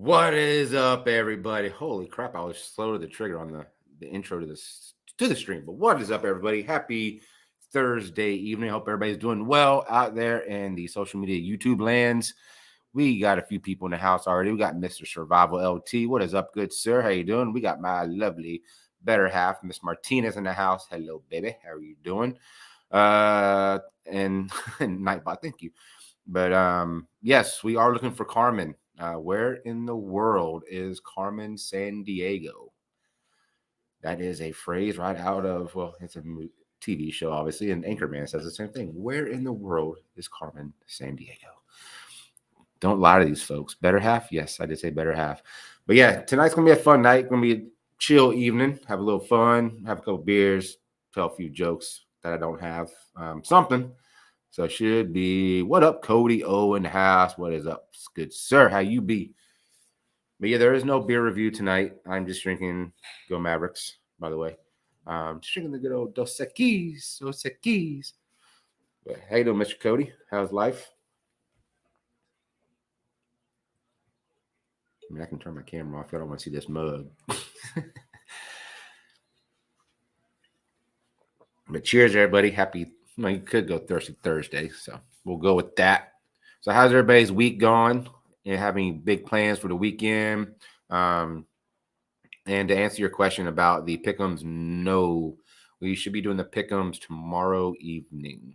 What is up, everybody? Holy crap! I was slow to the trigger on the intro to the stream. But what is up, everybody? Happy Thursday evening. Hope everybody's doing well out there in the social media YouTube lands. We got a few people in the house already. We got Mr. Survival LT. What is up, good sir? How you doing? We got my lovely better half, Miss Martinez, in the house. Hello, baby. How are you doing? And Nightbot, thank you. But yes, we are looking for Carmen. Where in the world is Carmen San Diego? That is a phrase right out of, well, it's a TV show, obviously, and Anchorman says the same thing. Where in the world is Carmen San Diego? Don't lie to these folks. Better half? Yes, I did say better half. But yeah, tonight's going to be a fun night. Going to be a chill evening. Have a little fun. Have a couple beers. Tell a few jokes that I don't have. Something. So it should be, what up, Cody O in the house? What is up? Good sir, how you be? But yeah, there is no beer review tonight. I'm just drinking Go Mavericks, by the way. Just drinking the good old Dos Equis. But how you doing, Mr. Cody? How's life? I mean, I can turn my camera off. I don't want to see this mug. But cheers, everybody. Happy, you could go Thirsty Thursday, so we'll go with that. So how's everybody's week going? You have any big plans for the weekend? And to answer your question about the pick'ems, no. We should be doing the pick'ems tomorrow evening.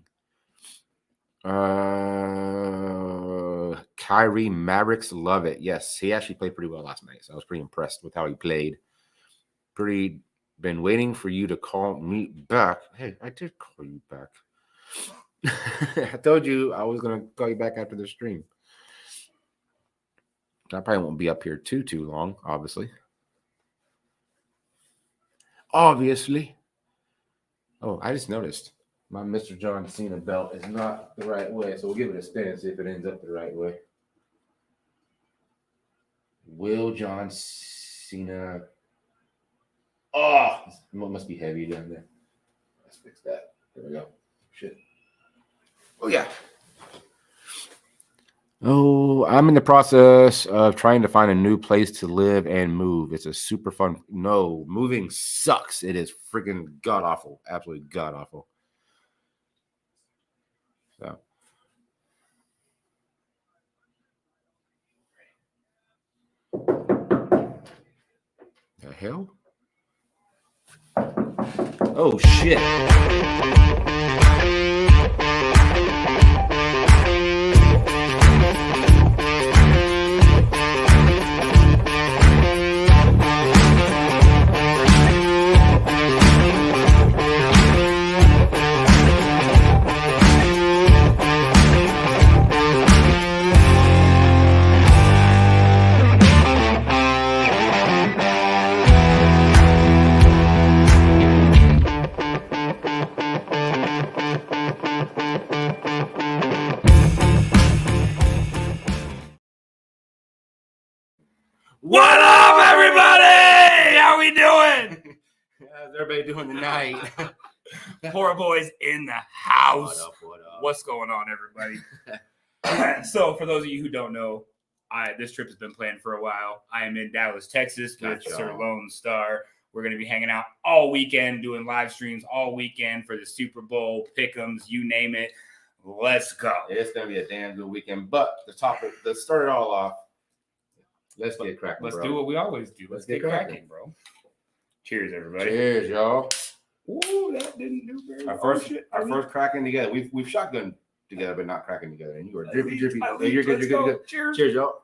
Kyrie Mavericks, love it. Yes, he actually played pretty well last night, so I was pretty impressed with how he played. Been waiting for you to call me back. Hey, I did call you back. I told you I was going to call you back after the stream. I probably won't be up here too long, obviously. Oh, I just noticed my Mr. John Cena belt is not the right way, so we'll give it a spin and see if it ends up the right way. Will John Cena... Oh, it must be heavy down there. Let's fix that. There we go. Shit. Oh, yeah. Oh, I'm in the process of trying to find a new place to live and move. It's a super fun. No, moving sucks. It is freaking god awful. Absolutely god awful. So. The hell? Oh, shit. What up, everybody? How we doing? How's everybody doing tonight? Poor boys in the house. What up? What's going on, everybody? So, for those of you who don't know, this trip has been planned for a while. I am in Dallas, Texas with Sir Lone Star. We're going to be hanging out all weekend, doing live streams all weekend for the Super Bowl, pick'ems, you name it. Let's go. It's going to be a damn good weekend. But to start it all off, let's get cracking, Let's bro. do what we always do. Let's get cracking, bro. Cheers, everybody. Cheers, y'all. Ooh, that didn't do very well. Our first cracking together. We've shotgunned together, but not cracking together. And you are drippy. You're good. Cheers. Cheers, y'all.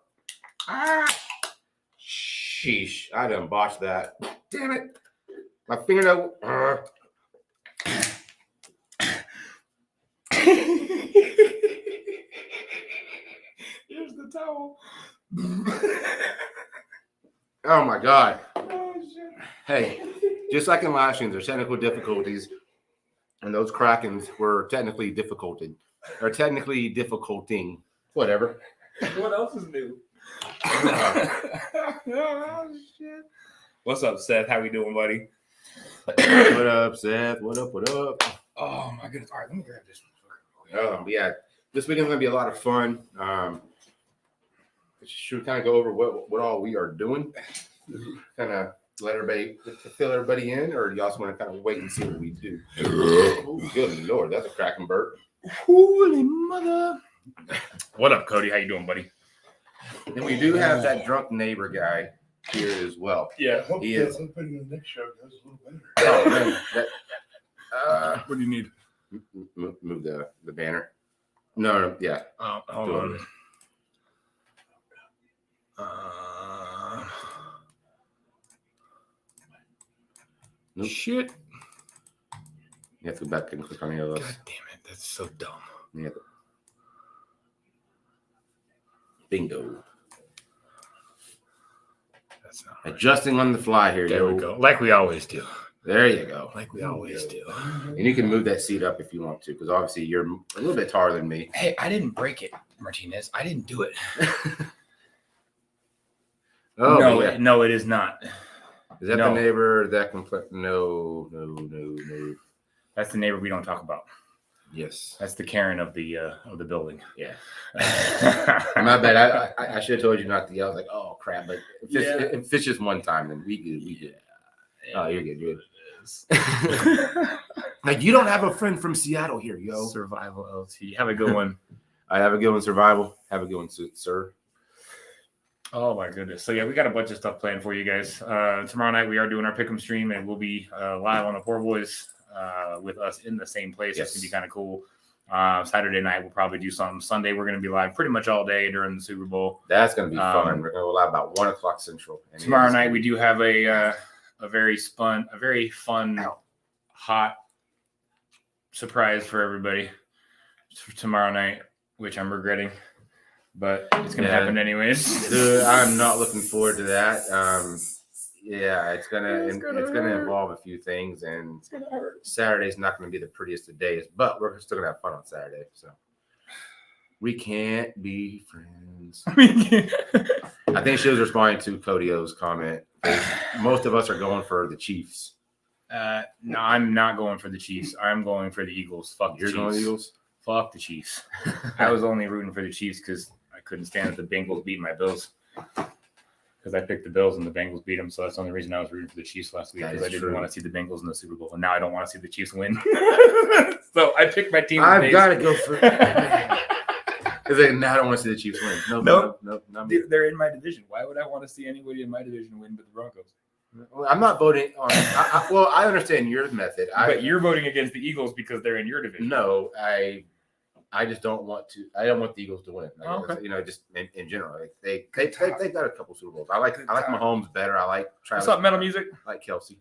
Sheesh. I done botched that. Damn it. My fingernail. Here's the towel. Oh my God. Oh, shit. Hey, just like in last stream, there's technical difficulties, and those crackings were technically difficulting. Whatever. What else is new? Oh, shit. What's up, Seth? How we doing, buddy? What up, Seth? What up? Oh, my goodness. All right, let me grab this one. Yeah, this weekend's going to be a lot of fun. should we kind of go over what all we are doing? Kind of let everybody fill everybody in, or do you also want to kind of wait and see what we do? Oh, good Lord, that's a cracking burp. Holy mother! What up, Cody? How you doing, buddy? And we do have that drunk neighbor guy here as well. Yeah, I hope he that is. somebody in the next show goes a little better. Oh man, what do you need? move the banner. No, yeah. Oh, hold on. Nope. Shit. You have to go back and click on any of those. God damn it, that's so dumb. Yeah. Bingo. That's not right. Adjusting on the fly here. There we go. Like we always do. There you go. Like we always do. And you can move that seat up if you want to, because obviously you're a little bit taller than me. Hey, I didn't break it, Martinez. I didn't do it. Oh, no, yeah. no, it is not. Is that No. the neighbor that can play? No. That's the neighbor we don't talk about. Yes. That's the Karen of the building. Yeah. My bad. I should have told you not to yell. I was like, oh crap! But if it's just one time, then we good. We good. Oh, you're good. You're good. Like you don't have a friend from Seattle here, yo. Survival LT. Have a good one. I have a good one. Survival. Have a good one, sir. Oh my goodness. So yeah, we got a bunch of stuff planned for you guys. Tomorrow night we are doing our pick'em stream, and we'll be live on the Poor Boys with us in the same place. Yes. It's gonna be kind of cool. Saturday night we'll probably do something. Sunday we're gonna be live pretty much all day during the Super Bowl. That's gonna be fun. We're gonna go live about 1:00 Central. And Tomorrow night we do have a very fun, hot surprise for everybody for tomorrow night, which I'm regretting. But it's gonna happen anyways. Dude, I'm not looking forward to that. Yeah, it's gonna involve a few things, and Saturday's not gonna be the prettiest of days, but we're still gonna have fun on Saturday. So we can't be friends. I think she was responding to Codio's comment. Most of us are going for the Chiefs. No, I'm not going for the Chiefs. I'm going for the Eagles. Fuck the You're Chiefs. going Eagles? Fuck the Chiefs. I was only rooting for the Chiefs because I couldn't stand that the Bengals beat my Bills. Because I picked the Bills and the Bengals beat them, so that's the only reason I was rooting for the Chiefs last week. Because I didn't want to see the Bengals in the Super Bowl, and now I don't want to see the Chiefs win. So I picked my team. I've got to go for. Because now I don't want to see the Chiefs win. No. Dude, they're in my division. Why would I want to see anybody in my division win but the Broncos? Well, I'm not voting on. I understand your method. But you're voting against the Eagles because they're in your division. No, I just don't want to. I don't want the Eagles to win. Okay. You know, just in general, like they've got a couple Super Bowls. I like Mahomes better. I like Travis. What's up, Metal Music? I like Kelsey.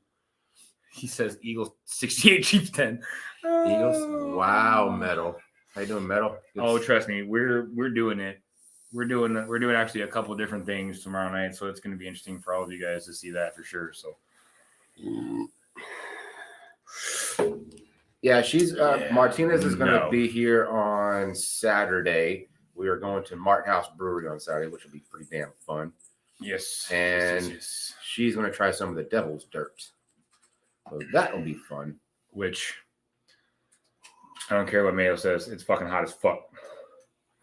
He says Eagles 68, Chiefs 10. Eagles. Wow, Metal. How you doing, Metal? Oh, trust me, we're doing it. We're doing actually a couple different things tomorrow night, so it's going to be interesting for all of you guys to see that for sure. So, yeah, she's Martinez is going to be here on Saturday. We are going to Martin House Brewery on Saturday, which will be pretty damn fun. Yes, and yes. She's going to try some of the Devil's Dirt, so that will be fun. Which I don't care what Mayo says; it's fucking hot as fuck.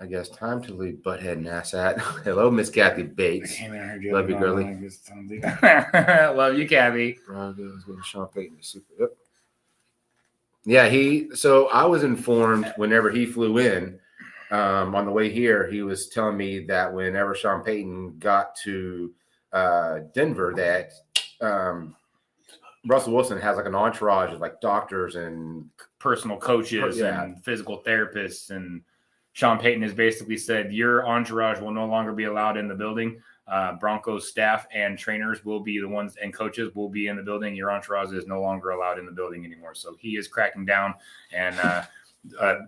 I guess time to leave butthead and ass at. Hello, Miss Kathy Bates. Love you, girly. Love you, Kathy. Broncos with Sean Payton. Super. Yep. Yeah, so I was informed whenever he flew in on the way here, he was telling me that whenever Sean Payton got to Denver, that Russell Wilson has like an entourage of like doctors and personal coaches and physical therapists, and Sean Payton has basically said your entourage will no longer be allowed in the building. Broncos staff and trainers will be the ones, and coaches will be in the building. Your entourage is no longer allowed in the building anymore. So he is cracking down, and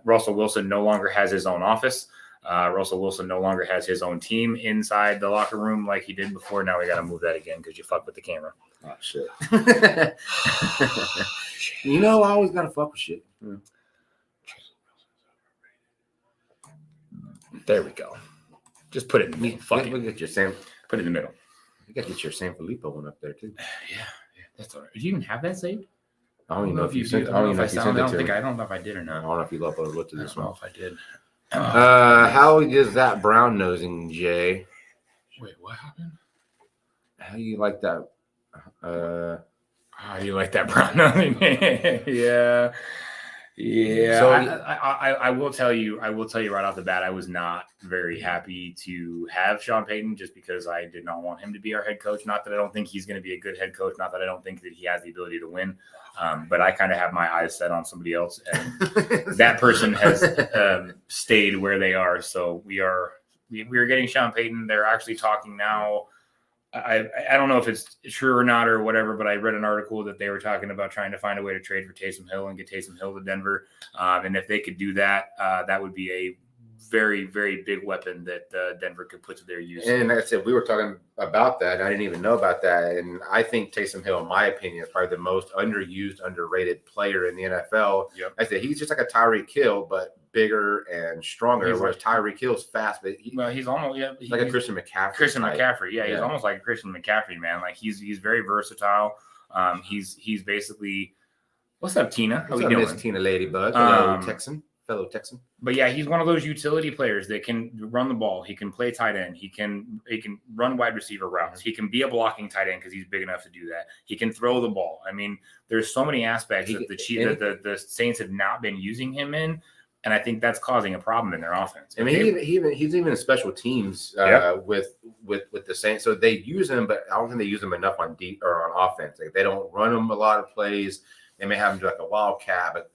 Russell Wilson no longer has his own office. Russell Wilson no longer has his own team inside the locker room like he did before. Now we got to move that again because you fuck with the camera. Oh, shit. You know, I always got to fuck with shit. Yeah. There we go. Just put it in the middle. Fuck it. Look at your Sam. Put it in the middle. You got to get your San Filippo one up there, too. Yeah, that's all right. Do you even have that saved? I don't even know if you sent it. I don't know if I did or not. I don't know if you uploaded it to this one. If I did. How is that brown nosing, Jay? Wait, what happened? How you like that? How do you like that brown nosing? Yeah. Yeah. So- I will tell you right off the bat, I was not very happy to have Sean Payton just because I did not want him to be our head coach. Not that I don't think he's going to be a good head coach. Not that I don't think that he has the ability to win. But I kind of have my eyes set on somebody else, and that person has stayed where they are. So we are getting Sean Payton. They're actually talking now. I don't know if it's true or not or whatever, but I read an article that they were talking about trying to find a way to trade for Taysom Hill and get Taysom Hill to Denver. And if they could do that, that would be a very, very big weapon that Denver could put to their use. And like I said, we were talking about that. And I didn't even know about that. And I think Taysom Hill, in my opinion, is probably the most underused, underrated player in the NFL. Yep. I said he's just like a Tyreek Hill, but bigger and stronger. Whereas Tyreek Hill's fast, but he's almost like a Christian McCaffrey. McCaffrey, yeah, he's almost like a Christian McCaffrey, man. Like he's very versatile. He's basically. What's up, Tina? How we doing? Miss Tina Ladybug? Hello, fellow Texan. But yeah, he's one of those utility players that can run the ball. He can play tight end. He can run wide receiver routes. He can be a blocking tight end because he's big enough to do that. He can throw the ball. I mean, there's so many aspects that the Saints have not been using him in, and I think that's causing a problem in their offense. I mean, he's even in special teams with the Saints, so they use him, but I don't think they use him enough on deep or on offense. Like, they don't run him a lot of plays. They may have him do like a wildcat, but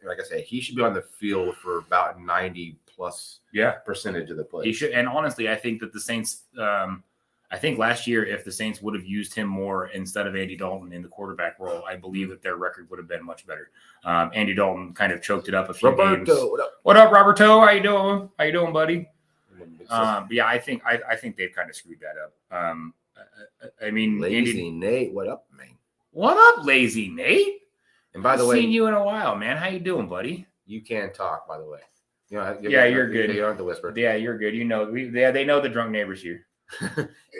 like I said, he should be on the field for about 90+% of the play. He should, and honestly, I think that the Saints. I think last year, if the Saints would have used him more instead of Andy Dalton in the quarterback role, I believe that their record would have been much better. Andy Dalton kind of choked it up a few games. What up, Roberto? How you doing? How you doing, buddy? But yeah, I think they've kind of screwed that up. I mean, Lazy Nate, what up, man? What up, Lazy Nate? And by the way, seen you in a while, man. How you doing, buddy? You can talk, by the way. You know, you're good. You don't have to whisper. Yeah, you're good. You know, they know the drunk neighbors here.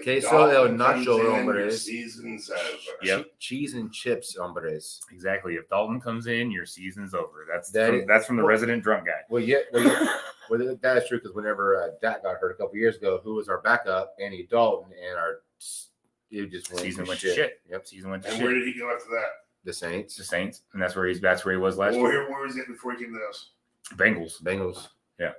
Queso el nacho, hombres. Season's over. Yep. Cheese and chips, hombres. Exactly. If Dalton comes in, your season's over. That's from the resident drunk guy. Well, that is true, because whenever Dak got hurt a couple years ago, who was our backup? Andy Dalton, and season went to shit. Yep, season went to shit. And where did he go after that? The Saints, and that's where he was last year. Where was it before he came to us? Bengals. Yeah,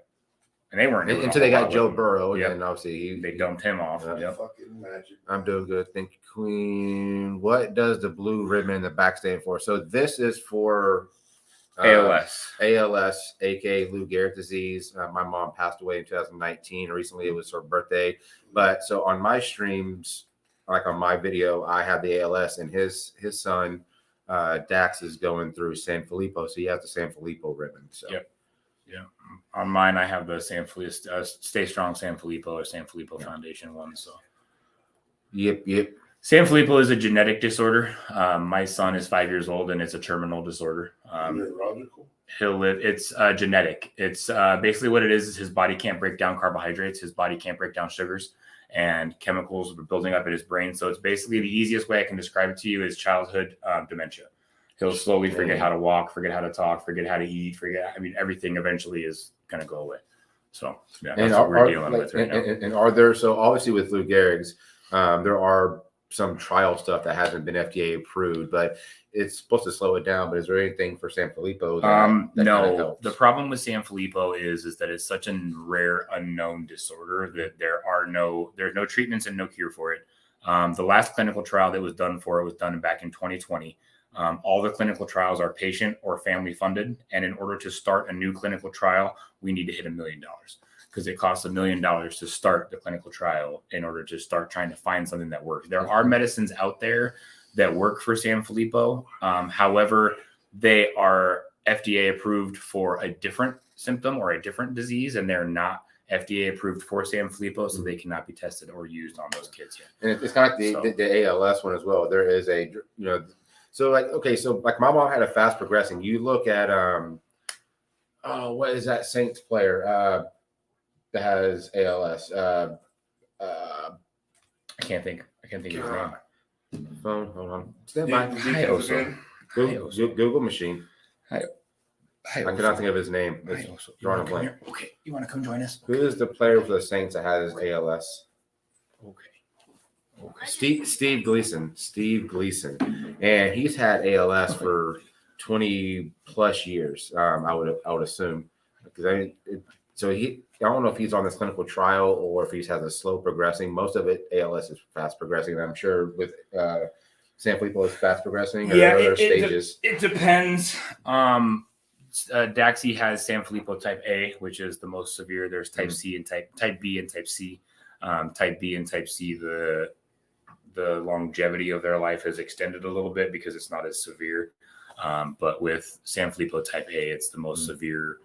and they weren't until they got Joe Burrow. Yeah, and obviously they dumped him off. Fucking magic. I'm doing good. Thank you, Queen. What does the blue ribbon in the back stand for? So this is for ALS, aka Lou Gehrig disease. My mom passed away in 2019. Recently, it was her birthday. But so on my streams, like on my video, I have the ALS, and his son. Dax is going through San Filippo, so he has the San Filippo ribbon. So, yeah. On mine, I have the Stay Strong San Filippo or San Filippo Foundation one. So, yep. San Filippo is a genetic disorder. My son is 5 years old, and it's a terminal disorder. Neurological. He'll live. It's genetic. It's basically what it is his body can't break down carbohydrates. His body can't break down sugars. And chemicals are building up in his brain. So it's basically the easiest way I can describe it to you is childhood dementia. He'll slowly forget how to walk, forget how to talk, forget how to eat, everything eventually is going to go away. So yeah, that's what we're dealing with right now. And are there, so obviously with Lou Gehrig's, there are some trial stuff that hasn't been FDA approved, but it's supposed to slow it down. But is there anything for San Filippo that no. The problem with San Filippo is that it's such a rare, unknown disorder that there's no treatments and no cure for it. The last clinical trial that was done for it was done back in 2020. All the clinical trials are patient or family funded, and in order to start a new clinical trial, we need to hit $1 million. Because it costs $1 million to start the clinical trial in order to start trying to find something that works. There are medicines out there that work for San Filippo. However, they are FDA approved for a different symptom or a different disease, and they're not FDA approved for San Filippo, so they cannot be tested or used on those kids yet. And it's kind of like the ALS one as well. There is so like my mom had a fast progressing. You look at what is that Saints player? That has ALS. I can't think of his name. Phone, hold on. Stand by. Google machine. I cannot think of his name. Okay, you want to come join us? Who is the player for the Saints that has ALS? Steve Gleason, and he's had ALS for 20 plus years. I would assume because I don't know if he's on this clinical trial or if he has a slow progressing. Most of it ALS is fast progressing. I'm sure with Sanfilippo is fast progressing. Or other stages. It depends. Daxi has Sanfilippo type A, which is the most severe. There's type C and type B and type C. Type B and type C, the longevity of their life is extended a little bit because it's not as severe. But with Sanfilippo type A, it's the most severe.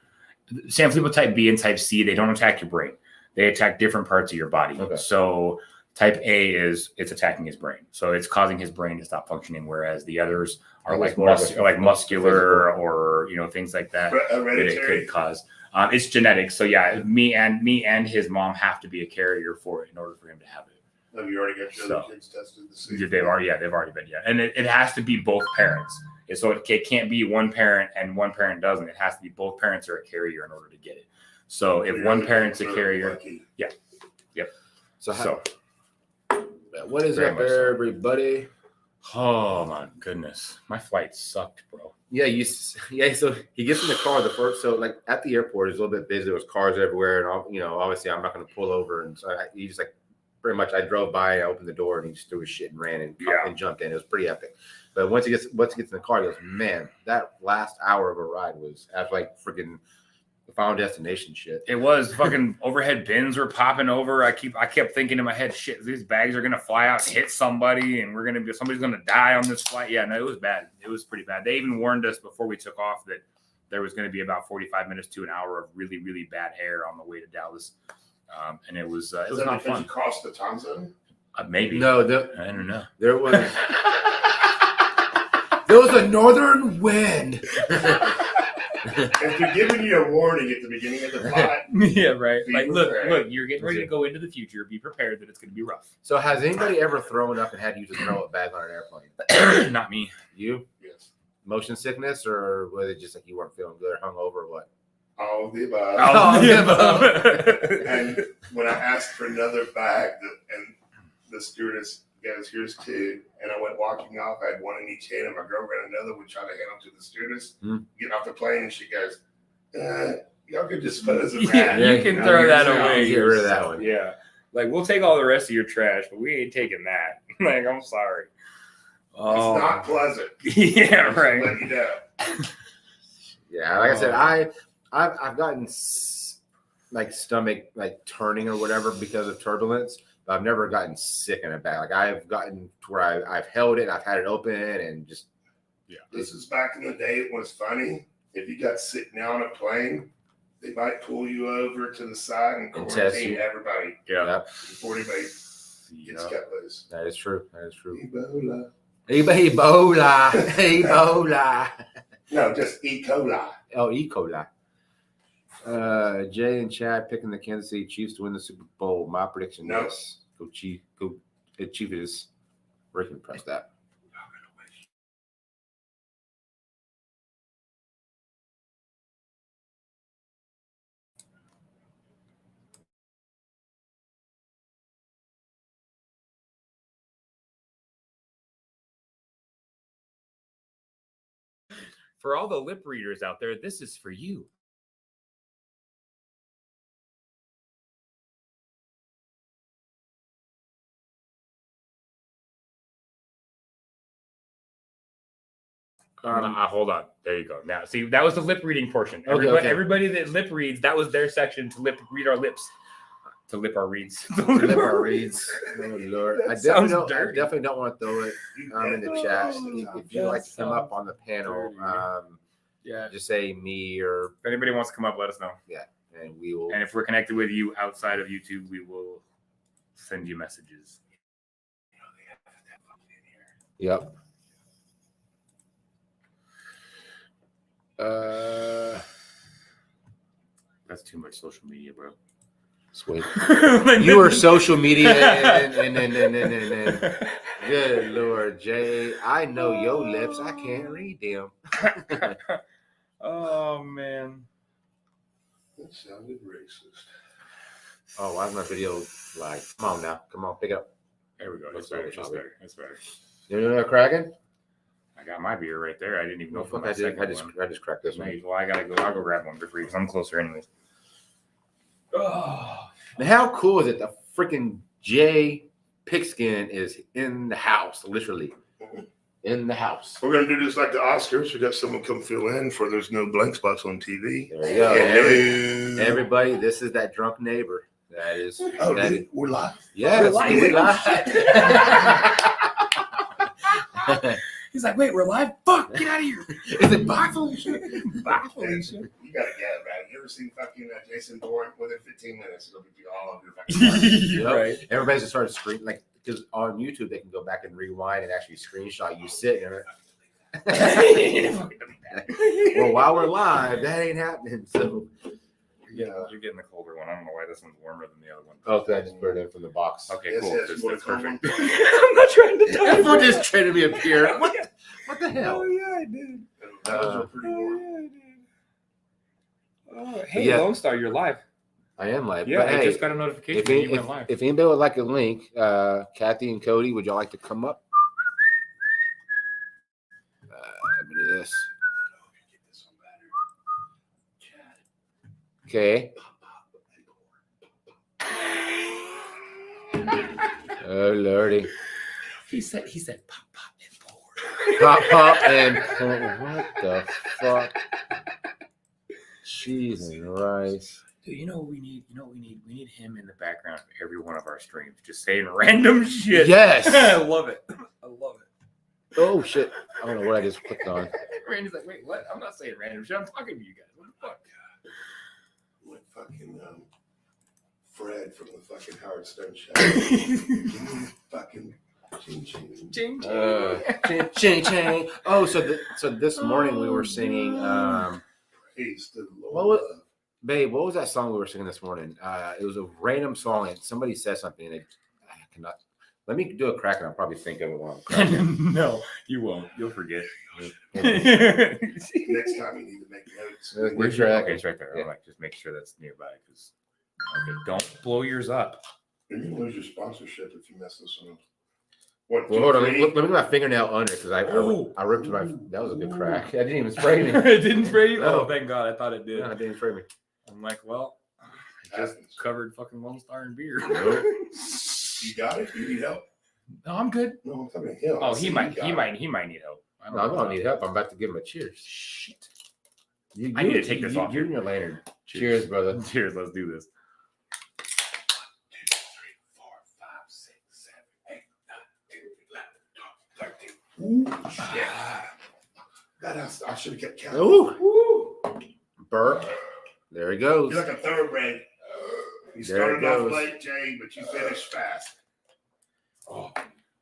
Sanfilippo type B and type C, they don't attack your brain. They attack different parts of your body. Okay. So type A it's attacking his brain. So it's causing his brain to stop functioning, whereas the others are like muscular or things like that that it could cause. It's genetics. So yeah, me and his mom have to be a carrier for it in order for him to have it. Have you already got your other kids tested to see? They've already been, yeah. And it has to be both parents. So it can't be one parent and one parent doesn't. It has to be both parents are a carrier in order to get it. So if one parent's a carrier, yeah. Yep. So what is up, everybody? Oh my goodness. My flight sucked, bro. Yeah, so he gets in the car like at the airport, it's a little bit busy. There was cars everywhere, and obviously I'm not going to pull over, and so he just like pretty much I drove by, I opened the door, and he just threw his shit and ran and jumped in. It was pretty epic. But once he gets in the car, he goes, man, that last hour of a ride was like freaking Final Destination shit. It was fucking overhead bins were popping over. I kept thinking in my head, shit, these bags are gonna fly out and hit somebody, and somebody's gonna die on this flight. Yeah, no, it was bad. It was pretty bad. They even warned us before we took off that there was going to be about 45 minutes to an hour of really, really bad air on the way to Dallas. And it was not fun. You crossed the time zone? Maybe. No, I don't know. There was a northern wind. If they're giving you a warning at the beginning of the flight. Yeah, right. Like, look, you're getting ready to go into the future. Be prepared that it's going to be rough. So has anybody ever thrown up and had you just throw it back on an airplane? Not me. You? Yes. Motion sickness, or was it just like you weren't feeling good or hungover or what? All of the above. All of the above. And when I asked for another bag, and the stewardess goes, here's two. And I went walking off. I had one in each hand, and my girl ran another. We tried to hand them to the stewardess. Get off the plane, and she goes, y'all could dispose of that. Yeah, you can throw that away. Get rid of that one. Yeah. Like, we'll take all the rest of your trash, but we ain't taking that. Like, I'm sorry. Oh. It's not pleasant. Yeah, right. Let you know. Yeah, like I said, I've gotten like stomach like turning or whatever because of turbulence, but I've never gotten sick in a bag. Like I've gotten to where I've held it, I've had it open, and just This is back in the day. It was funny. If you got sick now on a plane, they might pull you over to the side and quarantine everybody. Yeah, before anybody gets cut loose. That is true. Ebola. Ebola. No, just E. coli. Oh, E. coli. Jay and Chad picking the Kansas City Chiefs to win the Super Bowl. My prediction is go Chief. Go Chiefs. Where can we press that? For all the lip readers out there, this is for you. Hold on. There you go. Now, see, that was the lip reading portion. Everybody that lip reads, that was their section to read our lips. To lip our reads. Lip our reads. Oh, Lord. I definitely don't want to throw it in the chat. If you'd like to come up on the panel, just say me, or if anybody wants to come up, let us know. Yeah, and we will. And if we're connected with you outside of YouTube, we will send you messages. Yep. That's too much social media, bro. Sweet. You are social media and good Lord, Jay. I know your lips. I can't read them. Oh man. That sounded racist. Oh, why is my video like? Come on now. Come on, pick it up. There we go. Looks That's better. better, That's probably. better. That's better. You know that cracking? I got my beer right there. I didn't even know Fuck, my I second just one. cracked this one. Nice. Well, I gotta go. I'll go grab one for free because I'm closer anyways. Oh, Now, how cool is it? The freaking J Pigskin is in the house, literally in the house. We're gonna do this like the Oscars. We got someone come fill in for there's no blank spots on TV. There you go. Hello. Everybody, this is that drunk neighbor. That is. Oh, that dude, we're live. Yes, We're live. we're live. he's like, wait, we're live? Fuck, get out of here. Is it box? Holy shit. Box. You gotta get it, man. You ever seen fucking Jason Bourne? Within 15 minutes, it'll be all over your fucking Yep. Right. Everybody's just started screaming, like, because on YouTube they can go back and rewind and actually screenshot you sitting there. Well, while we're live, that ain't happening. So, You're getting the colder one. I don't know why this one's warmer than the other one. okay, I just put it in from the box. Okay, Yes, cool. yes, That's, you want that's a cold one? perfect. I'm not trying to talk. Everyone just traded me a beer. What the hell? Oh, yeah, I did. Those are pretty warm. Yeah, I did. Oh, hey, Yeah. Lone Star, you're live. I am live. Yeah, but I hey, just got a notification that you went live. if anybody would like a link, Kathy and Cody, would y'all like to come up? Let me do this. Okay. Oh lordy. He said, pop, pop, and pour. Pop and what the fuck? Cheese and rice. Dude, you know what we need? We need him in the background of every one of our streams, just saying random shit. Yes. I love it. I love it. Oh shit. I don't know what I just clicked on. Randy's like, wait, what? I'm not saying random shit. I'm talking to you guys. What the fuck? Like fucking Fred from the fucking Howard Stern show. Fucking ching ching. Ching, Ching, ching, ching. Oh, so this morning we were singing. Praise the What Lord. Babe, what was that song we were singing this morning? It was a random song, and somebody said something, and I cannot. Let me do a crack, and I'll probably think of it while I'm cracking. No, you won't. You'll forget. Next time you need to make notes. Where's your? Okay, it's right there. Yeah. I'm like, just make sure that's nearby, because okay, don't blow yours up. You're gonna lose your sponsorship if you mess this one up. What? Well, hold on. Let three? me get my fingernail under because I ripped my. That was a good crack. I didn't even spray me. It didn't spray you? No. Oh, thank God. I thought it did. No, it didn't spray me. I'm like, well, I just Happens. covered fucking Lone Star in beer. Nope. You got it. You need help. No, I'm good. No, I'm talking to him. Oh, I he said might you got it. need help. No, I don't need help. I'm about to give him a cheers. Shit. You, I need to take this off. You're in your lantern. Cheers, brother. Cheers. Let's do this. 1, 2, 3, 4, 5, 6, 7, 8, 9, 10, 11, 12, 13. Ooh, shit. That I should have kept counting. Ooh. Burp. There he goes. You're like a thoroughbred. You There started it off goes. late, Jay, but you finished fast. Oh,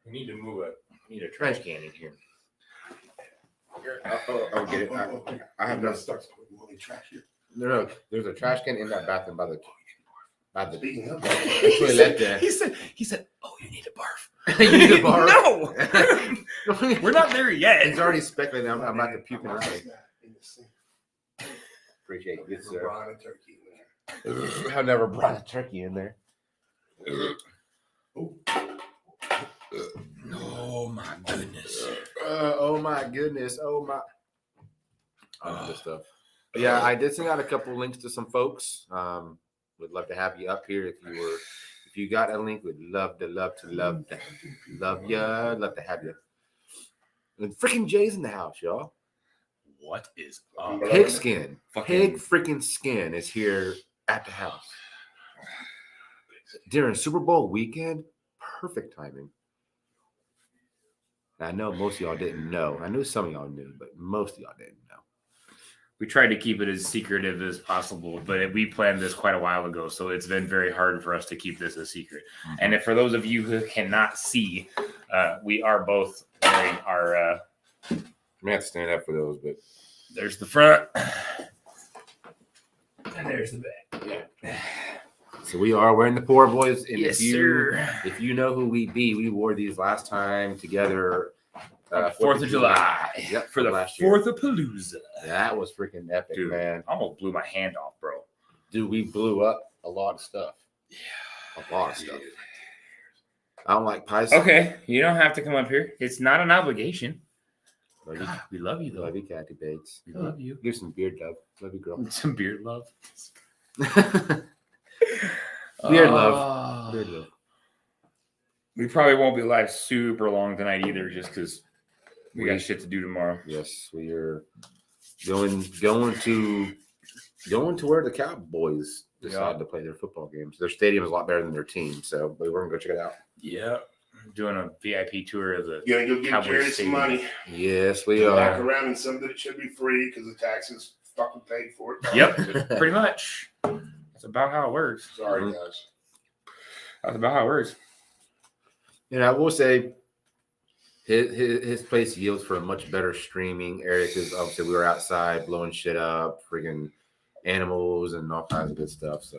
we need to move it. We need a trash can in here. I'll get it. I have no. start moving trash here. No. There's a trash can in that bathroom by the. Speaking of That's what he left there. He said, oh, you need a barf. You need a barf? No. We're not there yet. He's already speculating. I'm about to puke in Why his is face. that in the sink? Appreciate it. Good, sir. Brine and turkey in there. I've never brought a turkey in there. Oh my goodness. Oh my goodness. Oh my. This stuff. But yeah, I did send out a couple links to some folks. Would love to have you up here if you got a link. Would love to love ya. Love to have you. And freaking Jay's in the house, y'all. What is up? Pig skin. Fucking- Pig freaking skin is here at the house. During Super Bowl weekend, perfect timing. Now, I know most of y'all didn't know. I knew some of y'all knew, but most of y'all didn't know. We tried to keep it as secretive as possible, but we planned this quite a while ago, so it's been very hard for us to keep this a secret. And if, for those of you who cannot see, we are both wearing our. I may have to stand up for those, but There's the front, and there's the back. Yeah. so we are wearing the Poor Boys. And Yes, if you know who we be, we wore these last time together. 4th of July. Yep, For the last year. 4th of Palooza. That was freaking epic, Dude, man. I almost blew my hand off, bro. Dude, we blew up a lot of stuff. Yeah, a lot of stuff. I don't like pies. Okay, you don't have to come up here. It's not an obligation. Love you. God, we love you, though. Love you, Kathy Bates. We love you. Give some beard love. Love you, girl. Some beard love. Beard love. Beard love. We probably won't be live super long tonight either, just because we got shit to do tomorrow. Yes, we are going to where the Cowboys decide to play their football games. Their stadium is a lot better than their team, so we're gonna go check it out. Yeah, doing a VIP tour of the You're gonna go give Cowboys Jerry some stadium. money. Yes, we Back are. around and some that it should be free because the taxes fucking paid for it. Yep, pretty much. That's about how it works. Sorry, guys. That's about how it works. And I will say, his place yields for a much better streaming area because obviously we were outside blowing shit up, freaking animals and all kinds of good stuff. So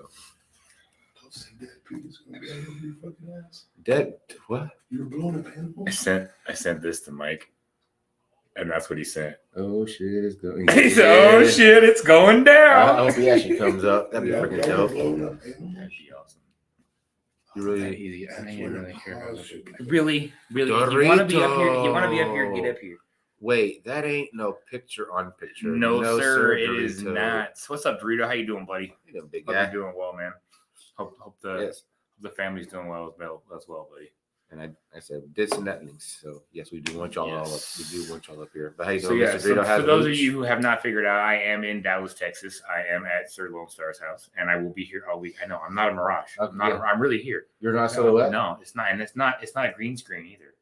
Don't say that. Peter's gonna get over your fucking ass. dead what? You were blowing up animals. I sent this to Mike, and that's what he sent. Oh shit, it's going. He said, "Oh shit, it's going down." I hope he actually comes up. That'd be freaking y'all were dope. blowing up animals. That'd be awesome. You really? Easy. I That's didn't where really the care about cause that. should be. Really? You want to be up here? You want to be up here? Get Dorito. up here. Wait, that ain't no picture on picture. No, sir, it is Dorito. not. What's up, Dorito? How you doing, buddy? You know, big Hope guy. you're doing well, man. Hope Yes. the family's doing well as well, buddy. And I said did some netlings. So yes, we do want y'all all up. Yes. We do want y'all up here. But how you So doing, yeah, Mr. so Dorito? How's for those of Luch? you who have not figured out, I am in Dallas, Texas. I am at Sir Lone Star's house, and I will be here all week. I know I'm not a mirage. I'm really here. You're not silhouette. No, it's not, and it's not a green screen either.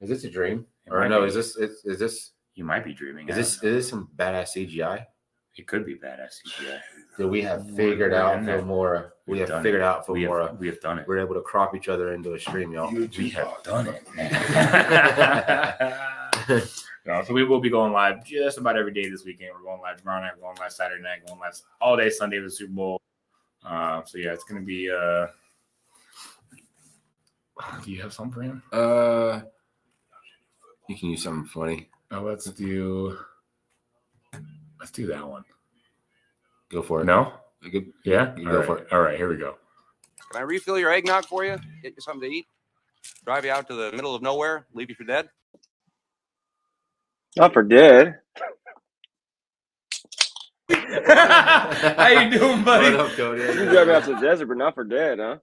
Is this a dream? It Or might no? be. Is this You might be dreaming. is this some badass CGI? It could be badass CGI. That we have figured out in there. Filmora. We We've have done figured it. out Filmora. We have done it. We're able to crop each other into a stream, y'all. We have done it. No, so we will be going live just about every day this weekend. We're going live tomorrow night, going live Saturday night, going live all day Sunday with the Super Bowl. So yeah, it's gonna be. Do you have something for him? You can use something funny. Oh, let's do that one. Go for it. No? Good. Yeah. You All go right. for it. All right, here we go. Can I refill your eggnog for you? Get you something to eat? Drive you out to the middle of nowhere? Leave you for dead? Not for dead. How you doing, buddy? What up, Cody? You can drive me out to the desert, but not for dead, huh?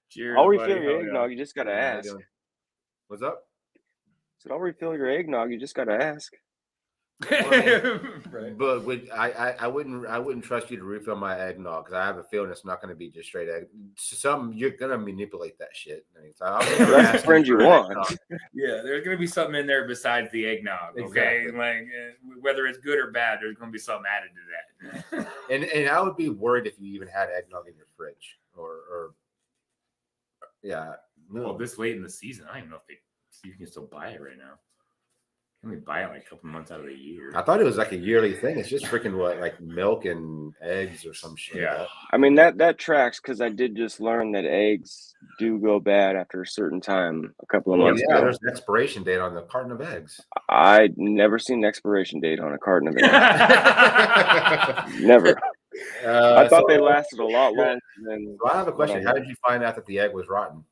Cheers, I'll buddy. refill your Hell yeah. eggnog. You just gotta How you ask. doing? What's up? Said I'll refill your eggnog. You just gotta ask. Right. But I wouldn't trust you to refill my eggnog because I have a feeling it's not going to be just straight egg. You're gonna manipulate that shit. I mean, so I'll never That's ask the friend you for want. eggnog. Yeah, there's gonna be something in there besides the eggnog. Okay, Exactly. like whether it's good or bad, there's gonna be something added to that. And I would be worried if you even had eggnog in your fridge or yeah. Well, this late in the season, I don't even know if you can still buy it right now. You can only buy it like a couple months out of the year. I thought it was like a yearly thing. It's just freaking what, like milk and eggs or some shit. Yeah. I mean that tracks because I did just learn that eggs do go bad after a certain time a couple of Well, months yeah, ago. there's an expiration date on the carton of eggs. I never seen an expiration date on a carton of eggs. Never. I thought they lasted a lot longer than. So I have a question. How did you find out that the egg was rotten?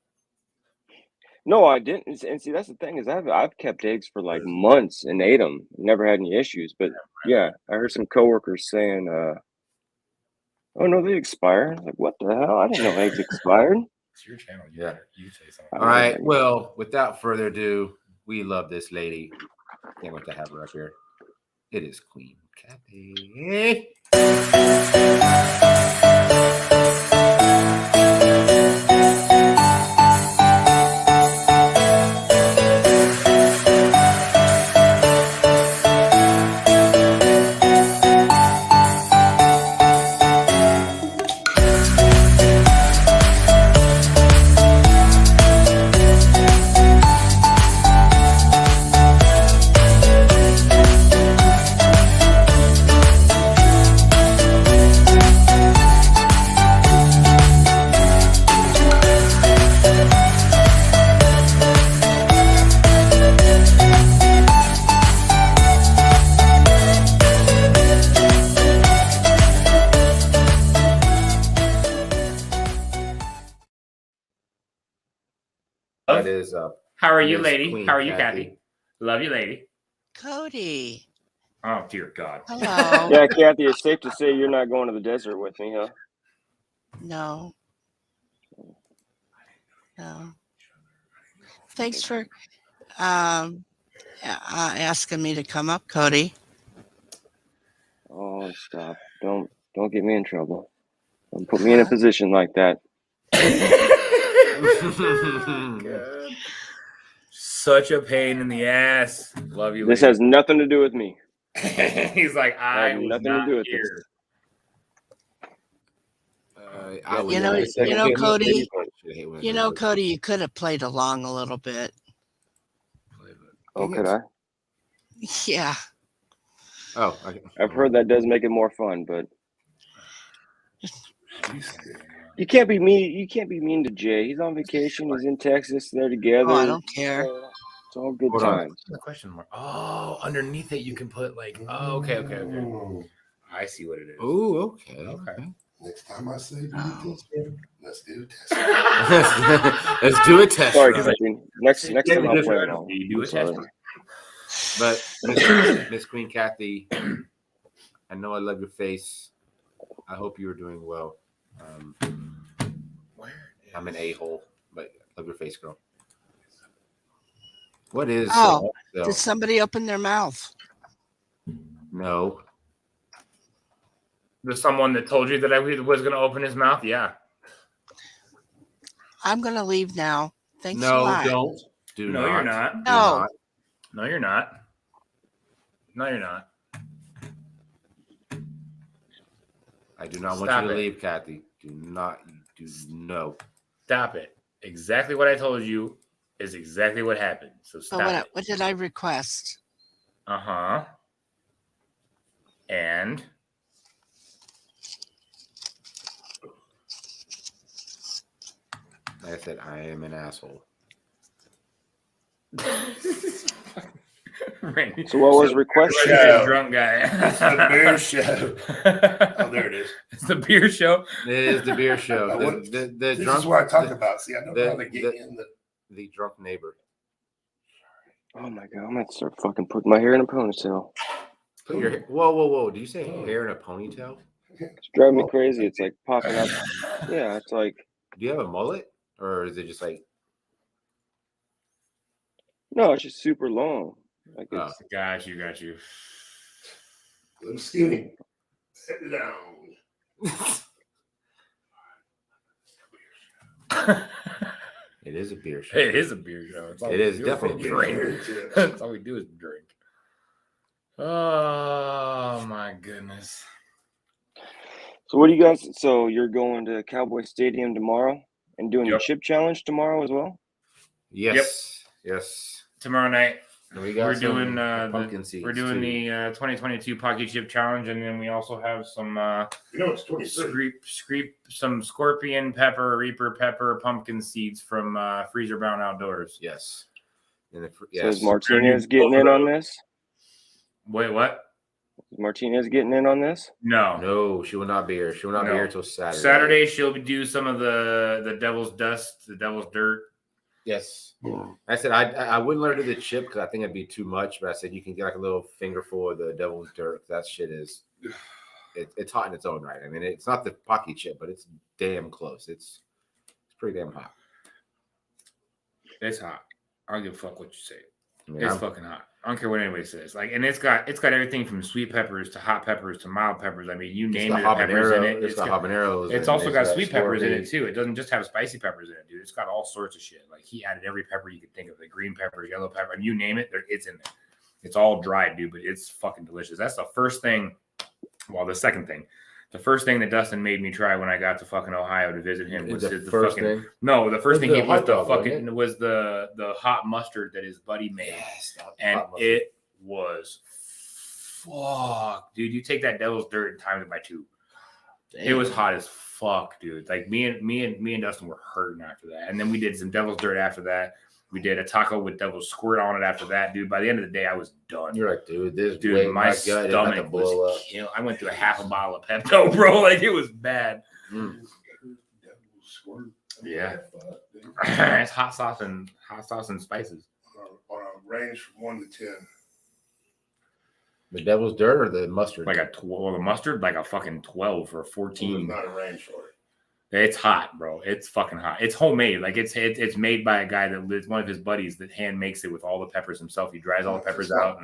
No, I didn't. And see, that's the thing is I've kept eggs for like months and ate them, never had any issues. But yeah, I heard some coworkers saying, "Oh no, they expire." I was like, what the hell? I didn't know eggs expired. It's your channel. Yeah. You say something. All right. Well, without further ado, we love this lady. Can't wait to have her up here. It is Queen Kathy. is up? How are you, Miss lady? Queen How are you, Kathy? Kathy? Love you, lady. Cody. Oh, dear God. Hello. Yeah, Kathy, it's safe to say you're not going to the desert with me, huh? No. No. Thanks for asking me to come up, Cody. Oh, stop! Don't get me in trouble. Don't put me in a position like that. God. Such a pain in the ass. Love you. This lady. has nothing to do with me. He's like, I had was nothing to not do with here. I would You know, like to you know, say- Cody. I hate when You it know, goes- Cody, you could have played along a little bit. Oh, could I? Yeah. Oh, I've heard that does make it more fun, but you can't be mean. You can't be mean to Jay. He's on vacation. He's in Texas. They're together. Oh, I don't care. It's all good Hold on. times. The question mark. Oh, underneath it you can put like. Oh, okay. I see what it is. Oh, okay. Okay. Next time I say do a Oh. test run, let's do a test Let's do a test Sorry, run. Kathy. Next Yeah, time I'll just play run. along. You do I'm a test sorry. run. But Miss Queen Kathy, I know I love your face. I hope you are doing well. I'm an a-hole, but I love your face, girl. What is? Oh, so? did somebody open their mouth? No. There's someone that told you that I was going to open his mouth. Yeah. I'm going to leave now. Thanks a No, lot. don't. Do No, not. you're not. Do No. not. No, you're not. No, you're not. I do not want Stop you to it. leave, Kathy. Do not. Do no. Stop it. Exactly what I told you is exactly what happened. So So stop it. what did I request? Uh-huh. And Like I said, I am an asshole. Randy. So what was requested? Yeah. Drunk guy. It's the beer show. Oh, there it is. It's the beer show. It is the beer show. What- The This drunk. is what I talk about. See, I don't know how the- to get in the. The drunk neighbor. Oh my god, I'm gonna start fucking putting my hair in a ponytail. Put your whoa. Do you say hair in a ponytail? It's driving me crazy. It's like popping up. Yeah, it's like Do you have a mullet, or is it just like? no, it's just super long. Like Oh. it's Got you. Little skinny. Sit down. It is a beer show. It is a beer show. It's all It we is do definitely a beer drink. show. That's all we do is drink. Oh my goodness. so. What do you guys? So you're going to Cowboy Stadium tomorrow and doing the Yep. chip challenge tomorrow as well? Yes. Yes. Tomorrow night We got we're some doing pumpkin seeds. we're doing too. the 2022 Pocky Chip Challenge, and then we also have some You know it's 23. some scorpion pepper, reaper pepper, pumpkin seeds from Freezer Brown Outdoors. Yes. And So yes. is Martinez getting in on this? Wait, what? Is Martinez getting in on this? No. No, she will not be here. She will not be No. here until Saturday. Saturday she'll do some of the devil's dust, the devil's dirt. Yes. I said I wouldn't let her do the chip because I think it'd be too much. But I said you can get like a little fingerful of the devil's dirt. That shit is it's hot in its own right. I mean, it's not the Pocky chip, but it's damn close. It's pretty damn hot. It's hot. I don't give a fuck what you say. I mean, It's I'm- fucking hot. I don't care what anybody says. Like, and it's got everything from sweet peppers to hot peppers to mild peppers. I mean, you it's name got your peppers in habanero. it. It's got habaneros. It's and also got got sweet peppers in it scorpion. too. It doesn't just have spicy peppers in it, dude. It's got all sorts of shit. Like he added every pepper you could think of, the green peppers, yellow pepper, and you name it, it's in there. It's all dried, dude, but it's fucking delicious. That's the first thing. Well, the second thing. The first thing that Dustin made me try when I got to fucking Ohio to visit him was the the first fucking thing. no. The first Was thing the he was hot the dog, wasn't fucking was the hot mustard that his buddy made, Yes, and hot mustard. it was fuck, dude. You take that devil's dirt and times it by 2. It was hot as fuck, dude. Like me and Dustin were hurting after that, and then we did some devil's dirt after that. We did a taco with devil's squirt on it after that, dude. By the end of the day, I was done. You're like, dude, this Dude, way, my gut is about to stomach blow was up. kill. I went through a half a bottle of Pepto, bro. Like it was bad. Mm. Yeah. It's hot sauce and spices. On a range from 1 to 10. The devil's dirt or the mustard? Like the mustard, like a fucking 12 or 14. There's not a range for it. It's hot, bro. It's fucking hot. It's homemade. Like it's made by a guy that lives, one of his buddies that hand makes it with all the peppers himself. He dries all the peppers out.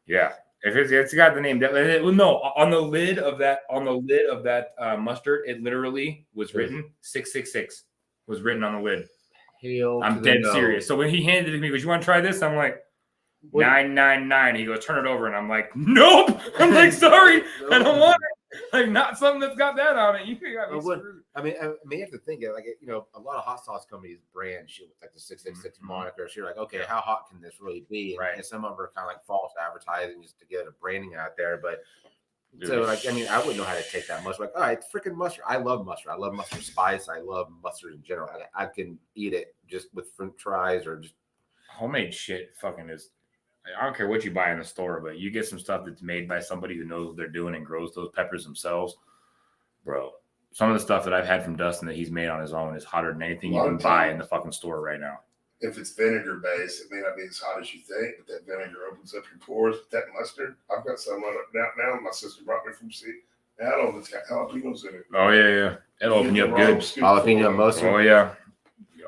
Yeah. If it's got the name, no, on the lid of that mustard, it literally was written 666 was written on the lid. I'm dead serious. So when he handed it to me, he goes, "You want to try this?" I'm like, 999. He goes, "Turn it over," and I'm like, "Nope." I'm like, "Sorry, I don't want it. Like, not something that's got that on it." You got me screwed. I mean, you have to think of, like, you know, a lot of hot sauce companies brand shit with like the 666 moniker. So you're like, okay, how hot can this really be? Right. And some of them are kind of like false advertising just to get a branding out there. But so, like, I mean, I wouldn't know how to take that much. Like, all right, freaking mustard. I love mustard. I love mustard spice. I love mustard in general. I can eat it just with French fries or just homemade shit. Fucking is. I don't care what you buy in the store, but you get some stuff that's made by somebody who knows what they're doing and grows those peppers themselves, bro. Some of the stuff that I've had from Dustin that he's made on his own is hotter than anything you can buy in the fucking store right now. If it's vinegar based, it may not be as hot as you think, but that vinegar opens up your pores. That mustard, I've got some on it now. My sister brought me from Seattle. It's got jalapenos in it. Oh yeah. It'll open you up good. Jalapeno mustard. Oh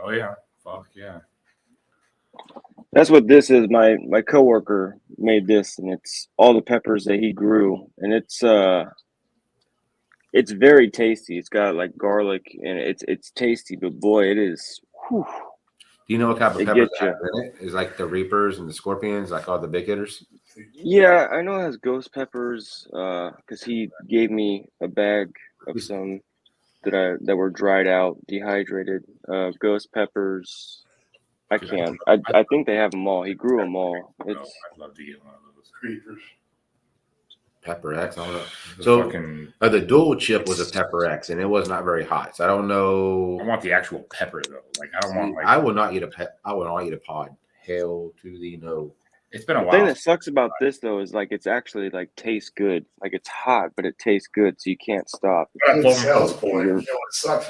yeah. Fuck yeah. That's what this is. My coworker made this, and it's all the peppers that he grew, and it's very tasty. It's got like garlic, and it's tasty, but boy, it is. Whew, do you know what type of peppers in it? Is like the Reapers and the Scorpions, like all the big hitters? Yeah, I know it has ghost peppers, because he gave me a bag of some that were dried out, dehydrated. Ghost peppers. I can't. I think they have them all. He grew them all. I'd love to get one of those. Creepers. Pepper X. I don't know. So the dual chip was a Pepper X, and it was not very hot. So I don't know. I want the actual pepper though. Like I don't want. Like, I will not eat I will not eat a pod. Hell to the no. It's been a while. The thing that sucks about this though is like it's actually like tastes good. Like it's hot, but it tastes good, so you can't stop.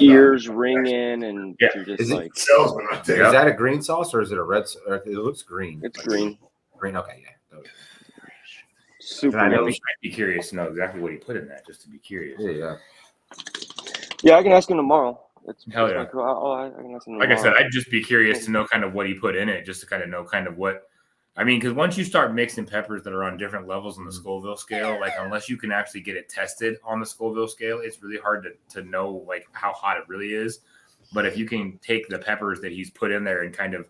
Your ears ringing, and you're just is like. Is that a green sauce or is it a red? It looks green. It's green. Green. Okay, yeah. Super. I know. I'd be curious to know exactly what he put in that, just to be curious. Yeah, I can ask him tomorrow. Hell yeah. I can ask him tomorrow. Like I said, I'd just be curious to know kind of what he put in it, just to kind of know kind of what. I mean, because once you start mixing peppers that are on different levels on the Scoville scale, like unless you can actually get it tested on the Scoville scale, it's really hard to know like how hot it really is. But if you can take the peppers that he's put in there and kind of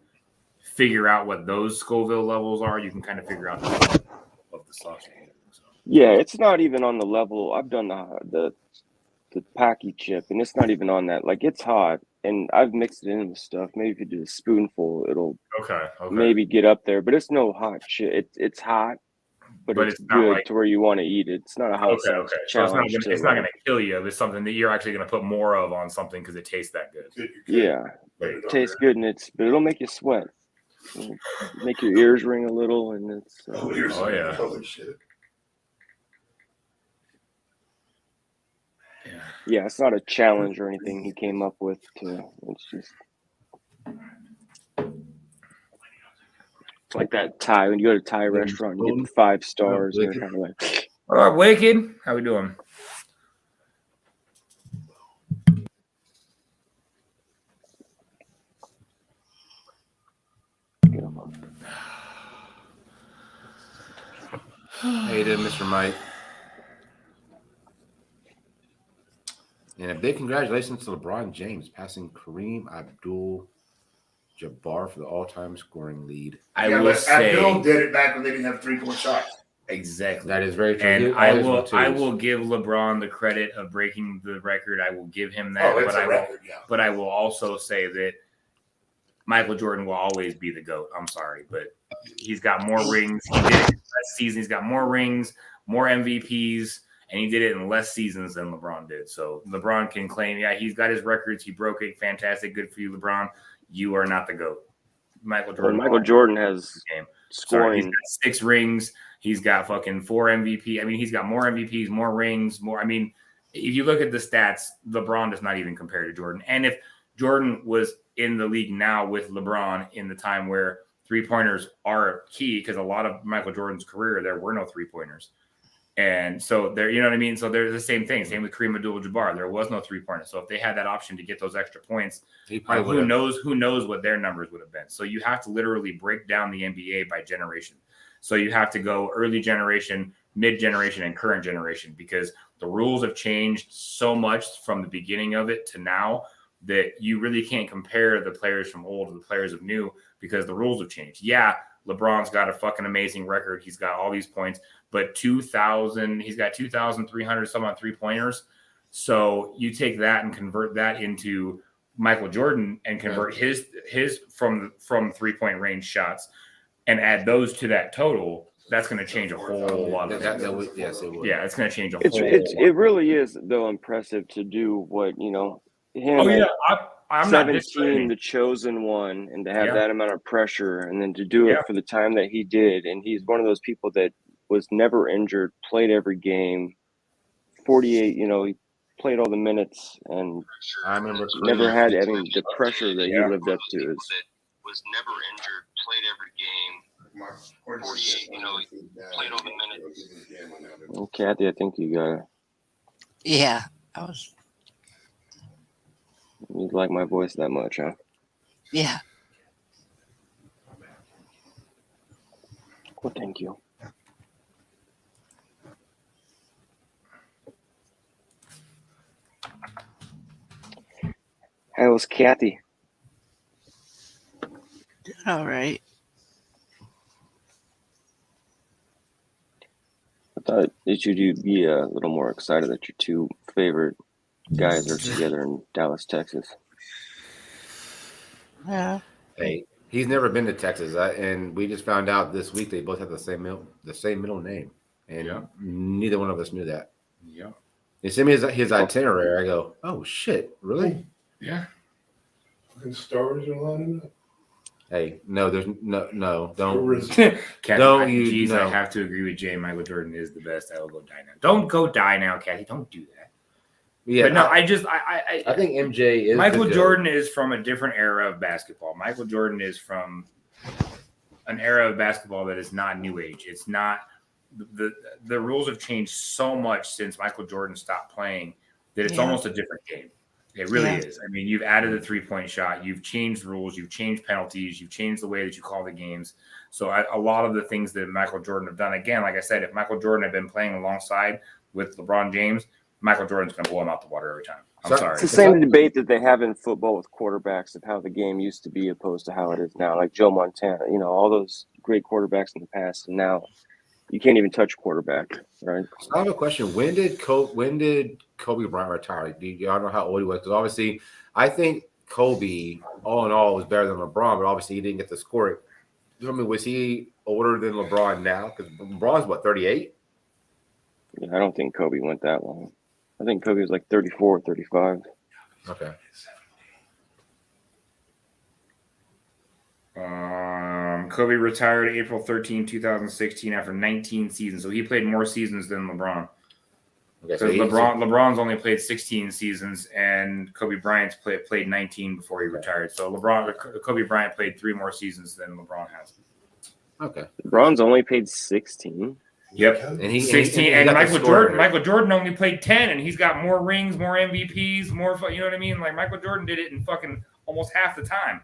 figure out what those Scoville levels are, you can kind of figure out the level of the sauce. So. Yeah, it's not even on the level. I've done the Packy chip, and it's not even on that. Like it's hot. And I've mixed it in with stuff. Maybe if you do a spoonful, it'll maybe get up there. But it's no hot shit. It's hot, but it's good like, to where you want to eat it. It's not a hot sauce challenge. So it's not going to kill you. It's something that you're actually going to put more of on something because it tastes that good. Yeah, it tastes good, but it'll make you sweat. It'll make your ears ring a little, and it's. Oh yeah. Holy shit. Yeah, it's not a challenge or anything he came up with. It's just it's like that Thai. When you go to a Thai restaurant, you get 5 stars. And you're kind of like, all right, Wicked, how we doing? How you doing, Mr. Mike? And a big congratulations to LeBron James passing Kareem Abdul-Jabbar for the all-time scoring lead. I will say Abdul did it back when they didn't have 3-point shots. Exactly. That is very true. And I will give LeBron the credit of breaking the record. I will give him that. But I will also say that Michael Jordan will always be the GOAT. I'm sorry, but he's got more rings. He did it last season. He's got more rings, more MVPs. And he did it in less seasons than LeBron did. So LeBron can claim, yeah, he's got his records. He broke it. Fantastic. Good for you, LeBron. You are not the GOAT. Michael Jordan has scoring. He's got 6 rings. He's got fucking 4 MVP. I mean, he's got more MVPs, more rings, more. I mean, if you look at the stats, LeBron does not even compare to Jordan. And if Jordan was in the league now with LeBron in the time where 3-pointers are key, because a lot of Michael Jordan's career, there were no 3-pointers. And so there, you know what I mean? So they're the same thing. Same with Kareem Abdul-Jabbar. There was no 3-pointer. So if they had that option to get those extra points, who knows what their numbers would have been. So you have to literally break down the NBA by generation. So you have to go early generation, mid generation, and current generation, because the rules have changed so much from the beginning of it to now that you really can't compare the players from old to the players of new, because the rules have changed. Yeah, LeBron's got a fucking amazing record. He's got all these points, but he's got 2,300 some on 3-pointers. So you take that and convert that into Michael Jordan and convert his from 3-point range shots and add those to that total. That's going to change a whole lot of things. Yes, it would. Yeah, it's going to change a whole It really is, though, impressive to do what, him. Oh, yeah. I'm 17, the chosen one, and to have that amount of pressure, and then to do it for the time that he did. And he's one of those people that was never injured, played every game, 48, he played all the minutes, and I remember never had the pressure that he lived up to. Was never injured, played every game. 48, played all the minutes. Well, Kathy, I think you got it. Yeah, You like my voice that much, huh? Yeah. Well, thank you. How was Kathy? All right. I thought that you'd be a little more excited that your two favorite guys are together in Dallas, Texas. Yeah. Hey, he's never been to Texas, and we just found out this week they both have the same middle name, and neither one of us knew that. Yeah. He sent me his itinerary. I go, oh shit, really? Yeah. The stars are lining up. Hey, no, there's no, don't. Kathy, I have to agree with Jay. Michael Jordan is the best. I will go die now. Don't go die now, Kathy. Don't do that. Yeah, but no, I think MJ is. Michael Jordan is from a different era of basketball. Michael Jordan is from an era of basketball that is not new age. It's not the rules have changed so much since Michael Jordan stopped playing that it's almost a different game. It really is. I mean, you've added a 3-point shot. You've changed rules. You've changed penalties. You've changed the way that you call the games. So a lot of the things that Michael Jordan have done, again, like I said, if Michael Jordan had been playing alongside with LeBron James, Michael Jordan's going to blow him out the water every time. I'm sorry. It's the same debate that they have in football with quarterbacks of how the game used to be opposed to how it is now. Like Joe Montana, all those great quarterbacks in the past, and now you can't even touch quarterback, right? So I have a question. When did Kobe Bryant retire? Do y'all know how old he was? Because obviously, I think Kobe, all in all, was better than LeBron, but obviously he didn't get the score. I mean, was he older than LeBron now? Because LeBron's what, 38? Yeah, I don't think Kobe went that long. I think Kobe was like 34, 35. Okay. Kobe retired April 13, 2016 after 19 seasons. So he played more seasons than LeBron. Because LeBron's only played 16 seasons and Kobe Bryant's played 19 before he retired. So Kobe Bryant played 3 more seasons than LeBron has. Okay. LeBron's only played 16. Yep. And 16 and Michael Jordan only played 10 and he's got more rings, more MVPs, more, you know what I mean? Like Michael Jordan did it in fucking almost half the time.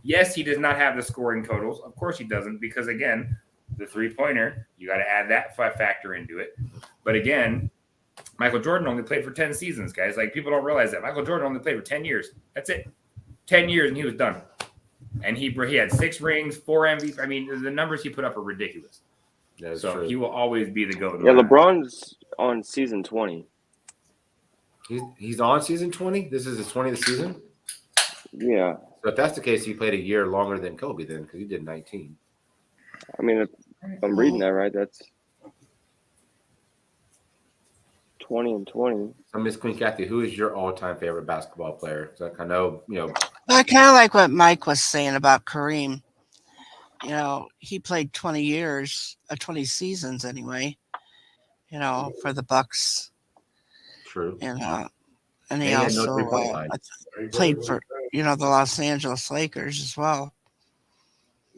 Yes, he does not have the scoring totals. Of course he doesn't, because again, the 3-pointer, you got to add that factor into it. But again, Michael Jordan only played for 10 seasons, guys. Like, people don't realize that. Michael Jordan only played for 10 years. That's it. 10 years and he was done. And he had 6 rings, 4 MVP. I mean, the numbers he put up are ridiculous. That's so true. He will always be the GOAT. Yeah, LeBron's on season 20. He's on season 20? This is his 20th season? Yeah. So if that's the case, he played a year longer than Kobe then, because he did 19. I mean, if I'm reading that right, that's 20 and 20. So Miss Queen Kathy, who is your all-time favorite basketball player? So I know, I kind of like what Mike was saying about Kareem. He played 20 years, 20 seasons anyway, for the Bucks. True. And And he he had no also 3-point line. played for, the Los Angeles Lakers as well.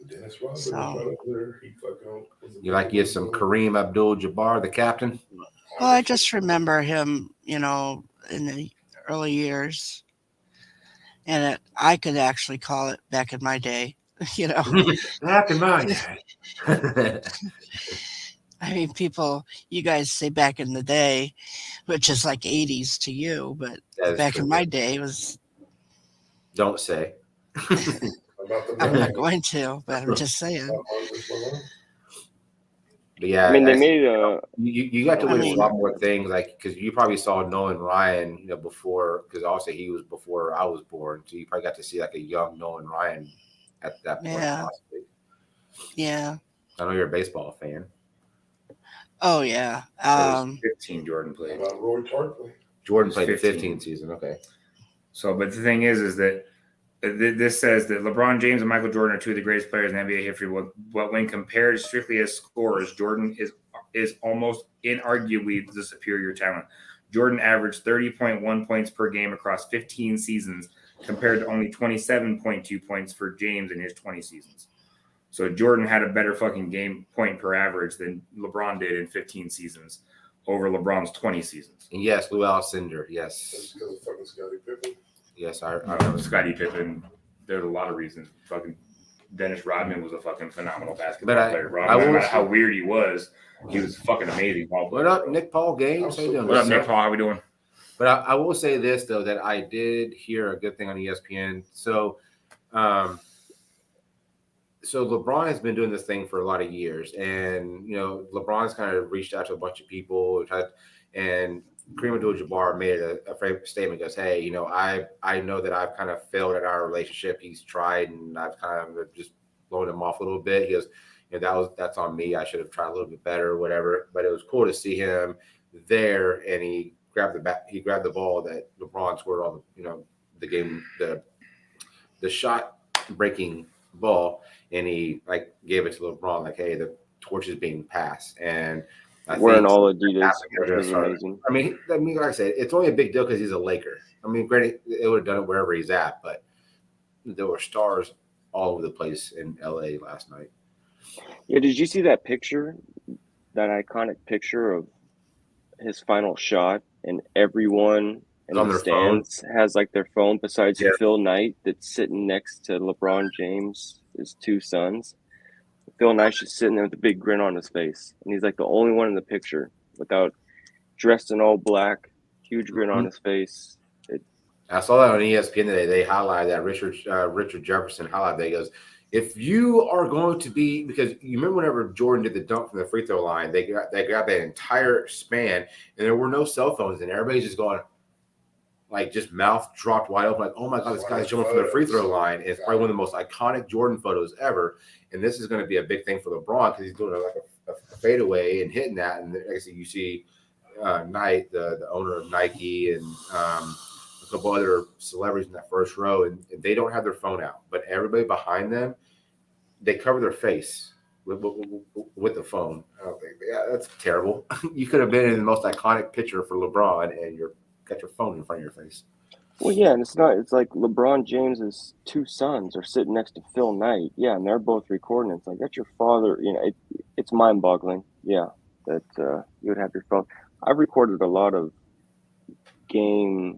Dennis Rodman So- was right up there. He fucking You like you some Kareem Abdul-Jabbar, the captain? Well, I just remember him, in the early years. And I could actually call it back in my day, Back in my day. I mean, you guys say back in the day, which is like 80s to you, but That is back true. in my day it was, Don't say. about the I'm not going to, but I'm just saying. But yeah, I mean, they I- made you got to I witness mean- a lot more things, like because you probably saw Nolan Ryan, before, because also he was before I was born, so you probably got to see like a young Nolan Ryan at that point. Yeah. Possibly. Yeah. I know you're a baseball fan. Oh yeah. It was 15 Jordan played. About Roy Tarpley. Jordan It's played the 15. 15th season. Okay. So, but the thing is that this says that LeBron James and Michael Jordan are two of the greatest players in NBA history. But when compared strictly as scorers, Jordan is almost inarguably the superior talent. Jordan averaged 30.1 points per game across 15 seasons, compared to only 27.2 points for James in his 20 seasons. So Jordan had a better fucking game point per average than LeBron did in 15 seasons over LeBron's 20 seasons. And yes, Lou Alcindor. Yes. That's because of fucking Scottie Pippen. Yes, I I remember. Scottie Pippen. There's a lot of reasons. Fucking Dennis Rodman was a fucking phenomenal But basketball player. I No will matter say- how weird he was fucking amazing. What up, Nick Paul Gaines? How you doing? What up, sir? Nick Paul? How we doing? But I will say this though, that I did hear a good thing on ESPN. So LeBron has been doing this thing for a lot of years, and LeBron's kind of reached out to a bunch of people, and Kareem Abdul-Jabbar made a statement. Goes, hey, I know that I've kind of failed at our relationship. He's tried, and I've kind of just blown him off a little bit. He goes, that's on me. I should have tried a little bit better, whatever. But it was cool to see him there, and he grabbed the ball that LeBron scored all the game, the shot breaking ball, and he gave it to LeBron, like, hey, the torch is being passed. And I wearing think all Adidas, they're which gonna was start- amazing. I mean, like I said, it's only a big deal because he's a Laker. I mean, granted, it would have done it wherever he's at, but there were stars all over the place in LA last night. Yeah, did you see that picture? That iconic picture of his final shot, and everyone in On the their phone? stands has their phone besides Yeah. Phil Knight that's sitting next to LeBron James, his two sons. Phil Knight's just sitting there with a big grin on his face, and he's the only one in the picture without dressed in all black, huge grin on his face. I saw that on ESPN today. They highlighted that Richard Jefferson highlight. That he goes, if you are going to be, because you remember whenever Jordan did the dunk from the free throw line, they got that entire span, and there were no cell phones, and everybody's just going, just mouth dropped wide open, oh my god, this guy's jumping from the free throw line. It's probably one of the most iconic Jordan photos ever, and this is going to be a big thing for LeBron because he's doing a fadeaway and hitting that. And like I said, you see Knight, the owner of Nike, and a couple other celebrities in that first row, and they don't have their phone out, but everybody behind them, they cover their face with the phone. Yeah, that's terrible. You could have been in the most iconic picture for LeBron, and you're got your phone in front of your face. Well, yeah, and it's like LeBron James's two sons are sitting next to Phil Knight. Yeah, and they're both recording. It's that's your father. It's mind-boggling. Yeah, that you would have your phone. I've recorded a lot of game.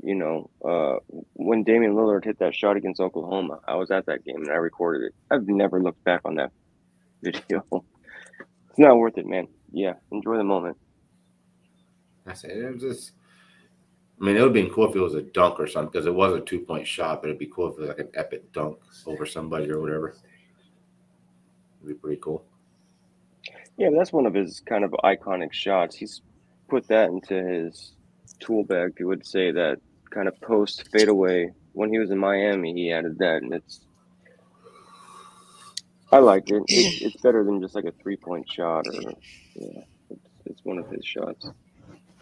When Damian Lillard hit that shot against Oklahoma, I was at that game and I recorded it. I've never looked back on that video. It's not worth it, man. Yeah, enjoy the moment. I said, it would have been cool if it was a dunk or something, because it was a 2-point shot, but it'd be cool if it was an epic dunk over somebody or whatever. It'd be pretty cool. Yeah, but that's one of his kind of iconic shots. He's put that into his tool bag. You would say that kind of post fadeaway. When he was in Miami, he added that, and I like it. It's better than just a 3-point shot, or it's one of his shots.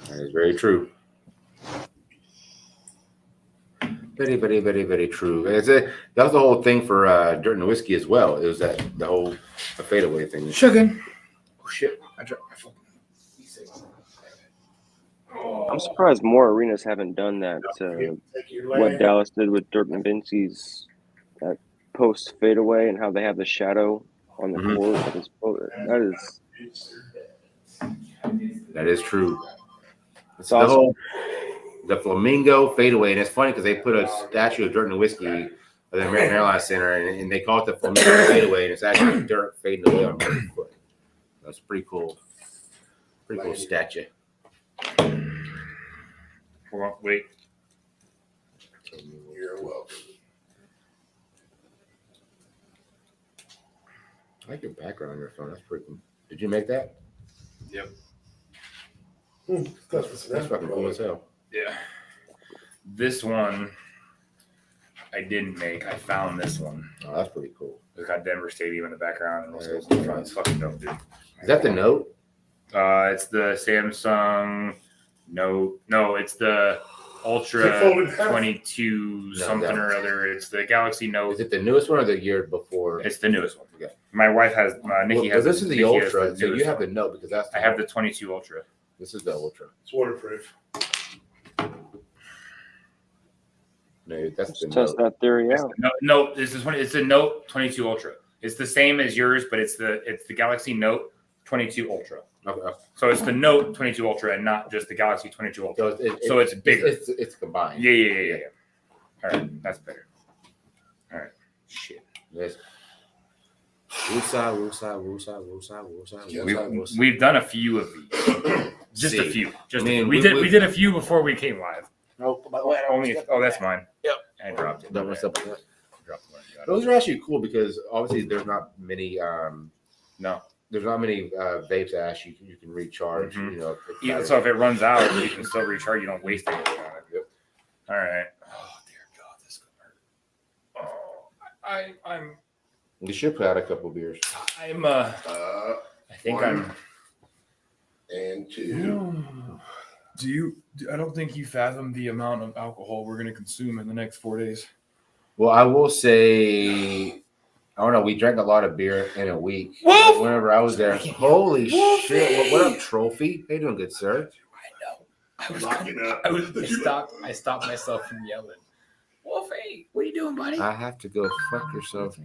That is very true. Very, very, very, very true. That was the whole thing for Dirt and Whiskey as well. It was the whole fadeaway thing. Sugar. Oh shit! I dropped my phone. I'm surprised more arenas haven't done that. What Dallas did with Dirk Nowitzki's that post fadeaway and how they have the shadow on the court. That is true. It's awesome. The flamingo fadeaway, and it's funny because they put a statue of Dirk Nowitzki at the American Airlines Center, and they call it the flamingo fadeaway, and it's actually Dirk fading away on one foot. That's pretty cool. Pretty cool statue. Hold on, wait. You're welcome. I like your background on your phone. That's pretty cool. Did you make that? Yep. That's fucking cool as hell. Yeah. This one I didn't make. I found this one. Oh, that's pretty cool. It's got Denver Stadium in the background and also Yeah, in front. It's fucking dope, dude. Is that the Note? It's the Samsung Note. No, it's the Ultra 22 something or other. It's the Galaxy Note. Is it the newest one or the year before? It's the newest one. Okay. My wife has Nikki has. This is the Nikki Ultra. the So you newest have one. the Note because that's. I have the 22 Ultra. This is the Ultra. It's waterproof. No, that's the Test Note. that theory out. No, this is one. It's the Note 22 Ultra. It's the same as yours, but it's the Galaxy Note 22 Ultra. Okay. So it's the Note 22 Ultra and not just the Galaxy 22 Ultra. So it's bigger. It's combined. Yeah. All right, that's better. All right, shit. Yes. Woosah. We've done a few of these. Just a few. We did a few before we came live. That's mine. Yep. I dropped it. What's up with that? Dropped one. Those are actually cool because obviously there's not many. There's not many vapes that actually you can recharge. Mhm. You know, Even so, if it runs out, you can still recharge. You don't waste anything on it. Yep. All right. Oh dear God, this is gonna hurt. Oh, I'm. You should put out a couple beers. I'm. I think one. I'm. And two. I don't think you fathom the amount of alcohol we're going to consume in the next 4 days. Well, I will say, I don't know. We drank a lot of beer in a week. Wolf! Whenever I was there, holy shit! What up, Trophy? How you doing, good sir? I know. Lock it up. I stopped myself from yelling. Wolfie, what are you doing, buddy? I have to go fuck yourself.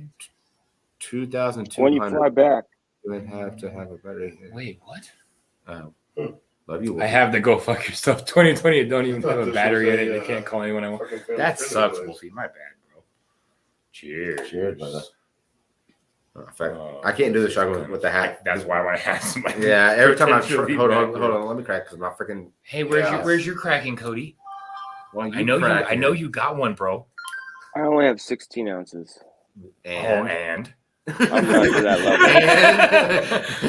2,200. When you fly back, you would have to have a better. Wait, what? Love you. I have to go fuck yourself. 2020. It don't even I thought have a this battery was in it. a, You can't call anyone I want. That sucks, Wolfie. My bad, bro. Cheers. Cheers, brother. I can't do the shotgun with the hat. That's why my hat's my. Yeah, every time I potentially hold on, bad, hold on, let me crack because my freaking. Hey, where's your cracking, Cody? Well, I know you got one, bro. I only have 16 ounces. And I'm not to that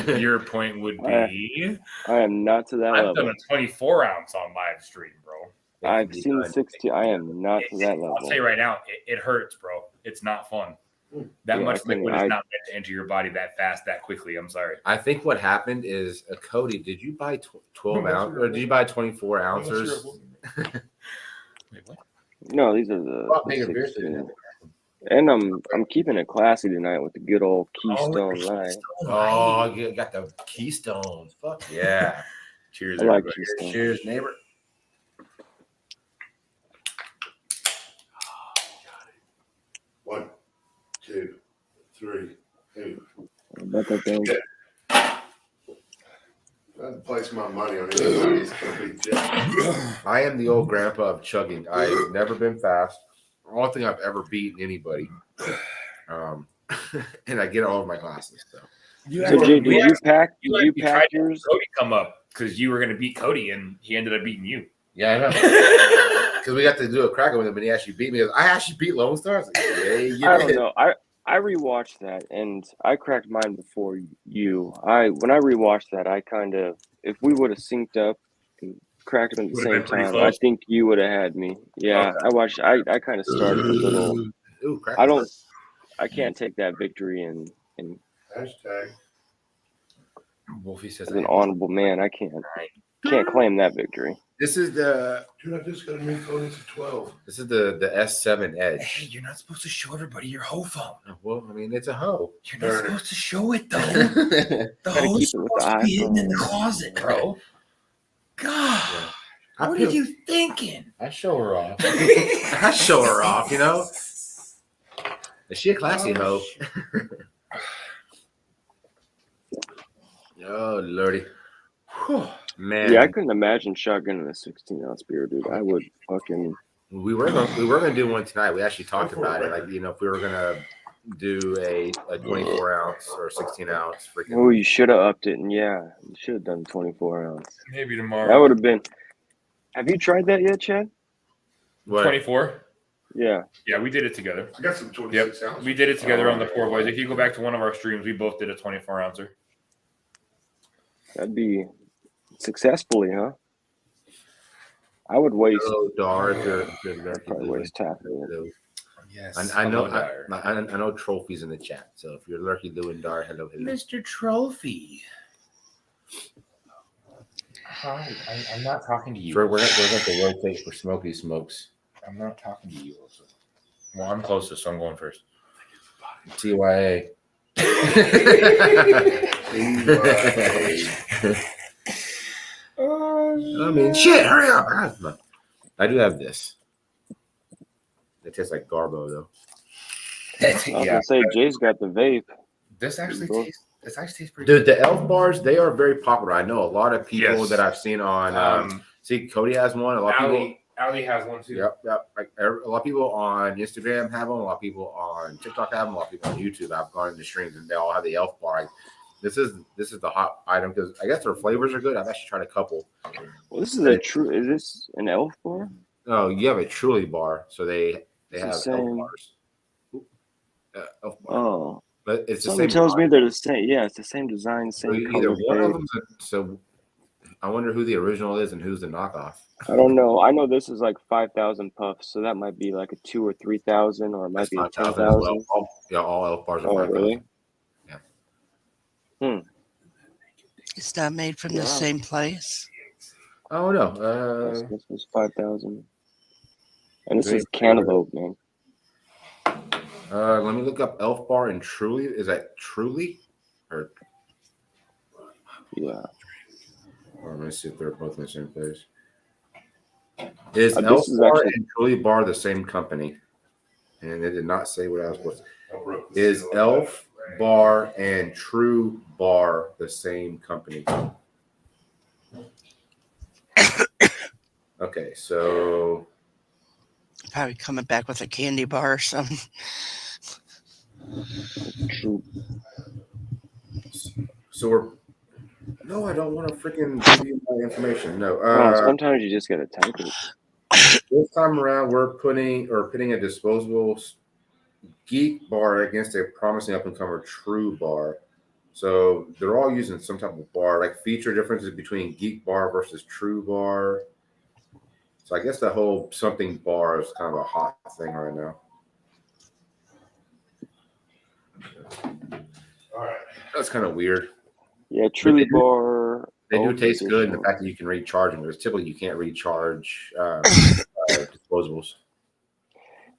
level. your point would be I am not to that I've done level. a 24 ounce on live stream, bro. I've seen 16. I am not to that level. I'll say right now, it hurts, bro. It's not fun. That much liquid is not meant to enter your body that fast, that quickly. I'm sorry. I think what happened is, Cody, did you buy 12 ounce or did you buy 24 ounces? Wait, what? No, these are the bigger beers 16. And I'm keeping it classy tonight with the good old Keystone Light. Oh, you got the Keystones. Fuck yeah. Cheers, I like everybody. Keystone. Cheers, neighbor. One, two, three. Hey, About that thing. I have to place my money on anybody's complete jet. I am the old grandpa of chugging. I've never been fast. I don't think I've ever beaten anybody. And I get all of my classes. So. So, Jay, did you pack tried to yours? Cody come up because you were going to beat Cody and he ended up beating you. Yeah, I know. Because we got to do a cracker with him and he actually beat me. I actually beat Lone Star. I was like, yeah, you I did. don't know. I rewatched that and I cracked mine before you. When I rewatched that, I kind of, if we would have synced up and cracked them at the Would've same been pretty time, close. I think you would have had me. Yeah, Okay. I kind of started a little. Ooh, cracker. I can't take that victory and Hashtag. Wolfie says as an honorable man, I can't claim that victory. This is the Dude, I just got to make Tony to 12. the S7 Edge. Hey, you're not supposed to show everybody your hoe phone. Well, I mean, it's a hoe. You're not supposed to show it though. yeah. The Gotta hoe's keep it with the supposed to be hidden in the iPhone. closet, bro. God. What are you thinking? I show her off. I show her off, you know? Is she a classy hoe? Oh, lordy. Whew, man. Yeah, I couldn't imagine shotgunning a 16-ounce beer, dude. I would fucking. We were gonna do one tonight. We actually talked about it. Like, you know, if we were gonna do a 24-ounce or 16-ounce freaking. Oh, you should have upped it, and yeah, you should have done 24-ounce. Maybe tomorrow. That would have been. Have you tried that yet, Chad? What? 24. Yeah. Yeah, we did it together. I got some 26 ounces. We did it together on the Poor Boys. If you go back to one of our streams, we both did a 24-ouncer. That'd be successfully, huh? I would waste. Oh, Dar, if you're I'd probably waste half of it. Yes. I know. Hello, Dar. I know trophies in the chat. So if you're lurky doing Dar, hello. Mr. Trophy. Hi, I'm not talking to you. We're going to rotate for Smoky Smokes. I'm not talking to you. Also. Well, I'm closest, so I'm going first. TYA. I mean, shit, hurry up. I do have this. It tastes like Garbo, though. I was gonna say Jay's got the vape. This actually tastes pretty Dude, the Elf bars, they are very popular. I know a lot of people Yes. that I've seen on. See, Cody has one. A lot of people. Ali has one too. Yep. Like a lot of people on Instagram have them. A lot of people on TikTok have them. A lot of people on YouTube. I've gone into streams and they all have the Elf bar. Like, this is the hot item because I guess their flavors are good. I've actually tried a couple. Well, this is a true. Is this an elf bar? Oh, you have a Truly bar, so they It's have the Elf same. bars. Elf bar. Oh, But it's the something same. tells bar. me they're the same. Yeah, it's the same design, So same either color. one of vape. them. So I wonder who the original is and who's the knockoff. I don't know. I know this is like 5,000 puffs, so that might be like a 2,000 or 3,000, or it might That's be a 5,000 10,000. as well. All Elf bars are Oh, 5,000. really? Yeah. It's not made from the Wow. same place. Oh no. This was 5,000, and this is cantaloupe, man. Let me look up Elf bar and Truly. Is that Truly? Or Yeah. let me see if they're both in the same place. Is This Elf is bar actually- and Truly bar the same company? And they did not say what I was supposed to. Is Elf bar and True bar the same company? Okay, so Probably coming back with a candy bar or something. True. we're. No, I don't want to freaking give you my information. No. Sometimes you just gotta type it. This time around, we're pitting a disposable Geek bar against a promising up-and-comer True bar. So they're all using some type of bar. Like feature differences between Geek bar versus True bar. So I guess the whole something bar is kind of a hot thing right now. All right. That's kind of weird. Yeah, Truly bar. They do Old taste good, and the edition. fact that you can recharge them. Because typically you can't recharge disposables.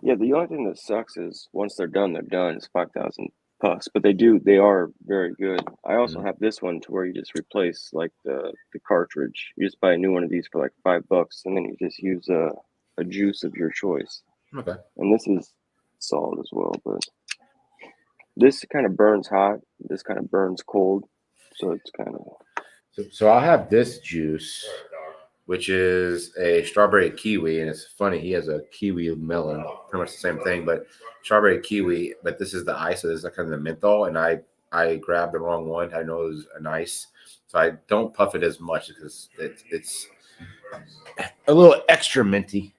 Yeah, the only thing that sucks is once they're done. It's 5,000 puffs, but they are very good. I also have this one to where you just replace like the cartridge. You just buy a new one of these for like $5, and then you just use a juice of your choice. Okay. And this is solid as well, but this kind of burns hot. This kind of burns cold, so it's kind of. So I'll have this juice, which is a strawberry kiwi, and it's funny. He has a kiwi melon, pretty much the same thing, but strawberry kiwi. But this is the ice, so this is kind of the menthol, and I grabbed the wrong one. I know it was an ice, so I don't puff it as much because it's a little extra minty.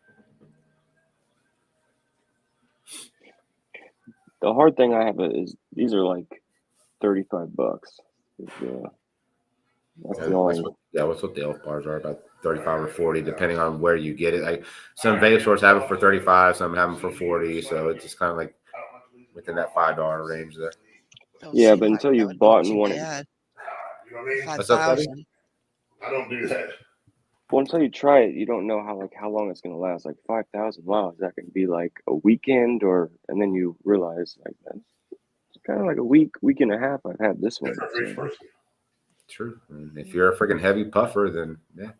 The hard thing I have is these are like $35. That's the only. That's what the elf bars are, about 35 or 40, depending on where you get it. Like some vape stores have it for 35, some have them for 40, so it's just kind of like within that $5 range there. Yeah, but until you've bought one, You know what I mean? What's up, buddy? 5,000. I don't do that. well, until you try it, you don't know how long it's gonna last. Like 5,000. Wow, is that gonna be like a weekend and then you realize like that's kind of like a week and a half. I've had this one. So. True. And if you're a freaking heavy puffer, then yeah.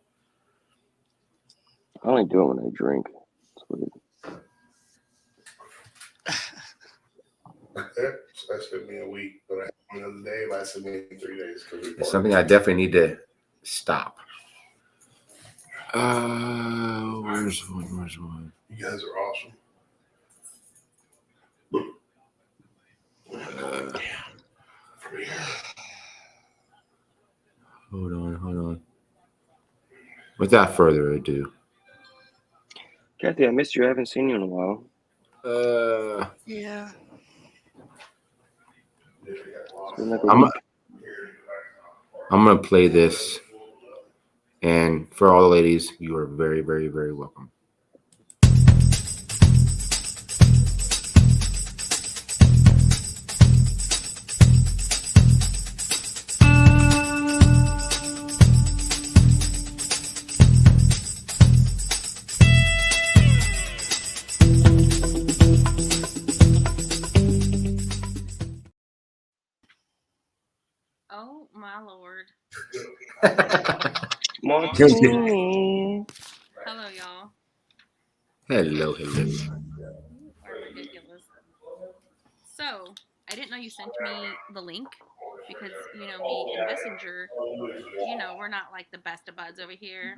I only do it when I drink. It's weird. That took me a week, but I had one the other day. Lasted me 3 days. It's something I definitely need to stop. Where's one? You guys are awesome. Hold on. Without further ado, Kathy, I missed you. I haven't seen you in a while. Yeah. It's been like a I'm week. gonna play this, and for all the ladies, you are very, very, very welcome. Oh my lord. Martini. Hello, y'all. Hello. You are ridiculous. So, I didn't know you sent me the link because, you know, me and Messenger, you know, we're not like the best of buds over here.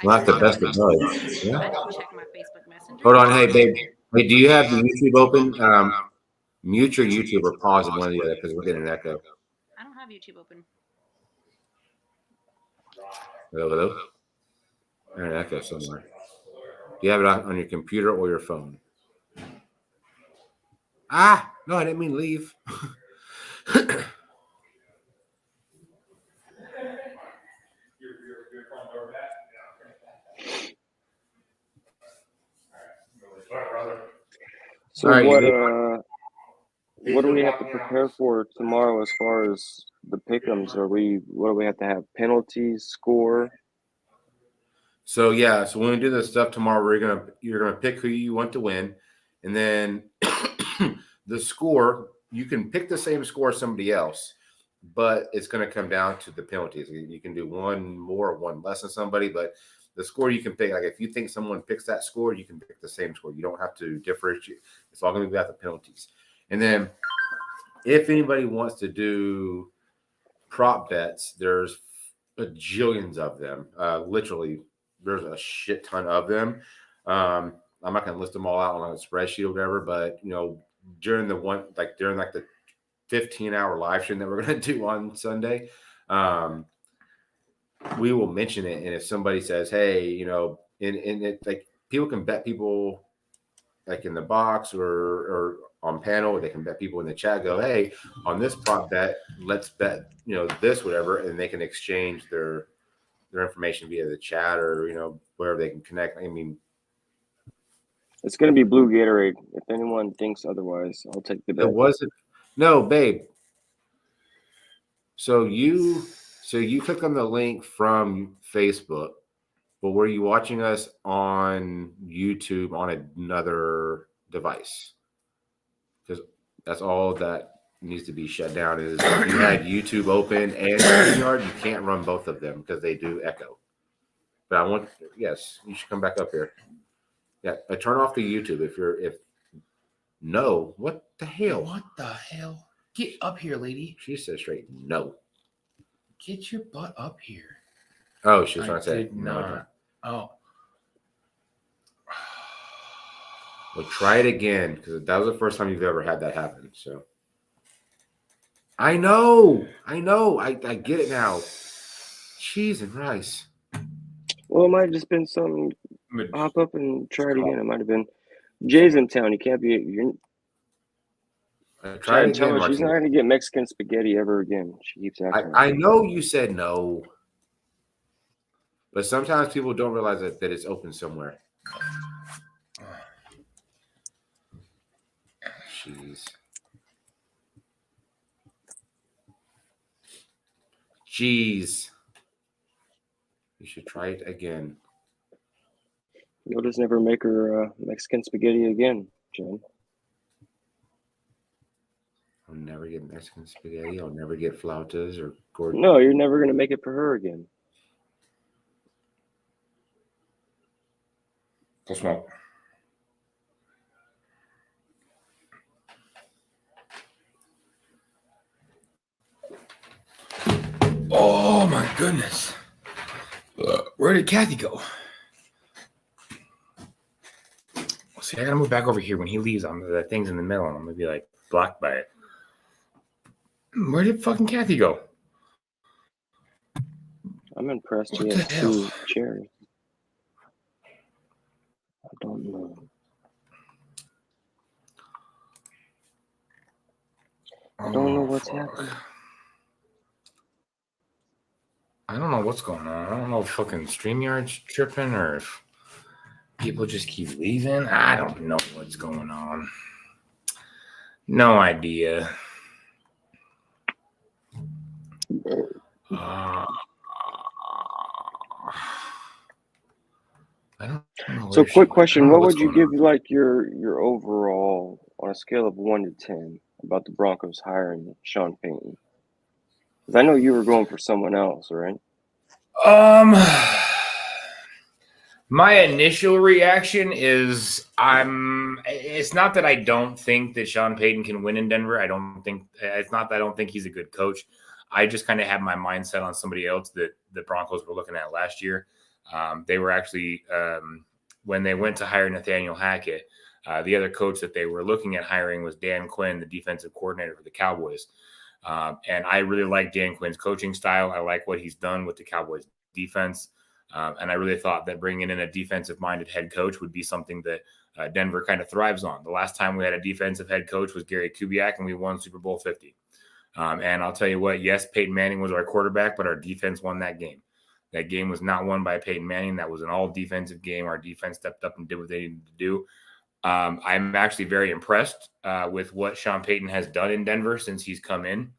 Not the best of buds. I Yeah. didn't check my Facebook Messenger. Hold on, hey babe. Hey, do you have the YouTube open? Mute your YouTube or pause it, one or the other, because we're getting an echo. I don't have YouTube open. Hello. An echo somewhere. Do you have it on your computer or your phone? No, I didn't mean leave. So All right, what do we have to prepare for tomorrow as far as the pick'ems? What do we have to have? Penalties, score? So when we do this stuff tomorrow, you're gonna pick who you want to win, and then the score, you can pick the same score as somebody else, but it's gonna come down to the penalties. You can do one more or one less than somebody, but the score you can pick, like if you think someone picks that score, you can pick the same score. You don't have to differentiate. It's all gonna be about the penalties. And then if anybody wants to do prop bets, there's bajillions of them. Literally, there's a shit ton of them. I'm not going to list them all out on a spreadsheet or whatever, but during the 15-hour live stream that we're going to do on Sunday, we will mention it. And if somebody says, hey, and it, like, people can bet people like in the box or on panel, they can bet people in the chat, go, hey, on this prop bet, let's bet, this, whatever. And they can exchange their information via the chat or, wherever they can connect. I mean, it's going to be blue Gatorade. If anyone thinks otherwise, I'll take the bet. It wasn't. No, babe. So you click on the link from Facebook, but were you watching us on YouTube on another device? Because that's all that needs to be shut down. Is if you had YouTube open and StreamYard, you can't run both of them because they do echo. But yes, you should come back up here. Yeah, turn off the YouTube no, what the hell? What the hell? Get up here, lady. She said straight no. Get your butt up here. Oh, she was trying to say no. No. Oh. Well, try it again because that was the first time you've ever had that happen. So I know. I get it now. Cheese and rice. Well, it might have just been something. Hop up and try it again. It might have been Jay's in town. You can't be. You're try it tell again, her she's not going to get Mexican spaghetti ever again. She keeps acting. I know you said no, but sometimes people don't realize that it's open somewhere. Jeez. You should try it again. You'll just never make her Mexican spaghetti again, Jen. I'll never get Mexican spaghetti. I'll never get flautas or Gordon. No, you're never going to make it for her again. Go smoke. Oh my goodness. Where did Kathy go? See, I gotta move back over here. When he leaves, the thing's in the middle, and I'm gonna be like blocked by it. Where did fucking Kathy go? I'm impressed he has 2 chairs. I don't know. I don't know what's happening. I don't know what's going on. I don't know if fucking StreamYard's tripping or if people just keep leaving. I don't know what's going on. No idea. I don't know. So, quick question: what would you give like your overall on a scale of 1 to 10 about the Broncos hiring Sean Payton? Because I know you were going for someone else, right? My initial reaction is it's not that I don't think that Sean Payton can win in Denver. It's not that I don't think he's a good coach. I just kind of have my mindset on somebody else that the Broncos were looking at last year. They were actually, when they went to hire Nathaniel Hackett, the other coach that they were looking at hiring was Dan Quinn, the defensive coordinator for the Cowboys. And I really like Dan Quinn's coaching style. I like what he's done with the Cowboys defense. And I really thought that bringing in a defensive-minded head coach would be something that Denver kind of thrives on. The last time we had a defensive head coach was Gary Kubiak, and we won Super Bowl 50. And I'll tell you what, yes, Peyton Manning was our quarterback, but our defense won that game. That game was not won by Peyton Manning. That was an all-defensive game. Our defense stepped up and did what they needed to do. I'm actually very impressed with what Sean Payton has done in Denver since he's come in.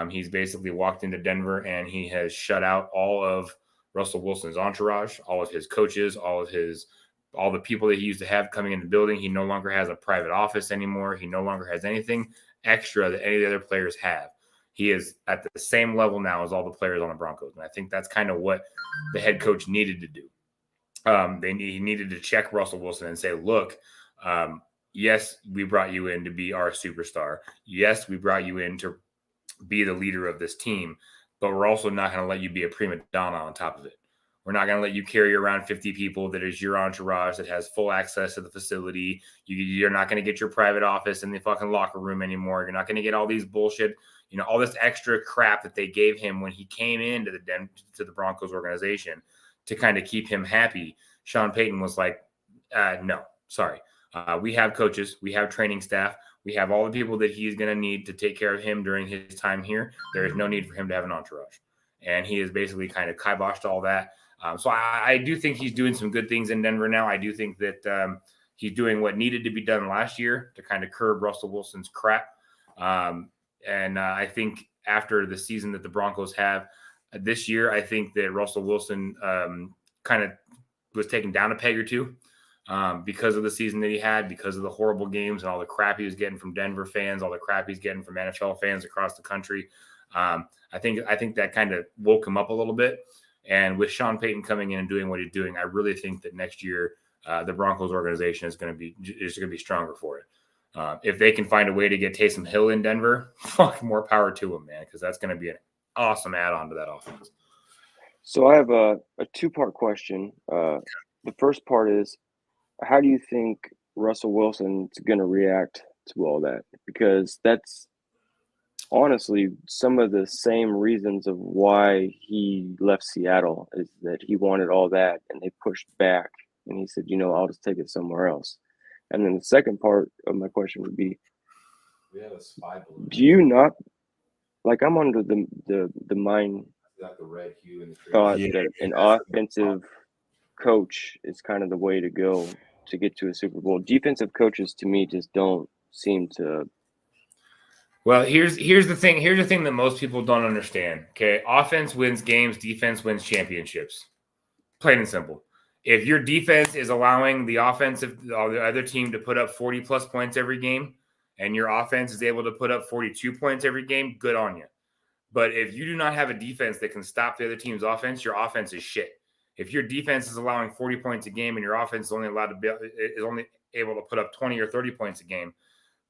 He's basically walked into Denver, and he has shut out all of Russell Wilson's entourage, all of his coaches, all the people that he used to have coming in the building. He no longer has a private office anymore. He no longer has anything extra that any of the other players have. He is at the same level now as all the players on the Broncos. And I think that's kind of what the head coach needed to do. He needed to check Russell Wilson and say, look, yes, we brought you in to be our superstar. Yes, we brought you in to be the leader of this team, but we're also not going to let you be a prima donna on top of it. We're not going to let you carry around 50 people that is your entourage that has full access to the facility. You're not going to get your private office in the fucking locker room anymore. You're not going to get all these bullshit, all this extra crap that they gave him when he came into the Broncos organization to kind of keep him happy. Sean Payton was like, no, sorry. We have coaches. We have training staff. We have all the people that he's going to need to take care of him during his time here. There is no need for him to have an entourage. And he has basically kind of kiboshed all that. So I do think he's doing some good things in Denver now. I do think that he's doing what needed to be done last year to kind of curb Russell Wilson's crap. And I think after the season that the Broncos have this year, I think that Russell Wilson kind of was taken down a peg or two. Because of the season that he had, because of the horrible games and all the crap he was getting from Denver fans, all the crap he's getting from NFL fans across the country. I think that kind of woke him up a little bit. And with Sean Payton coming in and doing what he's doing, I really think that next year the Broncos organization is going to be stronger for it. If they can find a way to get Taysom Hill in Denver, more power to him, man, because that's going to be an awesome add-on to that offense. So I have a 2-part question. The first part is, how do you think Russell Wilson's going to react to all that? Because that's honestly some of the same reasons of why he left Seattle, is that he wanted all that and they pushed back and he said, I'll just take it somewhere else. And then the second part of my question would be, we have a spy balloon. Do you not, like, I'm under the mind like the red hue and the thought that an offensive coach is kind of the way to go to get to a Super Bowl. Defensive coaches, to me, just don't seem to. Well, here's the thing. Here's the thing that most people don't understand. Okay, offense wins games. Defense wins championships. Plain and simple. If your defense is allowing the other team to put up 40-plus points every game, and your offense is able to put up 42 points every game, good on you. But if you do not have a defense that can stop the other team's offense, your offense is shit. If your defense is allowing 40 points a game and your offense is only able to put up 20 or 30 points a game,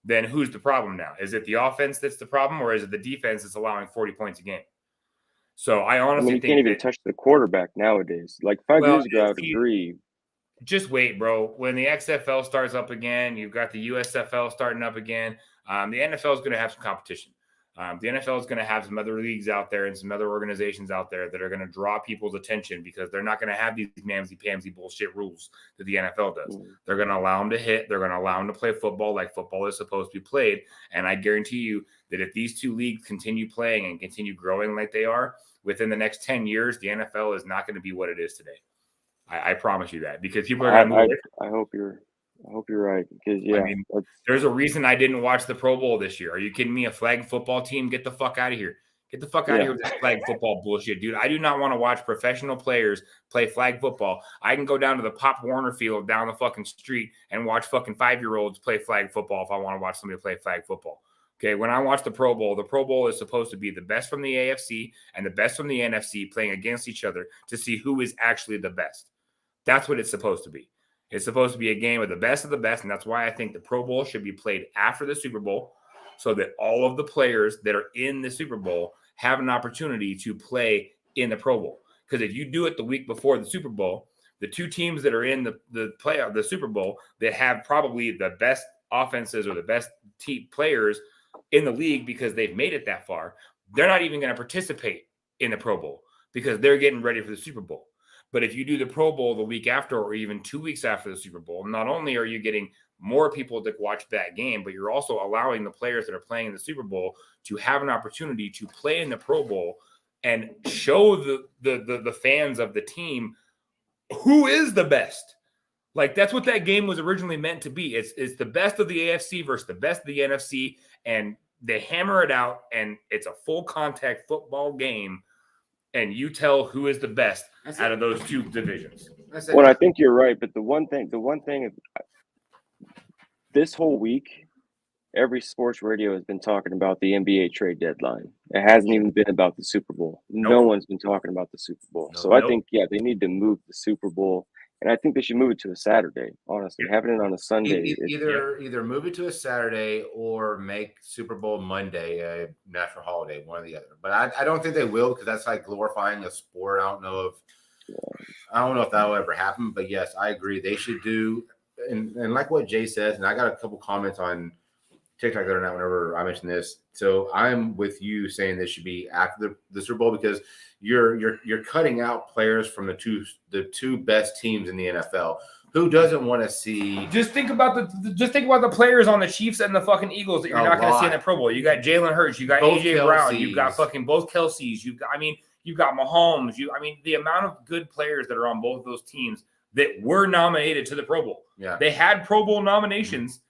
then who's the problem now? Is it the offense that's the problem, or is it the defense that's allowing 40 points a game? So I honestly you think can't even touch the quarterback nowadays. Like 5 years ago, I would agree. Just wait, bro. When the XFL starts up again, you've got the USFL starting up again. The NFL is going to have some competition. The NFL is going to have some other leagues out there and some other organizations out there that are going to draw people's attention because they're not going to have these mamsy-pamsy bullshit rules that the NFL does. They're going to allow them to hit. They're going to allow them to play football like football is supposed to be played. And I guarantee you that if these two leagues continue playing and continue growing like they are, within the next 10 years, the NFL is not going to be what it is today. I promise you that, because people are going to move. I hope you're right, because I mean, there's a reason I didn't watch the Pro Bowl this year. Are you kidding me? A flag football team? Get the fuck out of here. Get the fuck out of here with this flag football bullshit, dude. I do not want to watch professional players play flag football. I can go down to the Pop Warner field down the fucking street and watch fucking 5-year-olds play flag football if I want to watch somebody play flag football. Okay, when I watch the Pro Bowl is supposed to be the best from the AFC and the best from the NFC playing against each other to see who is actually the best. That's what it's supposed to be. It's supposed to be a game of the best, and that's why I think the Pro Bowl should be played after the Super Bowl so that all of the players that are in the Super Bowl have an opportunity to play in the Pro Bowl. Because if you do it the week before the Super Bowl, the two teams that are in the Super Bowl that have probably the best offenses or the best players in the league because they've made it that far, they're not even going to participate in the Pro Bowl because they're getting ready for the Super Bowl. But if you do the Pro Bowl the week after or even 2 weeks after the Super Bowl, not only are you getting more people to watch that game, but you're also allowing the players that are playing in the Super Bowl to have an opportunity to play in the Pro Bowl and show the fans of the team who is the best. Like, that's what that game was originally meant to be. It's the best of the AFC versus the best of the NFC, and they hammer it out, and it's a full contact football game. And you tell who is the best out of those two divisions. Well, I think you're right, but the one thing, this whole week, every sports radio has been talking about the NBA trade deadline. It hasn't even been about the Super Bowl. No one's been talking about the Super Bowl. So I think, they need to move the Super Bowl, and I think they should move it to a Saturday. Honestly, having it on a Sunday, either move it to a Saturday or make Super Bowl Monday a national holiday, one or the other. But I don't think they will, because that's like glorifying a sport. I don't know if that will ever happen. But yes, I agree. They should do, and like what Jay says, and I got a couple comments on TikTok the other night whenever I mentioned this. So I'm with you saying this should be after the Super Bowl, because you're cutting out players from the two best teams in the NFL. Who doesn't want to see? Just think about the players on the Chiefs and the fucking Eagles that you're not going to see in the Pro Bowl. You got Jalen Hurts, you got both AJ Brown, you got fucking both Kelce's, you've got Mahomes. The amount of good players that are on both of those teams that were nominated to the Pro Bowl. Yeah, they had Pro Bowl nominations. Mm-hmm.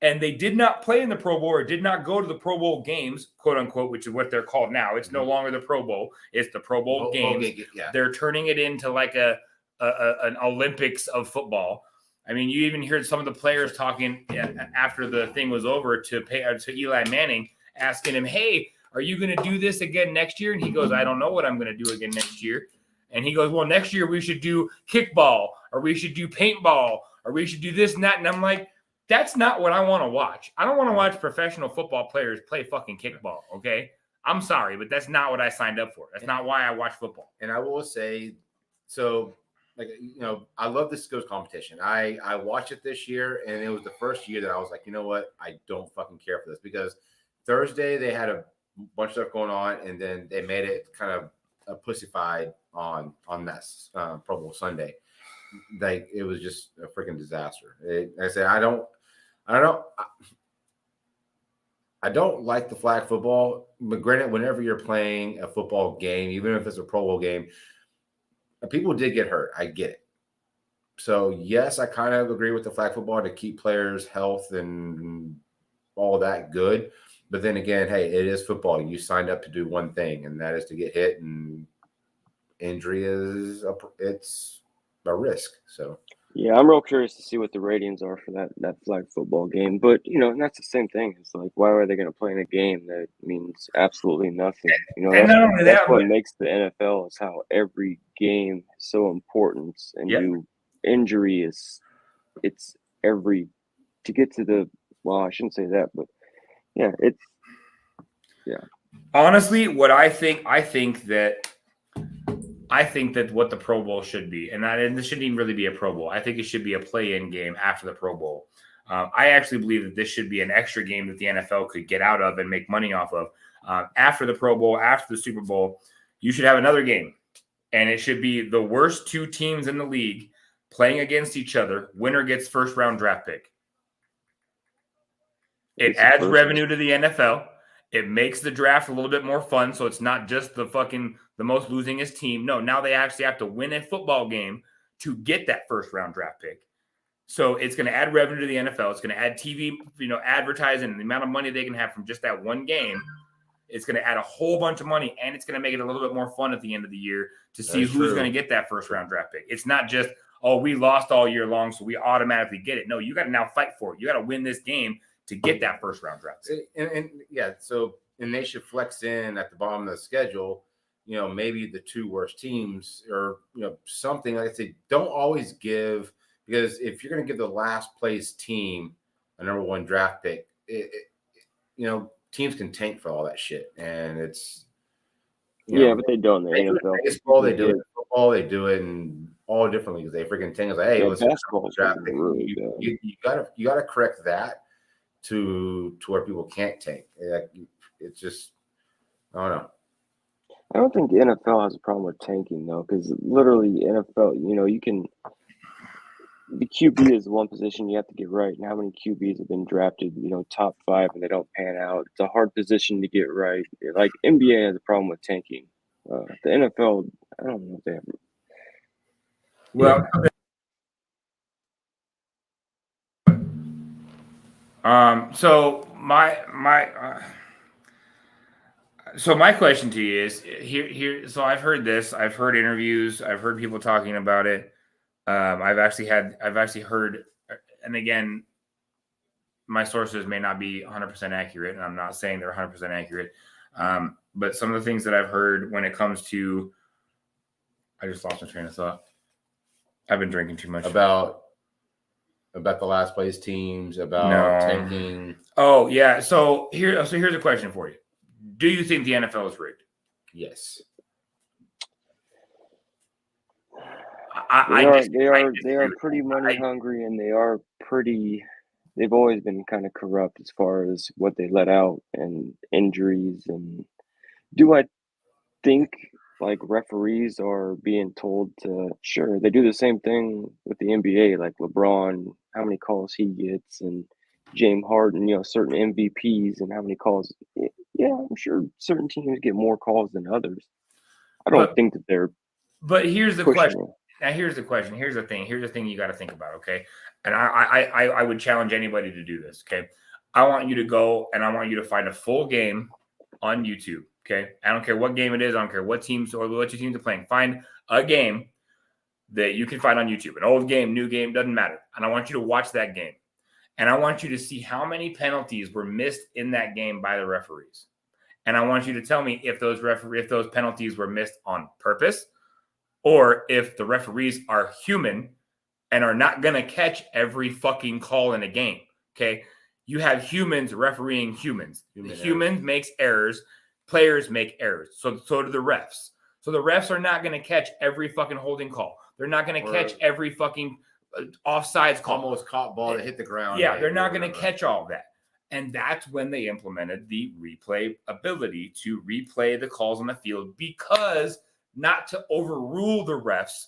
And they did not play in the Pro Bowl or did not go to the Pro Bowl games, quote unquote, which is what they're called now. It's no longer the Pro Bowl. It's the Pro Bowl games. They're turning it into like an Olympics of football. I mean, you even heard some of the players talking after the thing was over to Eli Manning, asking him, "Hey, are you going to do this again next year?" And he goes, "I don't know what I'm going to do again next year." And he goes, "Well, next year we should do kickball, or we should do paintball, or we should do this and that." And I'm like, that's not what I want to watch. I don't want to watch professional football players play fucking kickball, okay? I'm sorry, but that's not what I signed up for. That's not why I watch football. And I will say, so, I love this skills competition. I watched it this year, and it was the first year that I was like, you know what? I don't fucking care for this, because Thursday they had a bunch of stuff going on, and then they made it kind of a pussified on that Pro Bowl Sunday. Like, it was just a freaking disaster. I said, I don't like the flag football, but granted, whenever you're playing a football game, even if it's a Pro Bowl game, people did get hurt. I get it. So yes, I kind of agree with the flag football to keep players' health and all that good. But then again, hey, it is football. You signed up to do one thing, and that is to get hit, and injury it's a risk. So Yeah, I'm real curious to see what the ratings are for that flag football game. But and that's the same thing. It's like, why are they going to play in a game that means absolutely nothing? And That's not only that's that, what but makes the NFL is how every game is so important, and Yep. injury is it's every to get to the well, I shouldn't say that, but yeah, it's honestly, what I think that what the Pro Bowl should be, and this shouldn't even really be a Pro Bowl. I think it should be a play-in game after the Pro Bowl. I actually believe that this should be an extra game that the NFL could get out of and make money off of. After the Pro Bowl, after the Super Bowl, you should have another game, and it should be the worst two teams in the league playing against each other. Winner gets first-round draft pick. It adds revenue to the NFL. It makes the draft a little bit more fun, so it's not just the most losingest team. No, now they actually have to win a football game to get that first-round draft pick. So it's going to add revenue to the NFL. It's going to add TV, advertising, and the amount of money they can have from just that one game. It's going to add a whole bunch of money, and it's going to make it a little bit more fun at the end of the year to see who's going to get that first-round draft pick. It's not just, we lost all year long, so we automatically get it. No, you got to now fight for it. You got to win this game to get that first-round draft pick. And they should flex in at the bottom of the schedule, maybe the two worst teams or, something. Like I say, don't always give, because if you're going to give the last place team a number one draft pick, teams can tank for all that shit. And it's, but they don't in the NFL. Baseball, they do it. Football, they do it in all different leagues. They freaking tank. It's like, hey, let's basketball draft pick. You gotta correct that to where people can't tank. It's just, I don't know. I don't think the NFL has a problem with tanking though, because literally NFL, you can. The QB is the one position you have to get right. And how many QBs have been drafted, top 5 and they don't pan out? It's a hard position to get right. Like NBA has a problem with tanking. The NFL, I don't know if they have. Well, so my question to you is here. So I've heard this. I've heard interviews. I've heard people talking about it. I've actually heard, and again, my sources may not be 100% accurate, and I'm not saying they're 100% accurate. But some of the things that I've heard when it comes to, I just lost my train of thought. I've been drinking too much. About the last place teams, about tanking. Oh yeah. So here's a question for you. Do you think the NFL is rigged? Yes. They are pretty money hungry, and they've always been kind of corrupt as far as what they let out and injuries. And do I think like referees are being told to? Sure, they do the same thing with the NBA, like LeBron, how many calls he gets, and James Harden, certain MVPs and how many calls. Yeah, I'm sure certain teams get more calls than others. I don't think that they're. But here's the question. Now, here's the question. Here's the thing. Here's the thing you got to think about, okay? And I would challenge anybody to do this, okay? I want you to go and I want you to find a full game on YouTube, okay? I don't care what game it is. I don't care what teams or what your teams are playing. Find a game that you can find on YouTube. An old game, new game, doesn't matter. And I want you to watch that game. And I want you to see how many penalties were missed in that game by the referees. And I want you to tell me if those penalties were missed on purpose, or if the referees are human and are not going to catch every fucking call in a game, okay? You have humans refereeing humans. Humans makes errors. Players make errors. So do the refs. So the refs are not going to catch every fucking holding call. They're not going to catch every fucking offsides call. Almost caught ball that hit the ground. Yeah, they're not going to catch all of that. And that's when they implemented the replay ability to replay the calls on the field, because not to overrule the refs,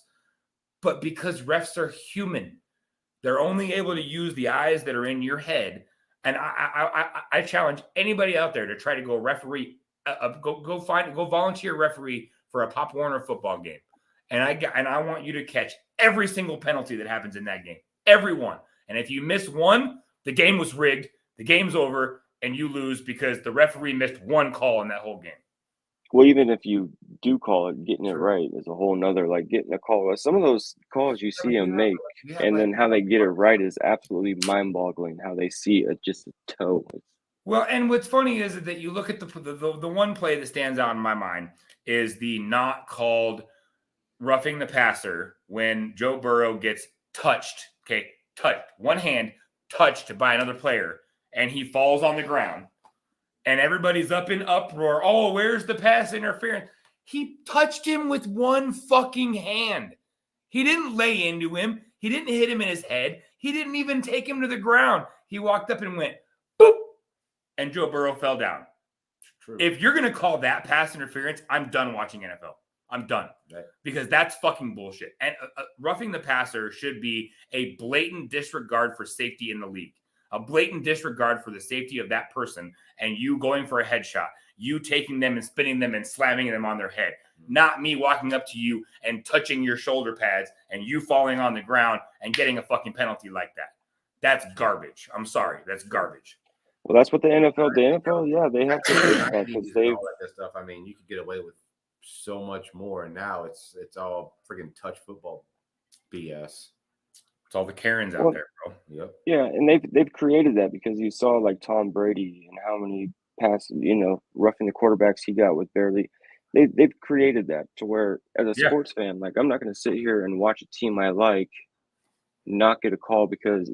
but because refs are human. They're only able to use the eyes that are in your head. And I challenge anybody out there to try to go referee, go volunteer referee for a Pop Warner football game. And I want you to catch every single penalty that happens in that game, every one. And if you miss one, the game was rigged, the game's over, and you lose because the referee missed one call in that whole game. Well, even if you do call it, getting it right is a whole nother, like, getting a call. Some of those calls you see them make, and then how they get it right is absolutely mind-boggling, how they see just a toe. Well, and what's funny is that you look at the one play that stands out in my mind is the not called roughing the passer when Joe Burrow gets touched, one hand touched by another player, and he falls on the ground, and everybody's up in uproar. Oh, where's the pass interference? He touched him with one fucking hand. He didn't lay into him. He didn't hit him in his head. He didn't even take him to the ground. He walked up and went, boop, and Joe Burrow fell down. True. If you're going to call that pass interference, I'm done watching NFL. I'm done. Right. Because that's fucking bullshit. And roughing the passer should be a blatant disregard for safety in the league. A blatant disregard for the safety of that person, and you going for a headshot, you taking them and spinning them and slamming them on their head. Not me walking up to you and touching your shoulder pads and you falling on the ground and getting a fucking penalty like that. That's garbage. I'm sorry. That's garbage. Well, that's what the NFL, yeah, they have to fix that because they all that stuff. I mean, you could get away with so much more, and now it's all freaking touch football BS. It's all the Karens out there, bro. Yep. Yeah, and they've created that because you saw like Tom Brady and how many passes, roughing the quarterbacks he got with barely. They've created that to where, as a sports fan, like, I'm not going to sit here and watch a team I like not get a call because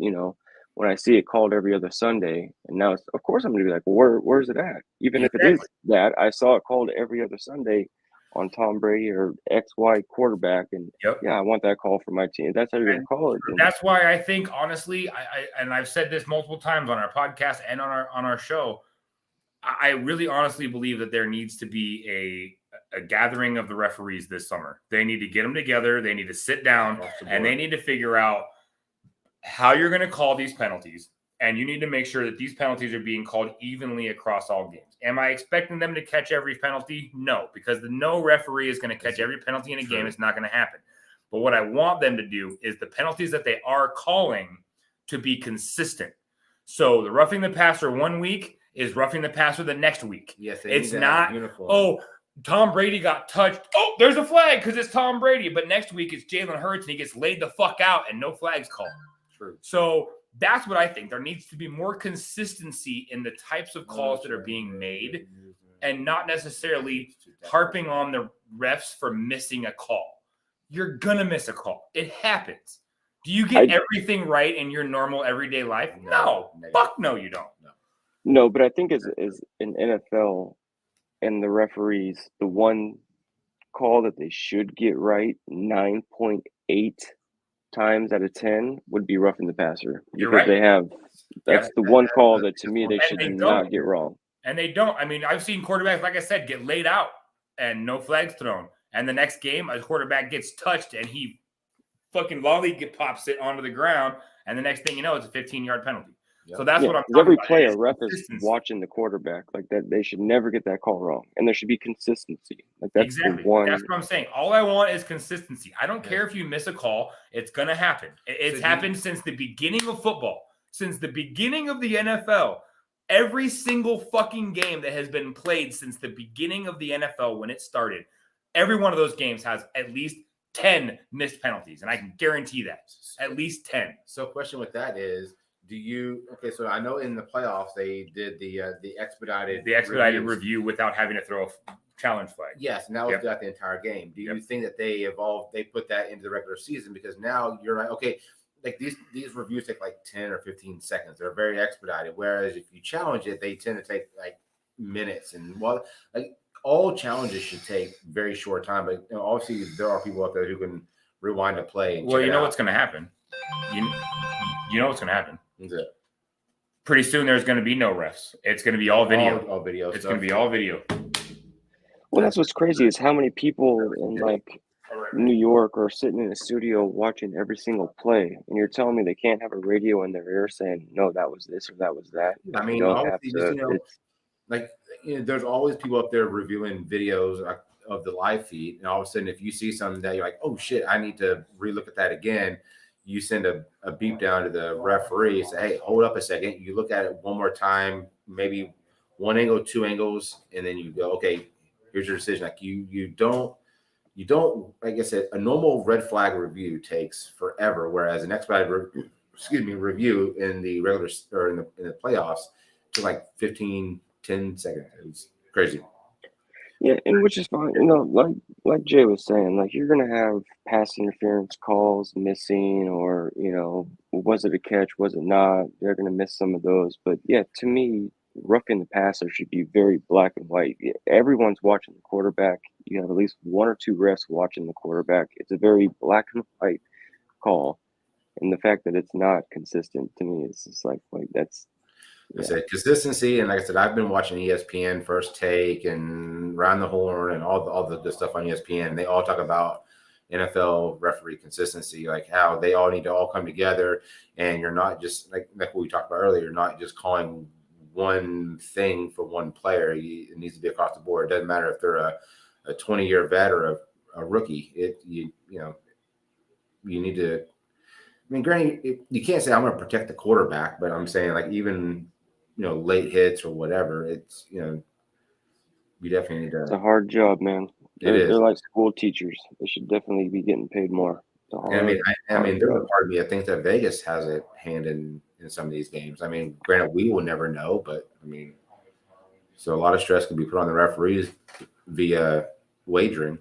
when I see it called every other Sunday, and now of course I'm going to be like, well, where's it at? Even if it is that I saw it called every other Sunday on Tom Brady or XY quarterback, and I want that call for my team. That's how you're going to call it. That's why I think, honestly, and I've said this multiple times on our podcast and on our show, I really honestly believe that there needs to be a gathering of the referees this summer. They need to get them together. They need to sit down and they need to figure out how you're going to call these penalties. And you need to make sure that these penalties are being called evenly across all games. Am I expecting them to catch every penalty? No, because no referee is going to catch every penalty in a game. It's not going to happen. But what I want them to do is the penalties that they are calling to be consistent. So the roughing the passer one week is roughing the passer the next week. Yes, it's not, Tom Brady got touched. Oh, there's a flag because it's Tom Brady. But next week it's Jalen Hurts and he gets laid the fuck out and no flags called. True. So that's what I think. There needs to be more consistency in the types of calls that are being made and not necessarily harping on the refs for missing a call. You're going to miss a call. It happens. Do you get everything right in your normal everyday life? No. Fuck no, you don't. No, but I think as an NFL and the referees, the one call that they should get right 9.8 times out of 10 would be roughing the passer. Because they have that's the one call that to me they should not get wrong. And they don't. I mean, I've seen quarterbacks, like I said, get laid out and no flags thrown. And the next game, a quarterback gets touched and he fucking pops it onto the ground. And the next thing you know, it's a 15-yard penalty. Yep. So that's what I'm talking every about. Player, ref is watching the quarterback like that. They should never get that call wrong, and there should be consistency. Like that's the one. That's what I'm saying. All I want is consistency. I don't care if you miss a call; it's gonna happen. It's happened since the beginning of football, since the beginning of the NFL. Every single fucking game that has been played since the beginning of the NFL when it started, every one of those games has at least 10 missed penalties, and I can guarantee that at least 10. So, question with that is. So I know in the playoffs they did the expedited review without having to throw a challenge flag. Yes, and that was throughout the entire game. Do you think that they put that into the regular season because now you're like, okay, like these reviews take like 10 or 15 seconds. They're very expedited. Whereas if you challenge it, they tend to take like minutes. And like all challenges should take very short time. But obviously there are people out there who can rewind a play. And you know what's going to happen. You know what's going to happen. Pretty soon there's going to be no refs. It's going to be all video. All video. It's going to be all video. Well, that's what's crazy is how many people in like New York are sitting in a studio watching every single play, and you're telling me they can't have a radio in their ear saying, "No, that was this or that was that." I mean, there's always people up there reviewing videos of the live feed, and all of a sudden, if you see something that you're like, "Oh shit, I need to relook at that again." You send a beep down to the referee, say, hey, hold up a second. You look at it one more time, maybe one angle, two angles, and then you go, okay, here's your decision. Like you don't, like I said, a normal red flag review takes forever, whereas an expedited review in the regular or in the playoffs to like 10 seconds. It was crazy. Yeah, and which is fine. Like Jay was saying, like you're gonna have pass interference calls missing, or was it a catch? Was it not? They're gonna miss some of those. But yeah, to me, roughing the passer should be very black and white. Yeah, everyone's watching the quarterback. You have at least one or two refs watching the quarterback. It's a very black and white call, and the fact that it's not consistent to me is just like that's. I said consistency, and like I said, I've been watching ESPN, First Take, and Round the Horn, and all the good stuff on ESPN. And they all talk about NFL referee consistency, like how they all need to all come together, and you're not just like what we talked about earlier. You're not just calling one thing for one player. It needs to be across the board. It doesn't matter if they're a 20-year vet or a rookie. You need to. I mean, granted, you can't say I'm going to protect the quarterback, but I'm saying like even late hits or whatever. It's you definitely need to. It's a hard job, man. They're like school teachers. They should definitely be getting paid more. I mean, there's a part of me that thinks that Vegas has a hand in some of these games. I mean, granted, we will never know, but I mean, so a lot of stress can be put on the referees via wagering.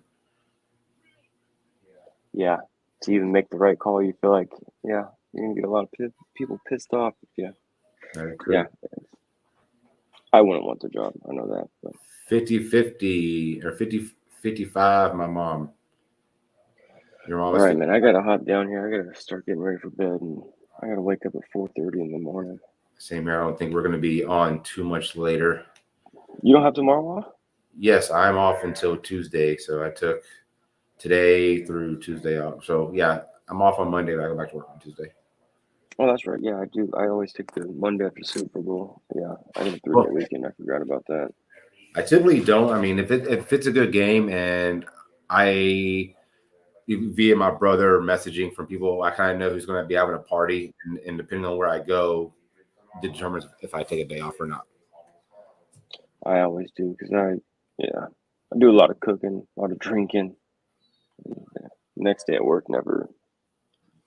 Yeah, to even make the right call, you feel like, you're gonna get a lot of people pissed off. Yeah. I wouldn't want the job. I know that. But 50-50 or 50-55, my mom. Your mom. All right, man. I gotta hop down here. I gotta start getting ready for bed, and I gotta wake up at 4:30 in the morning. Same here. I don't think we're gonna be on too much later. You don't have tomorrow off? Yes, I'm off until Tuesday. So I took today through Tuesday off. So yeah, I'm off on Monday, but I go back to work on Tuesday. Oh, that's right. Yeah, I do. I always take the Monday after Super Bowl. Yeah, I had a 3-day weekend. I forgot about that. I typically don't. I mean, if it's a good game and via my brother messaging from people, I kind of know who's going to be having a party, and depending on where I go, determines if I take a day off or not. I always do because I do a lot of cooking, a lot of drinking. Next day at work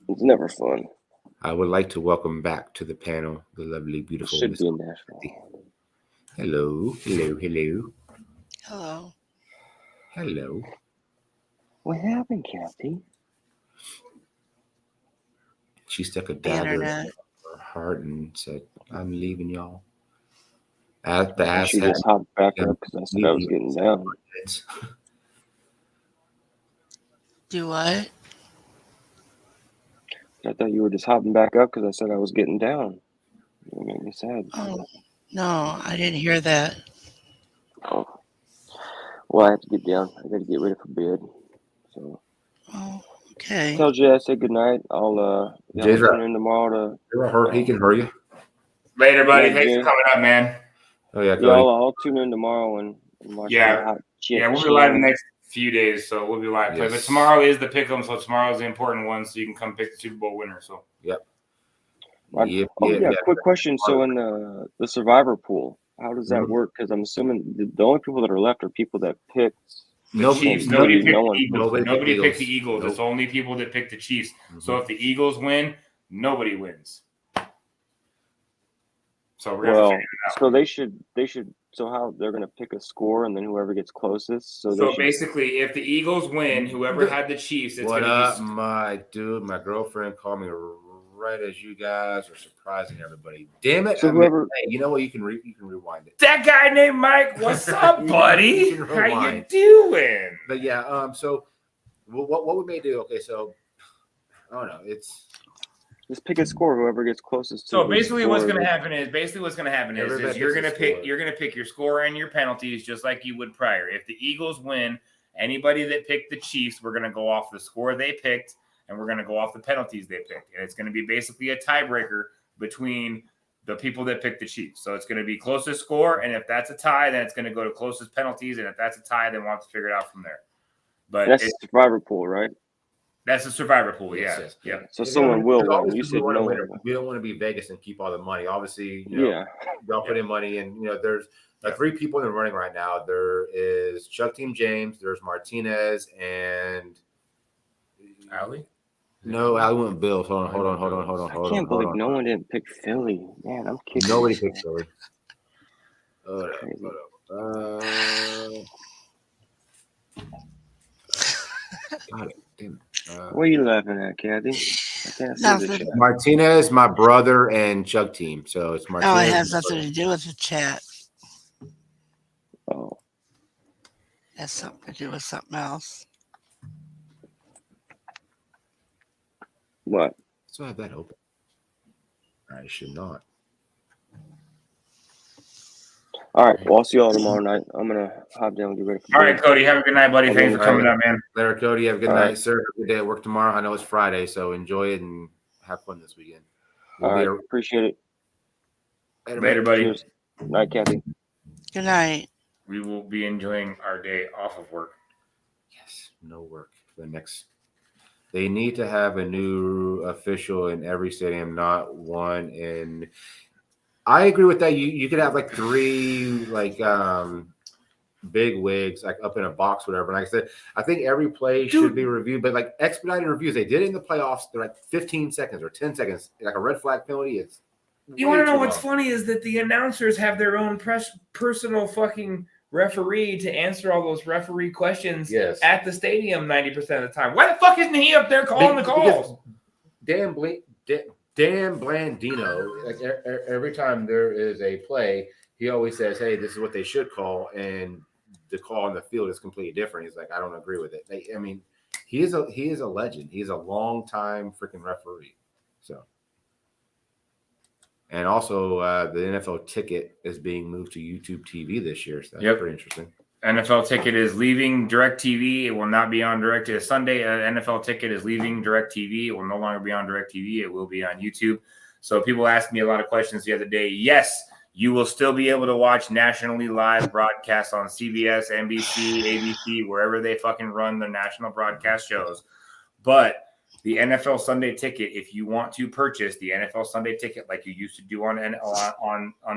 it's never fun. I would like to welcome back to the panel the lovely, beautiful Should be in Nashville. Hello. Hello. What happened, Kathy? She stuck a dagger in her heart and said, "I'm leaving y'all." She just hopped back up because I said I was getting down. Do what? I thought you were just hopping back up because I said I was getting down. You made me sad. Oh, no, I didn't hear that. Oh. Well, I have to get down. I got to get ready for bed. So. Oh, okay. Tell Jay I said good night. I'll tune in tomorrow to. He can hurt you. Later, buddy. Thanks for coming up, man. Oh yeah, I'll tune in tomorrow and watch. We'll be live the next few days, so we'll be live. Yes. But tomorrow is the pick'em, so tomorrow is the important one, so you can come pick the Super Bowl winner. So quick question. So in the survivor pool, how does that work? Because I'm assuming the only people that are left are people that picked the Chiefs. Nobody picked the Eagles. Nobody picked the Eagles. It's only people that picked the Chiefs. Mm-hmm. So if the Eagles win, nobody wins. So we're gonna figure it out. So they should. So how they're gonna pick a score and then whoever gets closest. So basically, if the Eagles win, whoever had the Chiefs, it's my dude? My girlfriend called me right as you guys are surprising everybody. Damn it! So whoever, you know what? You can rewind it. That guy named Mike. What's up, buddy? How you doing? But yeah, so what we may do? Okay, so I don't know. It's. Just pick a score, whoever gets closest to. So basically, what's going to happen is you're going to pick your score and your penalties just like you would prior. If the Eagles win, anybody that picked the Chiefs, we're going to go off the score they picked, and we're going to go off the penalties they picked, and it's going to be basically a tiebreaker between the people that picked the Chiefs. So it's going to be closest score, and if that's a tie, then it's going to go to closest penalties, and if that's a tie, then we'll have to figure it out from there. But that's a survivor pool, right? That's a survivor pool, yeah. So someone will win. You said no. We don't want to be Vegas and keep all the money. Obviously, y'all put in money, and there's The three people in the running right now, there is Chuck Team James, there's Martinez, and Allie? No, I went Bills. Hold on. I can't believe no one didn't pick Philly. Man, I'm kicking. Nobody myself. picked Philly. Crazy. Got it. Damn. What are you laughing at, Kathy? I can't see the Nothing. chat. Martinez, my brother, and Chuck Team. So it's Martinez. No, it has nothing to do with the chat. Oh, It has something to do with something else. what? So I have that open. I should not. All right. Well, I'll see you all tomorrow night. I'm gonna hop down and get ready for All bed. right, Cody. Have a good night, buddy. Thanks for coming up, man. Later, Cody. Have a good All night, right. sir. Good day at work tomorrow. I know it's Friday, so enjoy it and have fun this weekend. All right. Appreciate it. Later, buddy. Cheers. Night, Kathy. Good night. We will be enjoying our day off of work. Yes, no work for the next. They need to have a new official in every stadium, not one in. I agree with that. You could have like three big wigs like up in a box, whatever. And like I said, I think every play should be reviewed, but like expedited reviews, they did it in the playoffs. They're like 15 seconds or 10 seconds, like a red flag penalty. It's you want to know what's funny is that the announcers have their own personal fucking referee to answer all those referee questions at the stadium 90% of the time. Why the fuck isn't he up there calling the calls? Dan Blandino, like every time there is a play, he always says, "Hey, this is what they should call," and the call on the field is completely different. He's like, "I don't agree with it." I mean, he is a legend. He's a long time freaking referee. So, and also the NFL ticket is being moved to YouTube TV this year. So that's pretty interesting. NFL ticket is leaving DirecTV. It will not be on Direct Sunday. NFL ticket is leaving DirecTV. It will no longer be on DirecTV. It will be on YouTube. So people asked me a lot of questions the other day. Yes, you will still be able to watch nationally live broadcasts on CBS, NBC, ABC, wherever they fucking run the national broadcast shows. But the NFL Sunday ticket, if you want to purchase the NFL Sunday ticket like you used to do on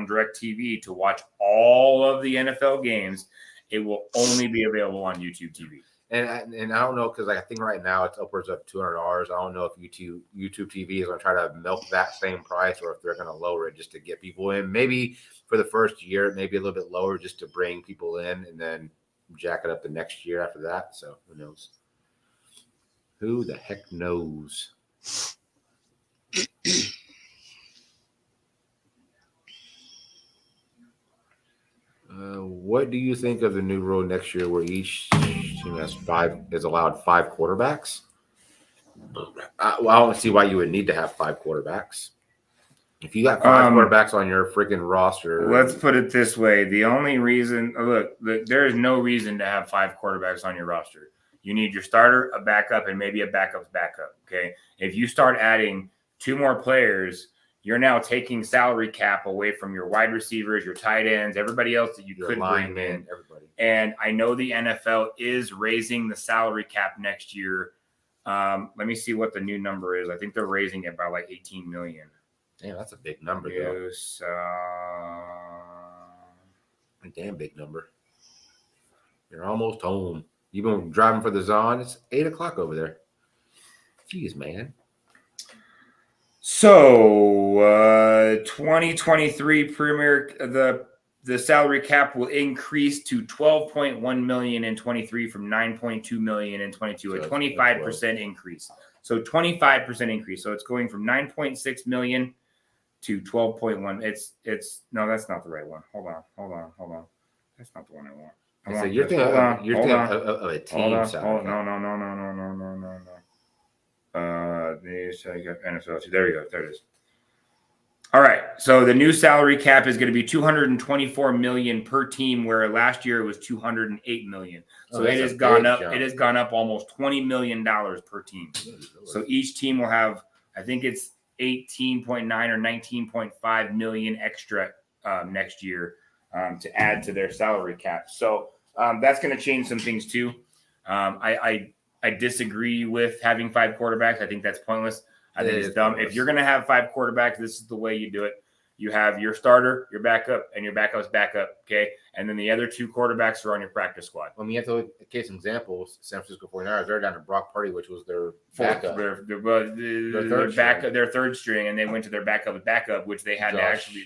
DirecTV to watch all of the NFL games, it will only be available on YouTube TV. And I don't know, because I think right now it's upwards of $200. I don't know if YouTube TV is going to try to milk that same price or if they're going to lower it just to get people in. Maybe for the first year, maybe a little bit lower just to bring people in and then jack it up the next year after that. So who knows? Who the heck knows? What do you think of the new rule next year where each team is allowed 5 quarterbacks? I don't see why you would need to have 5 quarterbacks. If you got 5 quarterbacks on your freaking roster. Let's put it this way. The only reason, there is no reason to have 5 quarterbacks on your roster. You need your starter, a backup, and maybe a backup's backup, okay? If you start adding 2 more players, you're now taking salary cap away from your wide receivers, your tight ends, everybody else that you could bring in. Everybody. And I know the NFL is raising the salary cap next year. Let me see what the new number is. I think they're raising it by like $18 million. Damn, that's a big number, yes, a damn big number. You're almost home. You've been driving for the Zon. It's 8:00 over there. Jeez, man. So 2023 Premier the salary cap will increase to $12.1 million in 23 from $9.2 million in 22, a 25% increase. So 25% increase. So it's going from $9.6 million to 12.1. It's no, that's not the right one. Hold on. That's not the one I want. So you're thinking of a team salary. No. NFL. There you go. There it is. All right. So the new salary cap is going to be $224 million per team, where last year it was $208 million. So it has gone up. Jump. It has gone up almost $20 million per team. So each team will have, I think it's 18.9 or 19.5 million extra next year to add to their salary cap. So that's going to change some things too. I disagree with having 5 quarterbacks. I think that's pointless. I think it's dumb. If you're going to have 5 quarterbacks, this is the way you do it. You have your starter, your backup, and your backup's backup. Okay, and then the other 2 quarterbacks are on your practice squad. I mean, you have to look at case examples. San Francisco 49ers, they're down to Brock Purdy, which was their backup. Their third string, and they went to their backup, which they had to actually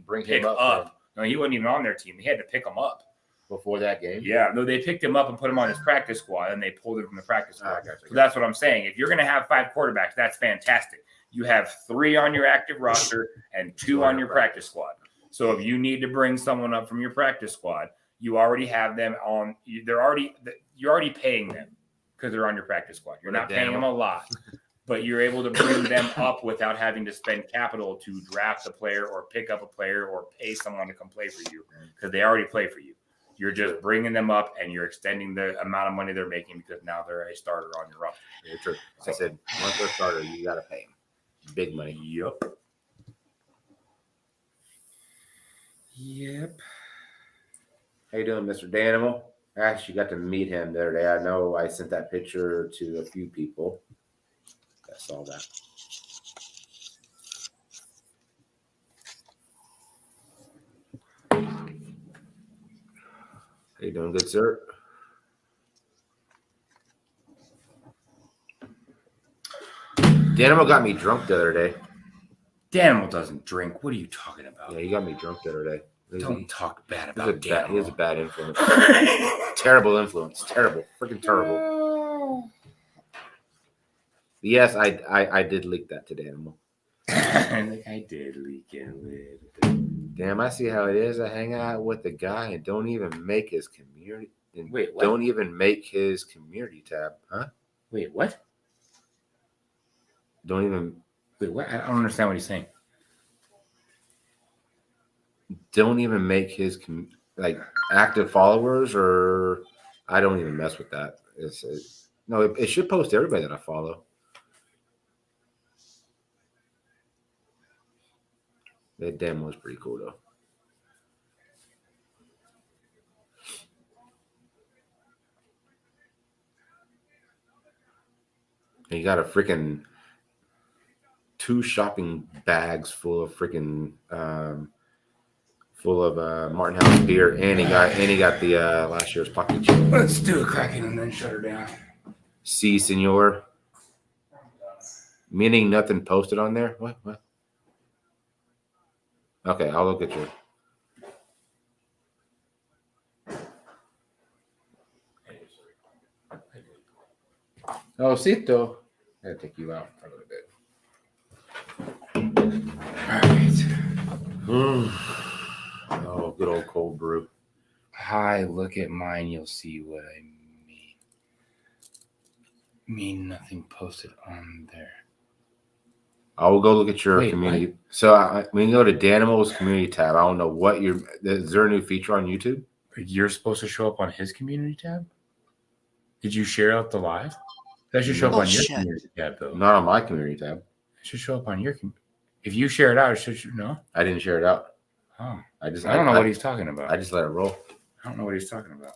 bring pick him up. No, he wasn't even on their team. They had to pick him up before that game. Yeah, no, they picked him up and put him on his practice squad, and they pulled him from the practice squad. Gotcha. So that's what I'm saying. If you're going to have 5 quarterbacks, that's fantastic. You have 3 on your active roster and 2 on your practice squad. So if you need to bring someone up from your practice squad, you already have them on. You're already paying them because they're on your practice squad. You're not paying them a lot, but you're able to bring them up without having to spend capital to draft a player or pick up a player or pay someone to come play for you because they already play for you. You're just bringing them up and you're extending the amount of money they're making because now they're a starter on your roster. Yeah, true. Like I said, once they're a starter, you got to pay them. Big money. Yep. How you doing, Mr. Danimal? I actually got to meet him the other day. I know I sent that picture to a few people. I saw that. How you doing, good sir? Danimal got me drunk the other day. Danimal doesn't drink. What are you talking about? Yeah, he got me drunk the other day. Don't talk bad about Danimal. He has a bad influence. Terrible influence. Terrible. Freaking terrible. Yes, I did leak that to Danimal. I did leak it a little bit. Damn, I see how it is. I hang out with the guy and don't even make his community. Wait, what? Don't even make his community tab, huh? Wait, what? Don't even. Wait, what? I don't understand what he's saying. Don't even make his active followers, or I don't even mess with that. It should post to everybody that I follow. That demo was pretty cool though. And you got a freaking 2 shopping bags full of freaking Martin House beer, and he got the last year's pocket chip. Let's do a cracking and then shut her down. Si, senor. Meaning nothing posted on there. What? Okay, I'll look at you. Oh, Cito. I gotta take you out for a little bit. All right. Oh, good old cold brew. Hi, look at mine. You'll see what I mean. Mean nothing posted on there. I will go look at your community. What? So we can go to Danimal's community tab. I don't know what is there a new feature on YouTube? You're supposed to show up on his community tab? Did you share out the live? That should show up on your community tab, though. Not on my community tab. It should show up on your community. If you share it out, it should no? I didn't share it out. Oh. I don't know what he's talking about. I just let it roll. I don't know what he's talking about.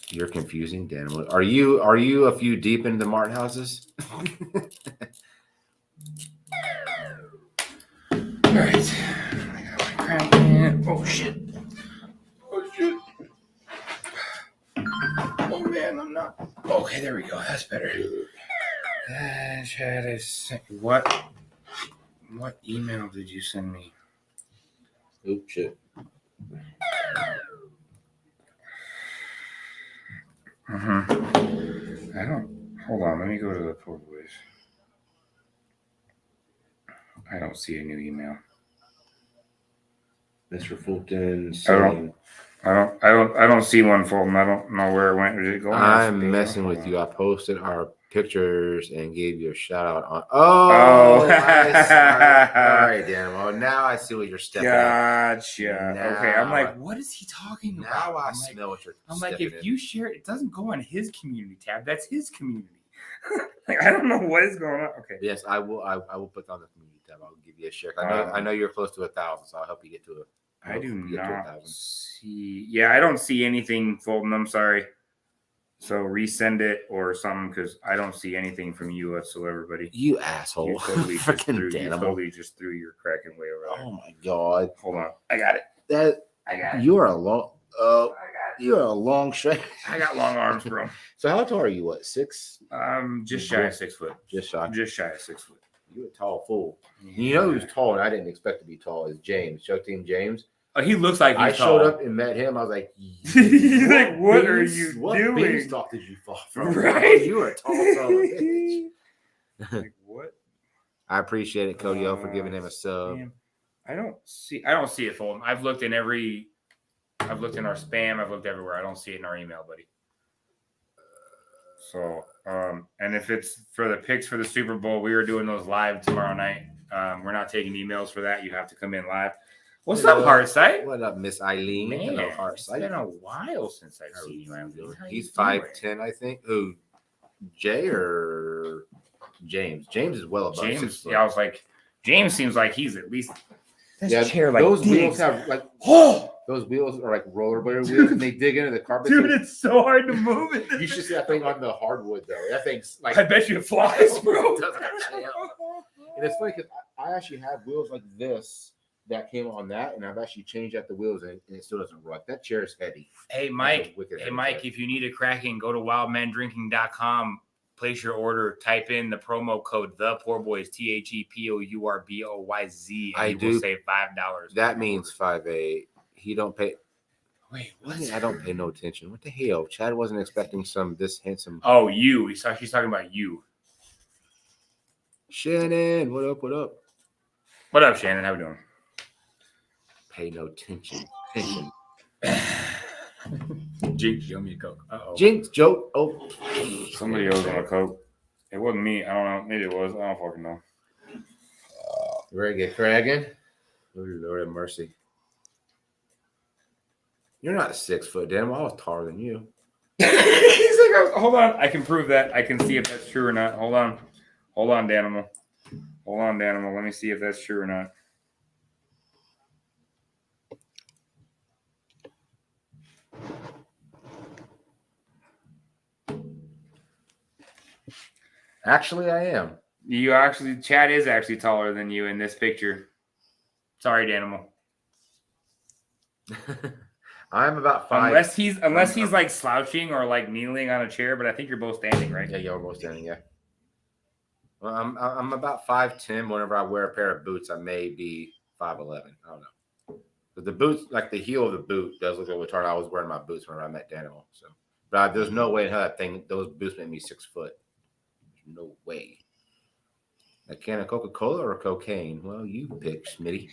You're confusing, Danimal. Are you a few deep into the Martin houses? All right. I got my crank in. Oh shit. Oh man, I'm not. Okay, there we go. That's better. What email did you send me? Oops, shit. I don't. Hold on. Let me go to the portways. I don't see a new email. Mr. Fulton. I don't see one, Fulton. I don't know where it went. Did it go? I'm messing with you. I posted our pictures and gave you a shout out on. Oh. I see. All right, Danimal. Now I see what you're stepping. Gotcha. Okay. I'm like, what is he talking about? Now I smell what you're. I'm like, if you share it, it doesn't go on his community tab. That's his community. Like, I don't know what is going on. Okay. Yes, I will. I will put on the community tab. I'll give you a share. I know you're close to 1,000, so I'll help you get to it. I do not see. Yeah, I don't see anything, Fulton. I'm sorry. So resend it or something because I don't see anything from you whatsoever, buddy. You asshole. You totally Freaking just threw your cracking way over there. Oh my god. Hold on. I got it. I got it. You are a long shot. I got long arms, bro. So how tall are you? What, 6? Just shy of 6 foot. Just shy of 6 foot. You're a tall fool. You know who's tall and I didn't expect to be tall is James. Show Team James. Oh, he looks like he's tall. showed up and met him. I was like, he's like, what are you what doing? What beanstalk did you fall from? Right? You are a tall son of a bitch. Like, what? I appreciate it, Cody O, for giving him a sub. Damn. I don't see it full. I've looked in our spam. I've looked everywhere. I don't see it in our email, buddy. So, and if it's for the picks for the Super Bowl, we are doing those live tomorrow night. We're not taking emails for that. You have to come in live. What's up, Heartsight? What up, Miss Eileen? Man, hello, It's been a while since I've seen you, Eileen. He's 5'10", I think. Who, Jay or James? James is well above 6 foot. Yeah, I was like, James seems like he's at least. Chair, like those wheels have like those wheels are like rollerblade wheels, and they dig into the carpet. Dude, it's so hard to move it. You should see that thing on the hardwood though. That thing's like I bet you it flies, bro. And it's funny because I actually have wheels like this that came on that, and I've actually changed out the wheels, and it still doesn't rock. That chair is heavy. Hey, Mike. If you need a Kraken, go to wildmandrinking.com. Place your order. Type in the promo code The Poor Boys ThePourBoyz. I do will save $5. That means 5'8". He don't pay. Wait, what? I don't pay no attention. What the hell? Chad wasn't expecting some this handsome. Oh, you. She's talking about you. Shannon, what up? What up? What up, Shannon? How we doing? Pay no attention. Jinx, you owe me a Coke. Uh-oh. Jinx, joke. Oh, somebody owes on a Coke. It wasn't me. I don't know. Maybe it was. I don't fucking know. Ready to get cracking? Lord have mercy. You're not 6 foot, damn. I was taller than you. He's like, hold on. I can prove that. I can see if that's true or not. Hold on, Danimal. Let me see if that's true or not. Actually, I am. Chad is actually taller than you in this picture. Sorry, Danimal. I'm about 5. Unless he's like slouching or like kneeling on a chair, but I think you're both standing, right? Yeah, we're both standing. Yeah. Well, I'm about 5'10". Whenever I wear a pair of boots, I may be 5'11". I don't know. But the boots, like the heel of the boot, does look a little retarded. I was wearing my boots whenever I met Daniel. So, but there's no way in hell that thing. Those boots made me 6 foot. No way. A can of Coca-Cola or cocaine? Well, you pick, Smitty.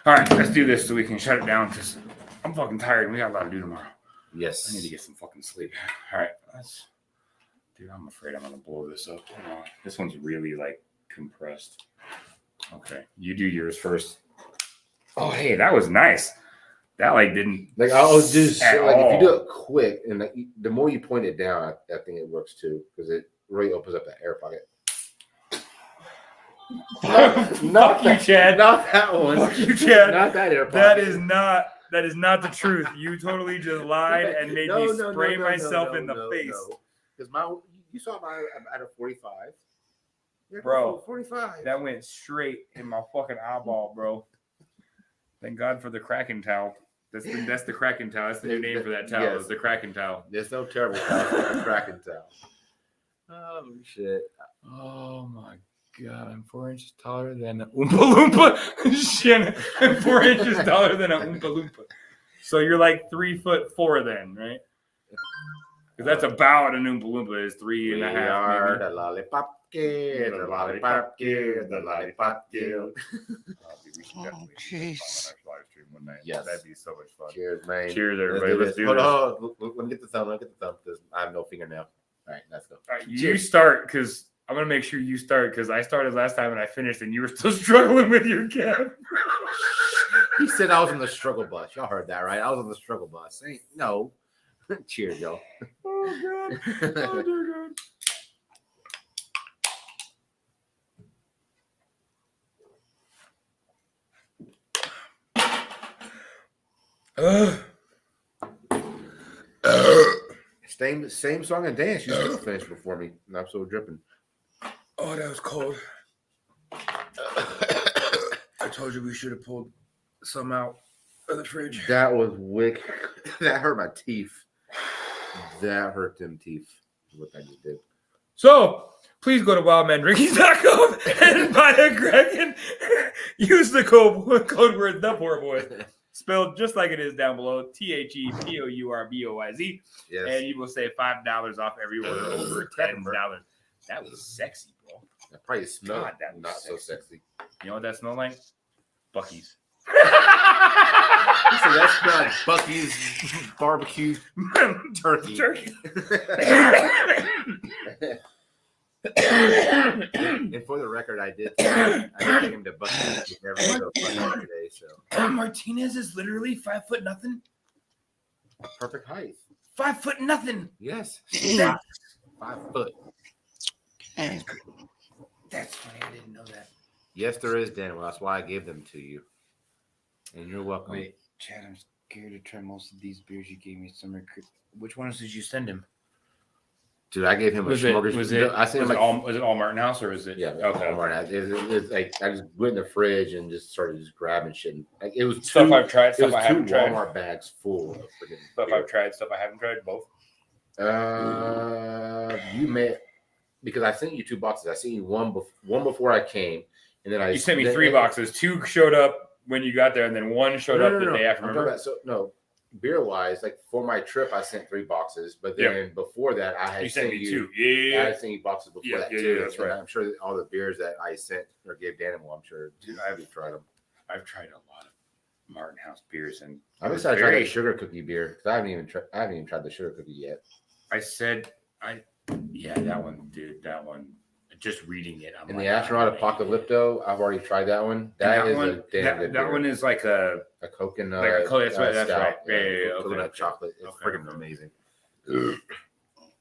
All right, let's do this so we can shut it down because I'm fucking tired and we got a lot to do tomorrow. Yes. I need to get some fucking sleep. All right. Dude, I'm afraid I'm going to blow this up. Hold on. This one's really like compressed. Okay. You do yours first. Oh, hey, that was nice. That like didn't like I'll do so, like all. If you do it quick and like, the more you point it down, I think it works too because it really opens up that air pocket. Not you, Chad. Not that one. Fuck you, Chad. Not that air pocket. That is not the truth. You totally just lied and made me spray myself in the face. Because you saw mine at a 45. Bro, 45. That went straight in my fucking eyeball, bro. Thank God for the Kraken towel. That's the Kraken towel. That's the new name for that towel. Yes. Is the Kraken towel. There's no terrible towel. It's like a Kraken towel. Oh shit! Oh my God! I'm 4 inches taller than an Oompa Loompa. Shannon, I'm 4 inches taller than an Oompa Loompa. So you're like 3'4" then, right? Because that's about an Oompa Loompa is 3.5. Maybe. The lollipop kid, the lollipop kid, the lollipop kid. Oh, jeez. Yes. That'd be so much fun. Cheers, man. Cheers, everybody. Let's do Hold this. on. Let me get the thumb. Because I have no fingernail. All right, let's go. All right, you start because I'm going to make sure you start because I started last time and I finished and you were still struggling with your cap. He said I was on the struggle bus. Y'all heard that, right? I was on the struggle bus. No. Cheers, y'all. Oh, God. Oh, dear God. Same song and dance. You still finished before me, and I'm still dripping. Oh, that was cold. I told you we should have pulled some out of the fridge. That was wicked. That hurt my teeth. That hurt them teeth. What I just did. So please go to wildmandrinkies.com and buy a Greg and use the code word the Poor Boys, spelled just like it is down below, THEPOURBOYZ, Yes. and you will save $5 off every order over $10. That was sexy, bro. That probably smelled God, that was not so sexy. You know what that smelled like? Buc-ee's. So that's not Buc-ee's barbecue turkey. And for the record, I did take him to Buc-ee's every single Sunday today. So Martinez is literally 5 foot nothing. perfect height. 5 foot nothing. Yes, 5 foot. Okay. That's funny. I didn't know that. Yes, there is, Daniel. That's why I gave them to you. And you're welcome. Wait, Chad, I'm scared to try most of these beers you gave me. Which ones did you send him? Dude, I gave him a smorgasbord. I sent him was it all Martin House or was it? Yeah, Okay. It's like I just went in the fridge and just started grabbing shit. Like it was Stuff I've tried, stuff I haven't two tried. Walmart bags full of freaking Stuff beer. I've tried, stuff I haven't tried. Both. You may because I sent you 2 boxes. I sent you one before I came, and then You sent me 3 boxes. 2 showed up when you got there, and then 1 showed up the day after. Remember? Beer wise, like for my trip, I sent 3 boxes, but then before that, I had sent me you 2. Yeah, I had sent you boxes before that too. That's And right. I'm sure that all the beers that I sent or gave Daniel, I'm sure, Dude, I've tried them. I've tried a lot of Martin House beers, and I'm excited to try that sugar cookie beer because I haven't even tried the sugar cookie yet. That one, dude. That one. Just reading it, I'm and like, the astronaut apocalypto, I've already tried that one. That is a damn good beer. That one is like a coconut. That's right. That's stout. right. Yeah, coconut chocolate. It's freaking amazing.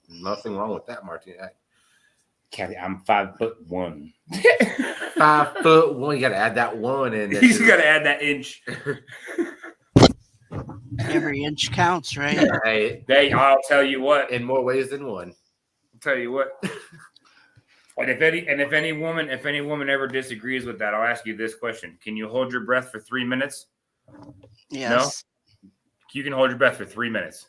Nothing wrong with that, Martin. Kathy, I'm 5'1". 5'1". You got to add that 1 in. He's got to add that inch. Every inch counts, right? Hey, I'll tell you what. In more ways than one. I'll tell you what. And if any woman ever disagrees with that, I'll ask you this question: can you hold your breath for 3 minutes? Yes. No? You can hold your breath for 3 minutes.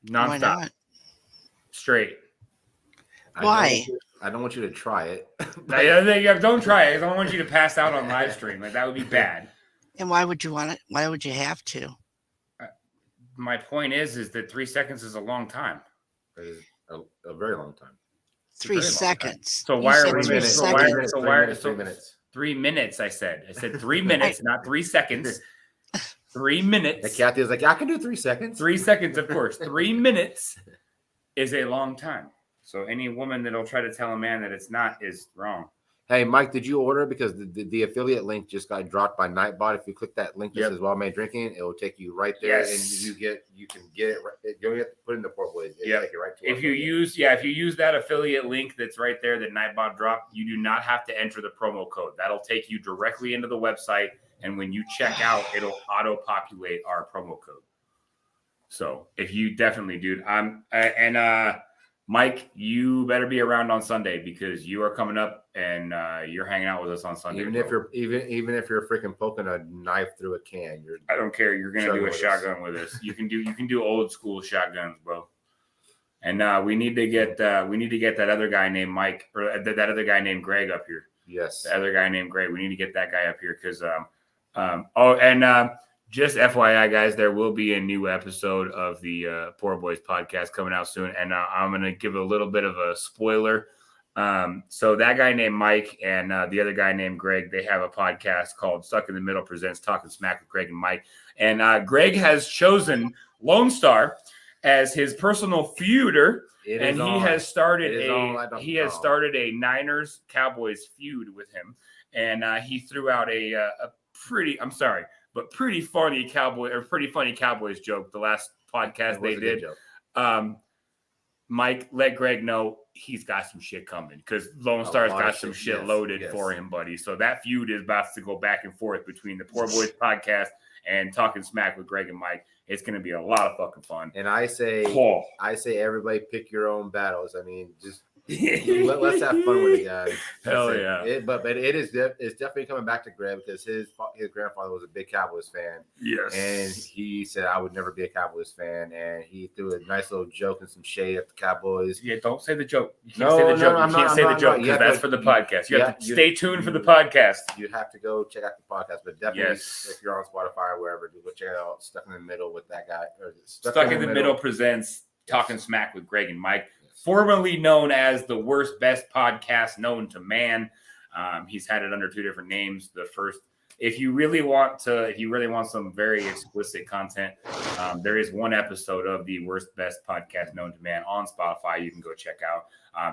Non-stop. Why not? Straight. Why? I don't want you to try it. Don't try it. I don't want you to pass out on live stream. Like that would be bad. And why would you want it? Why would you have to? My point is that 3 seconds is a long time. It is a very long time. 3 seconds. So why are we 3 seconds? 3 minutes. 3 minutes. I said 3 minutes, not 3 seconds. 3 minutes. And Kathy was like, I can do 3 seconds. 3 seconds, of course. 3 minutes is a long time. So any woman that'll try to tell a man that it's not is wrong. Hey, Mike, did you order? Because the affiliate link just got dropped by Nightbot. If you click that link that says Well Made Drinking, it will take you right there, and you can get it. You don't have to put in the Poor Boys. It'll take you right to it. If you use that affiliate link that's right there that Nightbot dropped, you do not have to enter the promo code. That'll take you directly into the website, and when you check out, it'll auto-populate our promo code. So if you definitely, dude, Mike, you better be around on Sunday because you are coming up and you're hanging out with us on Sunday. Even if you're freaking poking a knife through a can, I don't care. You're gonna do a shotgun with us. You can do old school shotguns, bro. And we need to get that other guy named Mike or that other guy named Greg up here. Yes, the other guy named Greg. We need to get that guy up here because just FYI, guys, there will be a new episode of the Poor Boys podcast coming out soon, and I'm going to give a little bit of a spoiler. So that guy named Mike and the other guy named Greg, they have a podcast called Stuck in the Middle Presents Talking Smack with Greg and Mike. And Greg has chosen Lone Star as his personal feuder, and he has started a Niners Cowboys feud with him. And he threw out a pretty funny Cowboys joke the last podcast they did. Mike, let Greg know he's got some shit coming because Lone Star's got some shit loaded for him, buddy. So that feud is about to go back and forth between the Poor Boys podcast and Talking Smack with Greg and Mike. It's going to be a lot of fucking fun. And I say everybody pick your own battles. I mean, just let's have fun with it, guys. Hell yeah! But it's definitely coming back to Greg because his grandfather was a big Cowboys fan. Yes, and he said I would never be a Cowboys fan, and he threw a nice little joke and some shade at the Cowboys. Yeah, don't say the joke. You can't say the joke. You can't say the joke because that's for the podcast. You have to stay tuned for the podcast. You have to go check out the podcast, but definitely if you're on Spotify or wherever, go check it out. Stuck in the Middle with that guy. Or Stuck in the Middle presents Talking Smack with Greg and Mike. Formerly known as the worst best podcast known to man. He's had it under 2 different names. The first, if you really want some very explicit content, there is one episode of the worst best podcast known to man on Spotify. You can go check out.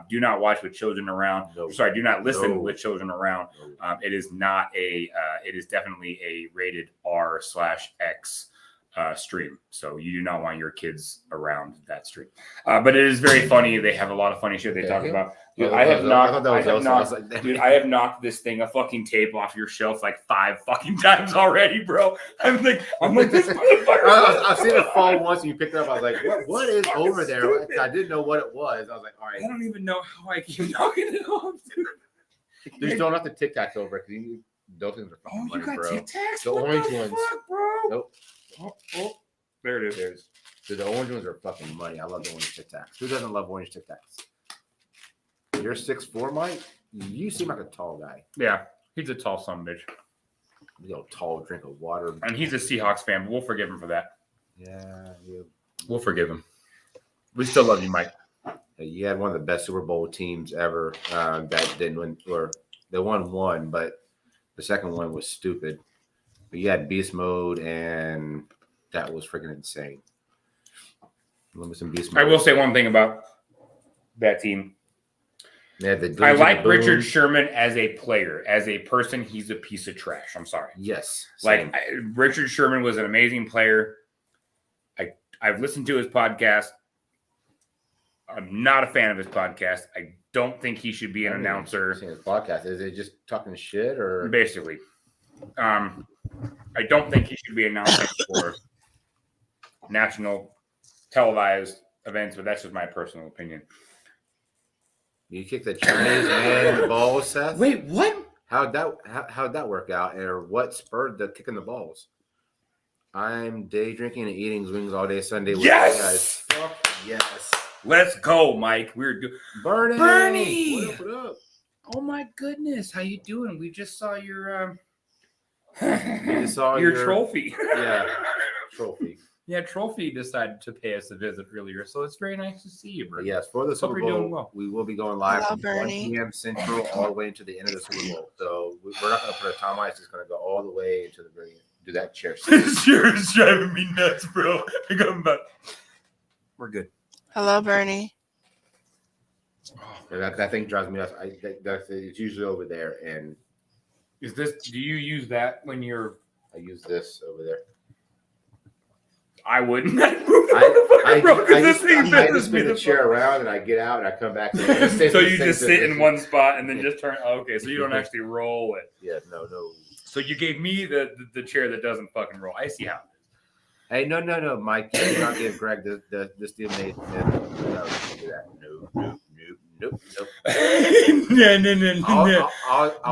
Do not watch with children around. No. Sorry, do not listen with children around. No. It is not a. It is definitely a rated R/X. Stream, so you do not want your kids around that stream. But it is very funny. They have a lot of funny shit they talk about. Dude, I have knocked this thing a fucking tape off your shelf like 5 fucking times already, bro. I'm like this motherfucker. I've seen it fall once, and you picked it up. I was like, what is over there? Stupid. I didn't know what it was. I was like, all right. I don't even know how I keep knocking it off, dude. Just don't have to Tic Tacs over because those things are fucking funny, bro. Tic Tacs? The orange ones, bro. Nope. Oh, there it is. Dude, the orange ones are fucking money. I love the orange Tic Tacs. Who doesn't love orange Tic Tacs? You're 6'4", Mike. You seem like a tall guy. Yeah, he's a tall son of a bitch. You know, tall drink of water. And he's a Seahawks fan, but we'll forgive him for that. Yeah. We'll forgive him. We still love you, Mike. You had one of the best Super Bowl teams ever that didn't win, or they won one, but the second one was stupid. But you had Beast Mode, and that was freaking insane. Some Beast Mode. I will say one thing about that team. Yeah, I like Richard Sherman as a player. As a person, he's a piece of trash. I'm sorry. Yes. Like Richard Sherman was an amazing player. I've listened to his podcast. I'm not a fan of his podcast. I don't think he should be an announcer. His podcast, is it just talking shit or basically? I don't think he should be announcing for national televised events, but that's just my personal opinion. You kicked the Chinese man in the balls, Seth? Wait, what? How'd that work out, or what spurred the kicking the balls? I'm day drinking and eating wings all day Sunday. With yes, you guys. Yes. Let's go, Mike. We're Bernie. What up? Oh my goodness, how you doing? We just saw your your trophy. Yeah, trophy. Yeah, Trophy decided to pay us a visit earlier, so it's very nice to see you, bro. Yes, for the Super Bowl, we will be going live from 1 p.m. Central all the way into the end of the Super Bowl. So we're not going to put a time on it. It's just going to go all the way into the very end. Do that chair. This chair is driving me nuts, bro. We're good. Hello, Bernie. That thing drives me nuts. It's usually over there. And do you use that when you're? I use this over there. I wouldn't. I just spin the chair around and I get out and I come back. So you just sit in one spot and then just turn. Okay, so you don't actually roll it. Yeah, no. So you gave me the chair that doesn't fucking roll. I see how it is. Hey, no, Mike. You cannot give Greg the Steel Nate. No, do that. Nope.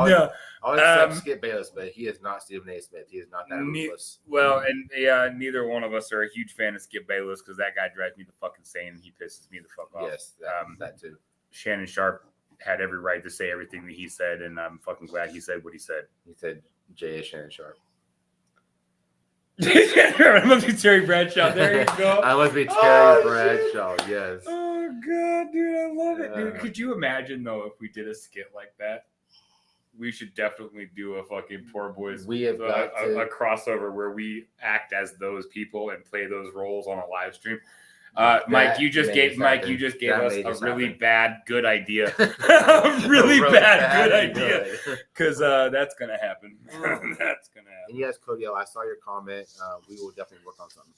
No. I'll accept Skip Bayless, but he is not Stephen A. Smith. He is not that ruthless. Well, and yeah, neither one of us are a huge fan of Skip Bayless because that guy drives me the fucking insane. He pisses me the fuck off. Yes, that too. Shannon Sharp had every right to say everything that he said, and I'm fucking glad he said what he said. He said J. Shannon Sharp. I must be Terry Bradshaw. There you go. I must be Terry Bradshaw. Yes. Oh god, dude, I love it, dude. Could you imagine though if we did a skit like that? We should definitely do a fucking Poor Boys. We have got a crossover where we act as those people and play those roles on a live stream. Mike, you just gave us a really bad good idea. Really bad good idea. Because that's gonna happen. That's gonna happen. And yes, Cody, I saw your comment. We will definitely work on something.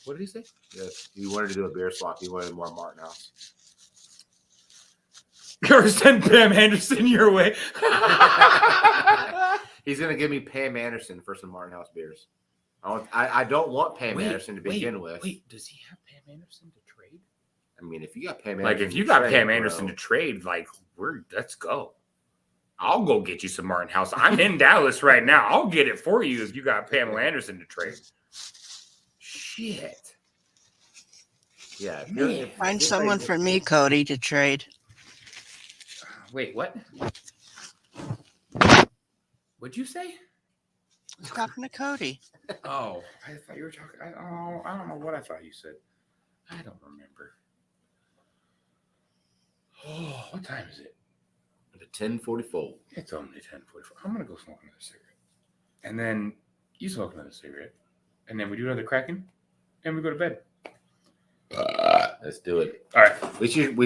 What did he say? Yes, he wanted to do a beer swap. He wanted more Martin House. Or send Pam Anderson your way. He's gonna give me Pam Anderson for some Martin House beers. I don't want Pam Anderson to begin with. Wait, does he have Pam Anderson to trade? I mean, if you got Pam Anderson, Like if you got Pam Anderson to trade, like let's go. I'll go get you some Martin House. I'm in Dallas right now. I'll get it for you if you got Pamela Anderson to trade. Shit. Yeah. Find someone for me, Cody, to trade. Wait, what? What'd you say? I was talking to Cody. Oh, I thought you were talking. I don't know what I thought you said. I don't remember. Oh, what time is it? It's 10:44. It's only 10:44. I'm gonna go smoke another cigarette, and then you smoke another cigarette, and then we do another cracking, and we go to bed. Let's do it. All right. We should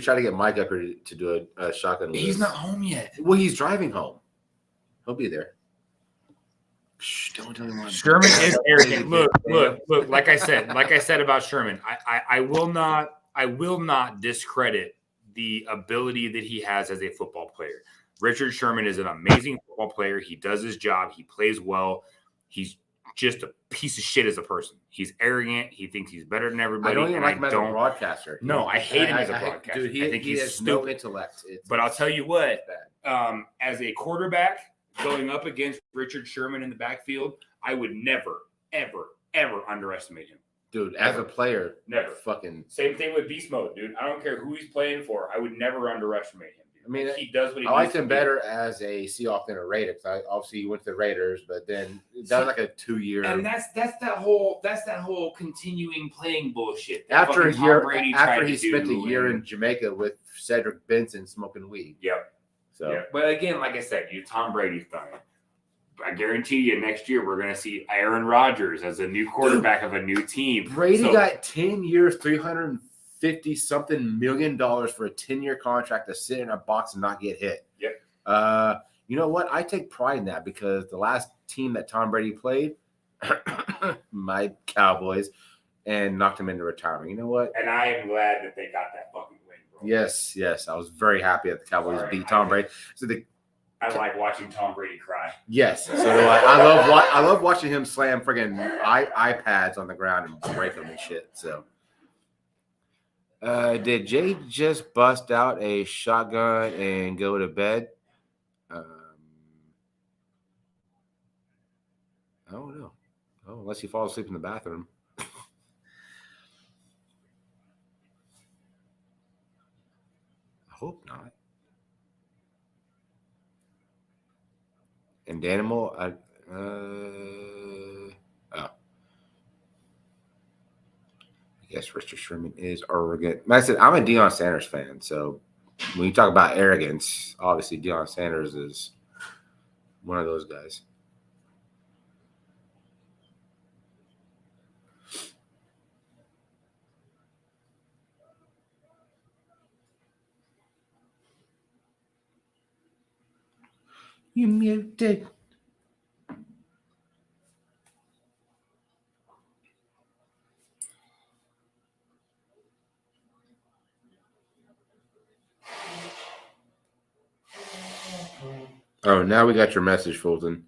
try to get Mike up here to do a shotgun. He's not home yet. Well, he's driving home. He'll be there. Shh, don't tell anyone. Sherman is arrogant. Look. Like I said about Sherman, I will not discredit the ability that he has as a football player. Richard Sherman is an amazing football player. He does his job. He plays well. He's just a piece of shit as a person. He's arrogant. He thinks he's better than everybody. I don't even like him as a broadcaster. No, I hate him as a broadcaster. Dude, I think he has no intellect. But I'll tell you what, as a quarterback going up against Richard Sherman in the backfield, I would never, ever, ever underestimate him. Dude, as a player, never. Fucking same thing with beast mode, dude. I don't care who he's playing for. I would never underestimate him. Dude. I mean, he does what he. I liked him better as a Seahawks than a Raider. Obviously, he went to the Raiders, but then that was like a 2-year. And that's that whole continuing playing bullshit. After a year, after he spent a year in Jamaica with Cedric Benson smoking weed. Yep. So, yeah. But again, like I said, Tom Brady's done it. I guarantee you next year we're going to see Aaron Rodgers as a new quarterback of a new team. Brady got 10 years, $350-something million for a 10-year contract to sit in a box and not get hit. Yep. You know what? I take pride in that because the last team that Tom Brady played, my Cowboys, and knocked him into retirement. You know what? And I am glad that they got that fucking win, bro. Yes. I was very happy that the Cowboys beat Tom Brady. So I like watching Tom Brady cry. Yes, so do I. I love watching him slam friggin' iPads on the ground and break them and shit. So, did Jay just bust out a shotgun and go to bed? I don't know. Oh, unless he falls asleep in the bathroom. I hope not. And Danimal, I guess Richard Sherman is arrogant. Like I said, I'm a Deion Sanders fan, so when you talk about arrogance, obviously Deion Sanders is one of those guys. You muted. Oh, now we got your message, Fulton.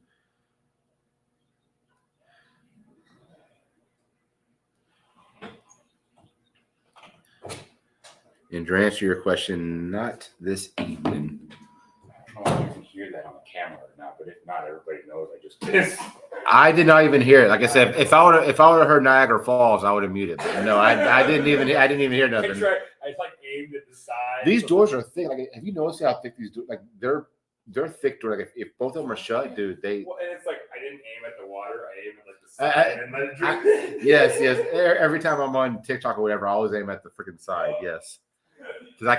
And to answer your question, not this evening. I don't know if you can hear that on the camera or not, but if not, everybody knows I just pissed. I did not even hear it. Like I said, if I would have heard Niagara Falls, I would have muted. But no, I didn't even hear nothing. I like aimed at the side. These doors are thick. Like, have you noticed how thick these doors? Like they're thick doors. Like if both of them are shut, dude, they. Well, and it's like I didn't aim at the water. I aimed at like the side and let it drip. Yes. Every time I'm on TikTok or whatever, I always aim at the freaking side. Yes, because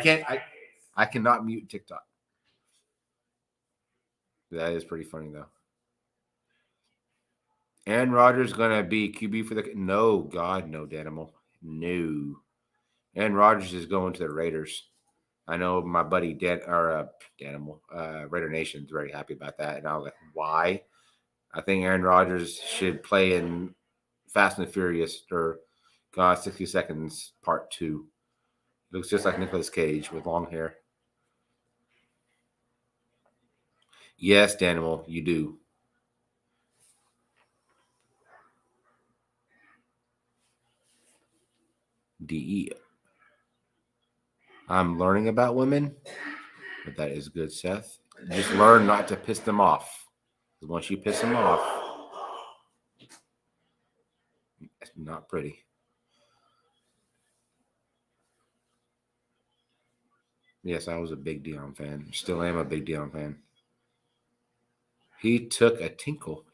I cannot mute TikTok. That is pretty funny though. Aaron Rodgers gonna be QB for the no, God, no, Danimal. No. Aaron Rodgers is going to the Raiders. I know my buddy Danimal, Raider Nation's very happy about that. And I was like, why? I think Aaron Rodgers should play in Fast and the Furious or 60 Seconds Part 2. Looks just like Nicolas Cage with long hair. Yes, Danimal, you do. DE. I'm learning about women, but that is good, Seth. Just learn not to piss them off. Because once you piss them off, it's not pretty. Yes, I was a big Dion fan. Still am a big Dion fan. He took a tinkle.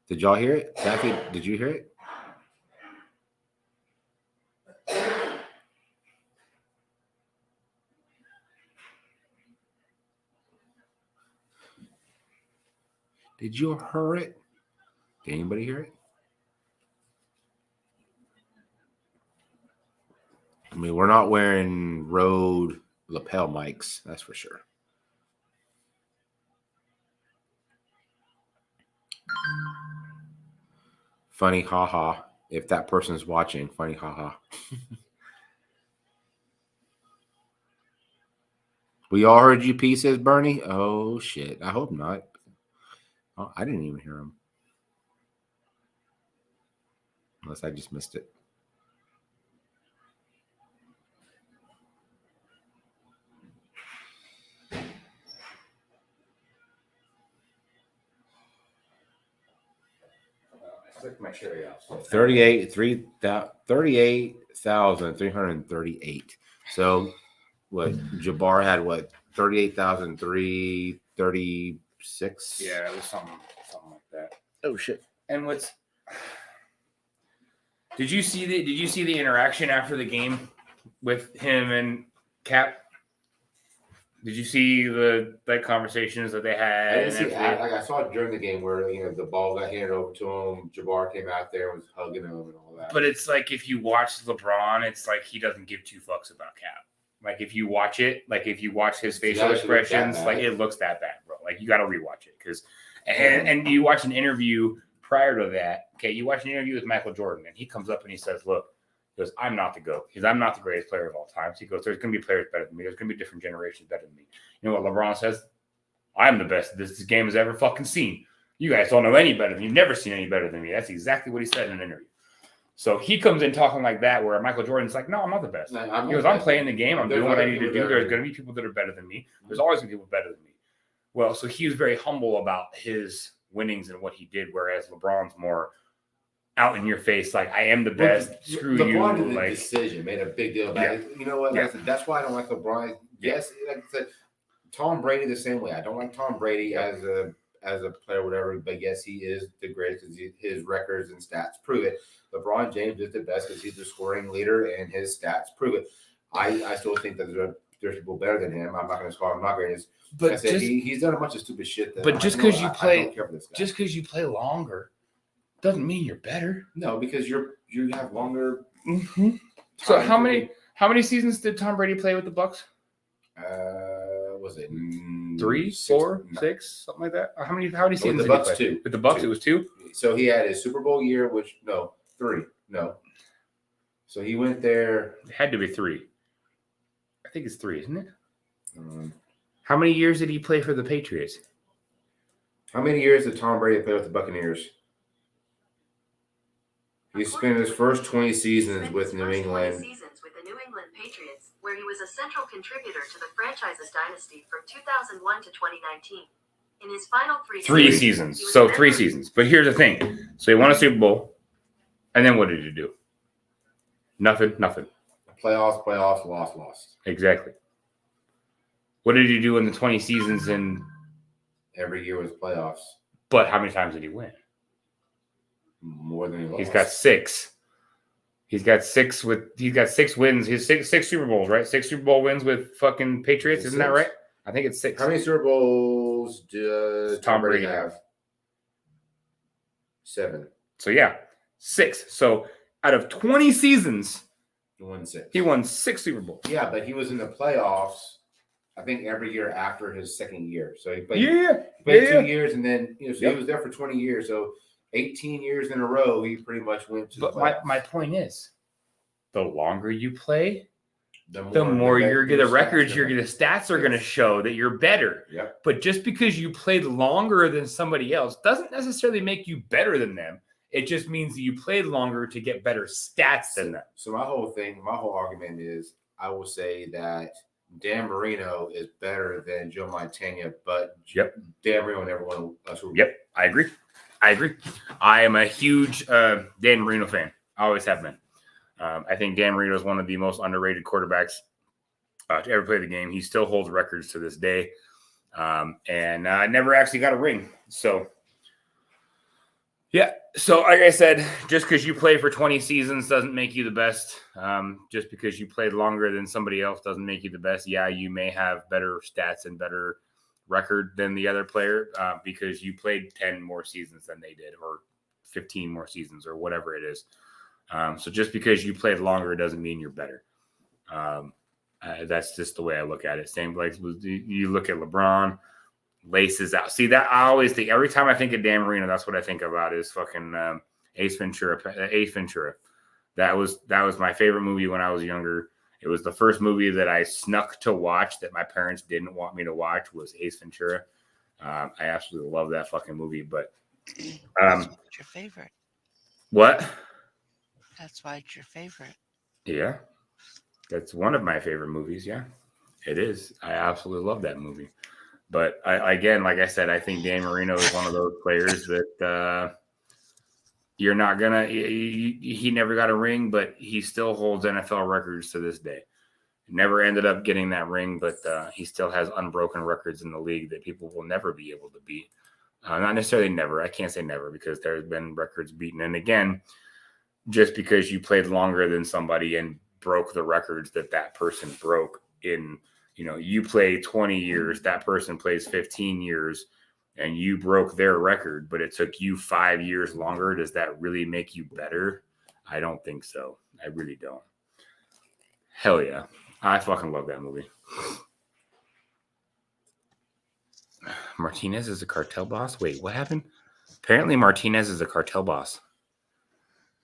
Did y'all hear it? Daffy, did you hear it? Did you hear it? Did anybody hear it? I mean, we're not wearing Rode lapel mics, that's for sure. Funny, haha. If that person's watching, funny, haha. We all heard you, P, says Bernie. Oh, shit. I hope not. Oh, I didn't even hear him. Unless I just missed it. My cherry out. 38,338. So what Jabbar had 38,336? Yeah, it was something like that. Oh shit. And did you see the interaction after the game with him and Cap? Did you see the conversations that they had? I didn't see. I saw it during the game where the ball got handed over to him. Jabbar came out there and was hugging him and all that. But it's like if you watch LeBron, it's like he doesn't give two fucks about Cap. Like if you watch it, like if you watch his facial expressions, like it looks that bad, bro. Like you got to rewatch it and you watch an interview prior to that. Okay, you watch an interview with Michael Jordan, and he comes up and he says, "Look." He goes, I'm not the GOAT. Because I'm not the greatest player of all time. So he goes, there's going to be players better than me. There's going to be different generations better than me. You know what LeBron says? I'm the best this game has ever fucking seen. You guys don't know any better than me. You've never seen any better than me. That's exactly what he said in an interview. So he comes in talking like that, where Michael Jordan's like, no, I'm not the best. He goes, I'm playing the game. I'm doing what I need to do. There's going to be people that are better than me. There's always going to be people better than me. Well, so he was very humble about his winnings and what he did, whereas LeBron's more out in your face, like I am the best. Screw LeBron you. Did the like decision, made a big deal about it. You know what? Yeah. That's why I don't like LeBron. Yes, like I said, Tom Brady the same way. I don't like Tom Brady as a player, whatever. But yes, he is the greatest because his records and stats prove it. LeBron James is the best because he's the scoring leader and his stats prove it. I still think that there's people better than him. I'm not going to call him not greatest. But I said, he's done a bunch of stupid shit. But just because you play longer. Doesn't mean you're better. No, because you have longer. Mm-hmm. So how many seasons did Tom Brady play with the Bucks? Was it 3, 4, 6, something like that? How many seasons? With the Bucks, 2. With the Bucks, it was 2. So he had his Super Bowl year, 3. No. So he went there. It had to be 3. I think it's 3, isn't it? How many years did he play for the Patriots? How many years did Tom Brady play with the Buccaneers? He spent his first 20 seasons with New England. 20 seasons with the New England Patriots, where he was a central contributor to the franchise's dynasty from 2001 to 2019. In his final 3 seasons. So 3 seasons. But here's the thing. So he won a Super Bowl, and then what did he do? Nothing. Playoffs, lost. Exactly. What did he do in the 20 seasons? And every year was playoffs. But how many times did he win? More than he lost. He's got 6. He's got 6 wins. He's 6 Super Bowls, right? 6 Super Bowl wins with fucking Patriots. Isn't that right? I think it's 6. How many Super Bowls does Tom Brady have? 7. So yeah, 6. So out of 20 seasons, He won 6. he won 6 Super Bowls. Yeah, but he was in the playoffs, I think, every year after his second year. So he played, Yeah, he played yeah. 2 years, and then so he was there for 20 years. So 18 years in a row, he pretty much went to the playoffs. But my point is, the longer you play, the more the records, the stats are going to show that you're better. Yep. But just because you played longer than somebody else doesn't necessarily make you better than them. It just means that you played longer to get better stats than them. So my whole argument is, I will say that Dan Marino is better than Joe Montana, but Dan Marino never won a Super Bowl. Yep, I agree. I am a huge Dan Marino fan. I always have been. I think Dan Marino is one of the most underrated quarterbacks to ever play the game. He still holds records to this day, and never actually got a ring. So, yeah. So, like I said, just because you play for 20 seasons doesn't make you the best. Just because you played longer than somebody else doesn't make you the best. Yeah, you may have better stats and better record than the other player because you played 10 more seasons than they did, or 15 more seasons, or whatever it is. So just because you played longer doesn't mean you're better. That's just the way I look at it. Same like you look at LeBron, laces out. See that I always think every time I think of Dan Marino, that's what I think about is fucking Ace Ventura. That was my favorite movie when I was younger. It was the first movie that I snuck to watch that my parents didn't want me to watch was Ace Ventura. I absolutely love that fucking movie. But what's your favorite? What? That's why it's your favorite. Yeah. That's one of my favorite movies. Yeah, it is. I absolutely love that movie. But again, like I said, I think Dan Marino is one of those players that you're not going to – he never got a ring, but he still holds NFL records to this day. Never ended up getting that ring, but he still has unbroken records in the league that people will never be able to beat. Not necessarily never. I can't say never because there's been records beaten. And again – just because you played longer than somebody and broke the records that person broke in, you play 20 years, that person plays 15 years, and you broke their record, but it took you 5 years longer. Does that really make you better? I don't think so. I really don't. Hell yeah. I fucking love that movie. Martinez is a cartel boss? Wait, what happened? Apparently Martinez is a cartel boss.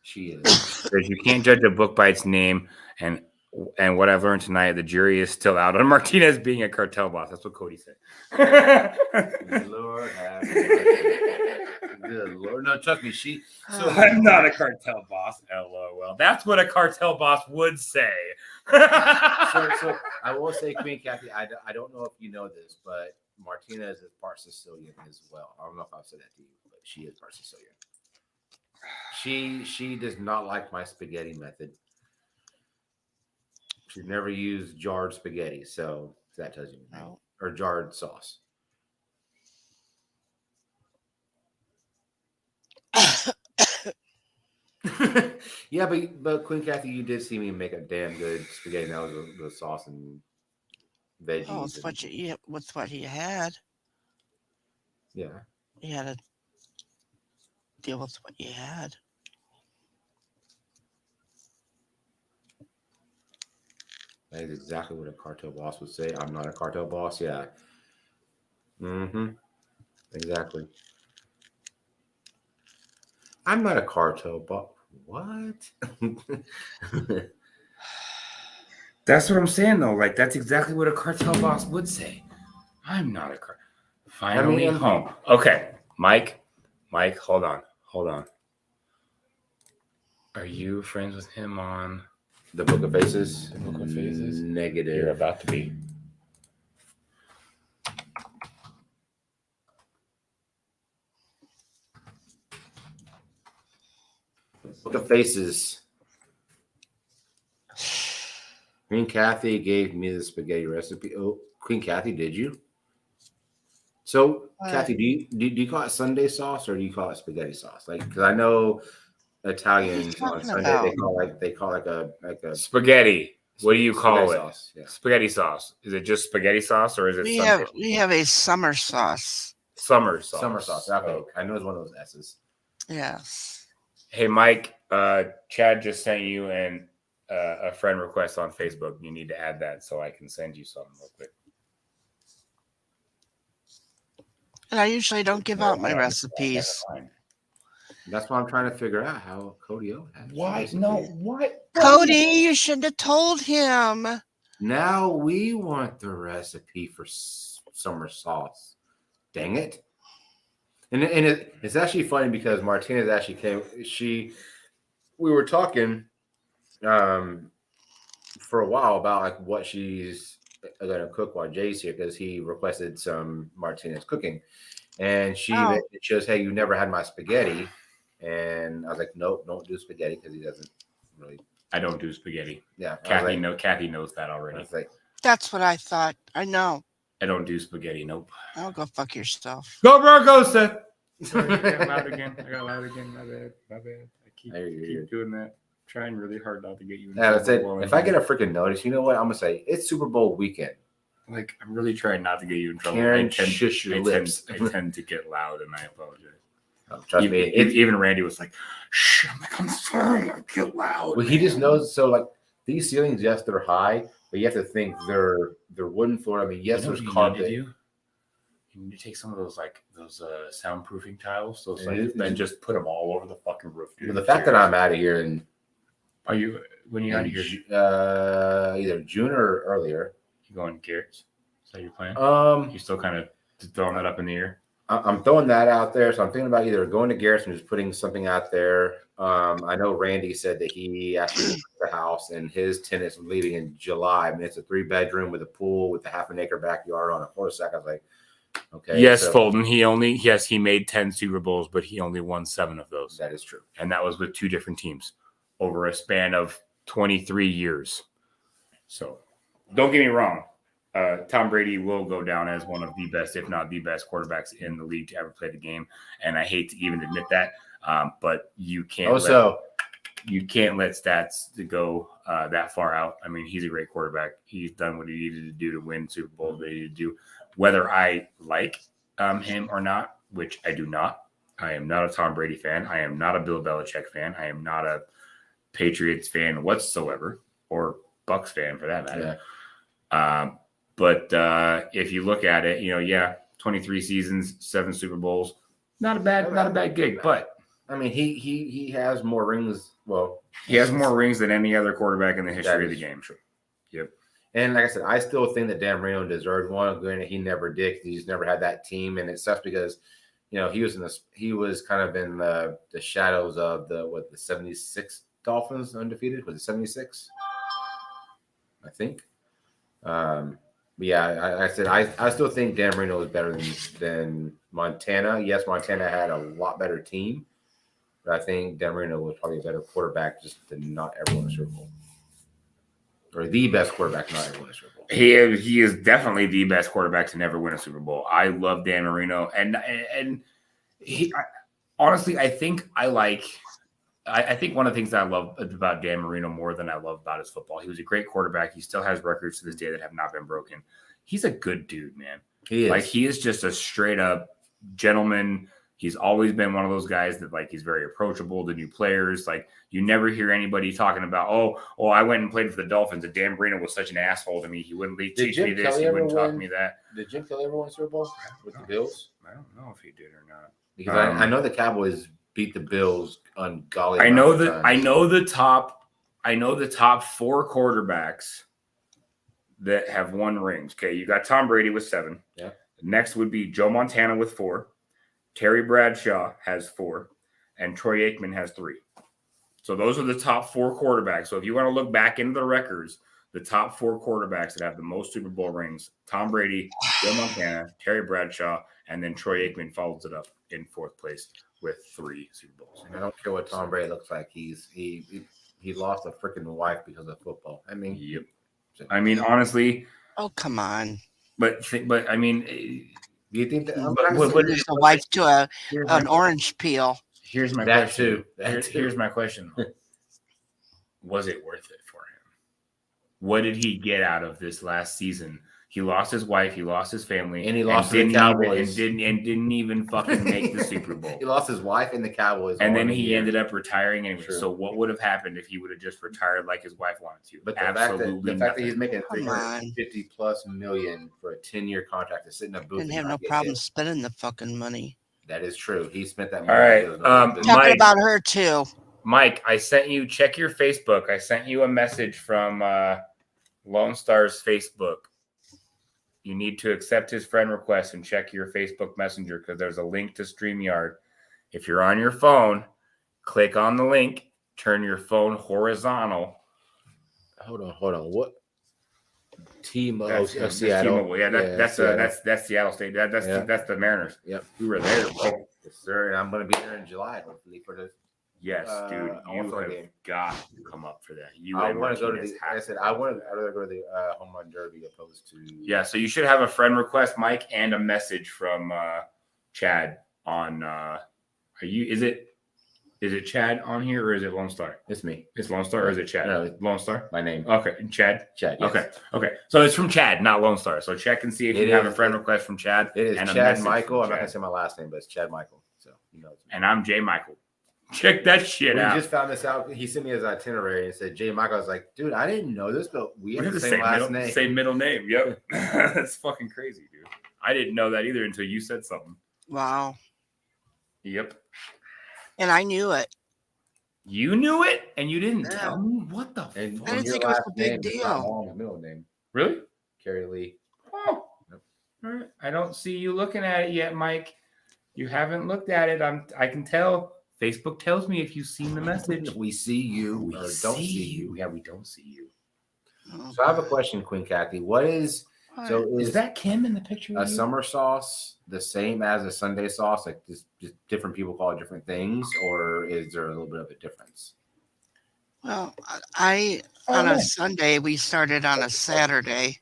She is. Because you can't judge a book by its name, and what I've learned tonight, the jury is still out on Martinez being a cartel boss. That's what Cody said. Good Lord, good Lord. No, trust me. So I'm not a cartel boss. LOL. That's what a cartel boss would say. so I will say, Queen Kathy, I don't know if you know this, but Martinez is part Sicilian as well. I don't know if I've said that to you, but she is part Sicilian. She does not like my spaghetti method. She's never used jarred spaghetti, so that tells you anything. Or jarred sauce. Yeah, but Queen Kathy, you did see me make a damn good spaghetti. That was the sauce and veggies. Oh, it's what he had. Yeah. You had to deal with what you had. That is exactly what a cartel boss would say. I'm not a cartel boss. Yeah. Mm-hmm. Exactly. I'm not a cartel boss. What? That's what I'm saying, though. Like, that's exactly what a cartel boss would say. I'm not a cartel. Finally home. Okay. Mike, hold on. Are you friends with him on the Book of Faces? The Book of Faces? Negative. You're about to be. Book of Faces. Queen Kathy gave me the spaghetti recipe. Oh, Queen Kathy, did you? So, Kathy, do you call it Sunday sauce or do you call it spaghetti sauce? Like, because I know Italians on Sunday they call like a spaghetti. What do you call it? Sauce. Yeah. Spaghetti sauce. Is it just spaghetti sauce or is it? We have a summer sauce. Summer sauce. Summer sauce. Okay. I know it's one of those S's. Yes. Hey, Mike, Chad just sent you a friend request on Facebook. You need to add that so I can send you something real quick. And I usually don't give out my recipes. That's why I'm trying to figure out how Cody O has. Why? No, what? Cody, you shouldn't have told him. Now we want the recipe for summer sauce. Dang it. And it's actually funny because Martinez actually came. We were talking for a while about like what she's gonna cook while Jay's here because he requested some Martinez cooking, and she says, "Hey, you never had my spaghetti," and I was like, "Nope, don't do spaghetti because he doesn't really." I don't do spaghetti. Yeah, Kathy knows that already. I was like, that's what I thought. I know. I don't do spaghetti. Nope. I'll go fuck yourself. Go Broncos, Seth. Sorry, I got loud again. My bad. I keep doing that. Trying really hard not to get you in that's it. If I get a freaking notice, you know what? I'm gonna say it's Super Bowl weekend. Like I'm really trying not to get you in trouble. Karen, shush your lips. I tend to get loud, and I apologize. Trust me. Even Randy was like, "Shh." I'm like, "I'm sorry. I get loud." Well, he just knows. So like these ceilings, yes, they're high, but you have to think they're wooden floor. I mean, yes, there's carpet. You need to take some of those soundproofing tiles, and just put them all over the fucking roof, dude. Well, the fact that I'm out of here and when you're out of here, either June or earlier. You going Garrett's? Is that your plan? You still kind of throwing that up in the air? I'm throwing that out there, so I'm thinking about either going to Garrett's and just putting something out there. I know Randy said that he actually bought the house and his tenant's leaving in July. I mean, it's a 3-bedroom with a pool with a half an acre backyard on a cul-de-sac. I was like, okay. Yes, Fulton. He made 10 Super Bowls, but he only won 7 of those. That is true. And that was with 2 different teams over a span of 23 years. So don't get me wrong. Tom Brady will go down as one of the best, if not the best quarterbacks in the league to ever play the game. And I hate to even admit that. But you can't let stats go that far out. I mean, he's a great quarterback. He's done what he needed to do to win Super Bowl. That he needed to do. Whether I like him or not, which I do not. I am not a Tom Brady fan. I am not a Bill Belichick fan. I am not a Patriots fan whatsoever, or Bucks fan for that matter. Yeah. But if you look at it, 23 seasons, 7 Super Bowls, not a bad gig. But I mean, he has more rings. Well, he has more rings than any other quarterback in the history of the game. Sure. Yep. And like I said, I still think that Dan Marino deserved one. Granted, he never did. He's never had that team, and it sucks because he was kind of in the shadows of the 76 Dolphins undefeated. Was it 76? I think. But yeah, I said I still think Dan Marino was better than Montana. Yes, Montana had a lot better team, but I think Dan Marino was probably a better quarterback, just to not ever win a Super Bowl, or the best quarterback to not ever win a Super Bowl. He is definitely the best quarterback to never win a Super Bowl. I love Dan Marino, and honestly, I think one of the things that I love about Dan Marino more than I love about his football, he was a great quarterback. He still has records to this day that have not been broken. He's a good dude, man. He is. Like, he is just a straight up gentleman. He's always been one of those guys that, like, he's very approachable to new players. Like, you never hear anybody talking about, oh, I went and played for the Dolphins, and Dan Marino was such an asshole to me. He wouldn't teach me this. He wouldn't talk me that. Did Jim Kelly ever win a Super Bowl with the Bills? I don't know if he did or not. Because I know the Cowboys beat the Bills ungodly. I know the top 4 quarterbacks that have won rings. Okay, you got Tom Brady with 7. Yeah. Next would be Joe Montana with 4. Terry Bradshaw has 4, and Troy Aikman has 3. So those are the top 4 quarterbacks. So if you want to look back into the records, the top 4 quarterbacks that have the most Super Bowl rings: Tom Brady, Joe Montana, Terry Bradshaw, and then Troy Aikman follows it up in 4th place with 3 Super Bowls. I don't care what Tom Brady looks like. He lost a freaking wife because of football. I mean, yep. I mean, honestly. Oh, come on. But I mean, do you think that? Lose a wife to an orange peel. Here's my question. Here's my question. Was it worth it for him? What did he get out of this last season? He lost his wife. He lost his family, and he lost to the Cowboys. Didn't even fucking make the Super Bowl. He lost his wife and the Cowboys, and then he ended up retiring anyway. So what would have happened if he would have just retired like his wife wanted to? But absolutely the fact that he's making $350+ million for a 10-year contract to sit in a booth, didn't have no problem spending the fucking money. That is true. He spent that money. All right, talking Mike, about her too. Mike, I sent you. Check your Facebook. I sent you a message from Lone Star's Facebook. You need to accept his friend request and check your Facebook Messenger because there's a link to StreamYard. If you're on your phone, click on the link, turn your phone horizontal. Hold on. What? Seattle. T-Mobile. Yeah, that's Seattle State. That's the Mariners. Yep. We were there, bro. Yes, sir. And I'm going to be there in July, hopefully, for the dude. You have game. Got to come up for that. I want to go to the. Like I said I'd rather go to the home run derby opposed to. Yeah, so you should have a friend request, Mike, and a message from Chad on. Is it Chad on here or is it Lone Star? It's me. It's Lone Star or is it Chad? No, it's Lone Star. My name. Okay, Chad. Chad. Yes. Okay. So it's from Chad, not Lone Star. So check and see if you have a friend request from Chad. It is and Chad Michael. I'm not gonna say my last name, but it's Chad Michael. So you know. And I'm Jay Michael. Check that shit out. We just found this out. He sent me his itinerary and said Jay Michael. I was like, dude, I didn't know this, but we have the same last name. Same middle name. Yep. That's fucking crazy, dude. I didn't know that either until you said something. Wow. Yep. And I knew it. You knew it, and you didn't tell me? What the fuck? I didn't think it was a big deal. Middle name. Really? Carrie Lee. Oh. Yep. All right. I don't see you looking at it yet, Mike. You haven't looked at it. I can tell. Facebook tells me if you've seen the message. We see you. We don't see you. Yeah, we don't see you. So I have a question, Queen Kathy. Is that Kim in the picture? A summer sauce the same as a Sunday sauce? Like just different people call it different things, or is there a little bit of a difference? Well, on a Sunday we started on a Saturday.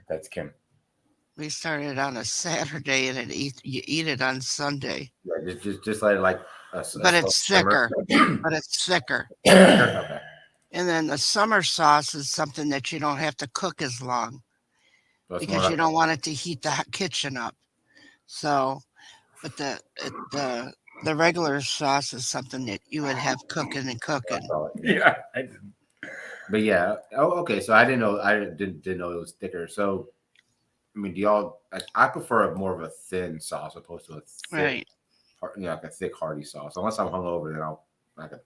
That's Kim. We started on a Saturday and you eat it on Sunday. Yeah, just like but it's thicker. But it's thicker. Okay. And then the summer sauce is something that you don't have to cook as long because you don't want it to heat the kitchen up. So, but the regular sauce is something that you would have cooking. Yeah. But yeah. Oh, okay. So I didn't know. I didn't know it was thicker. So, I mean, do y'all? I prefer more of a thin sauce opposed to a thick, like a thick hearty sauce. Unless I'm hungover, then I'll like a. What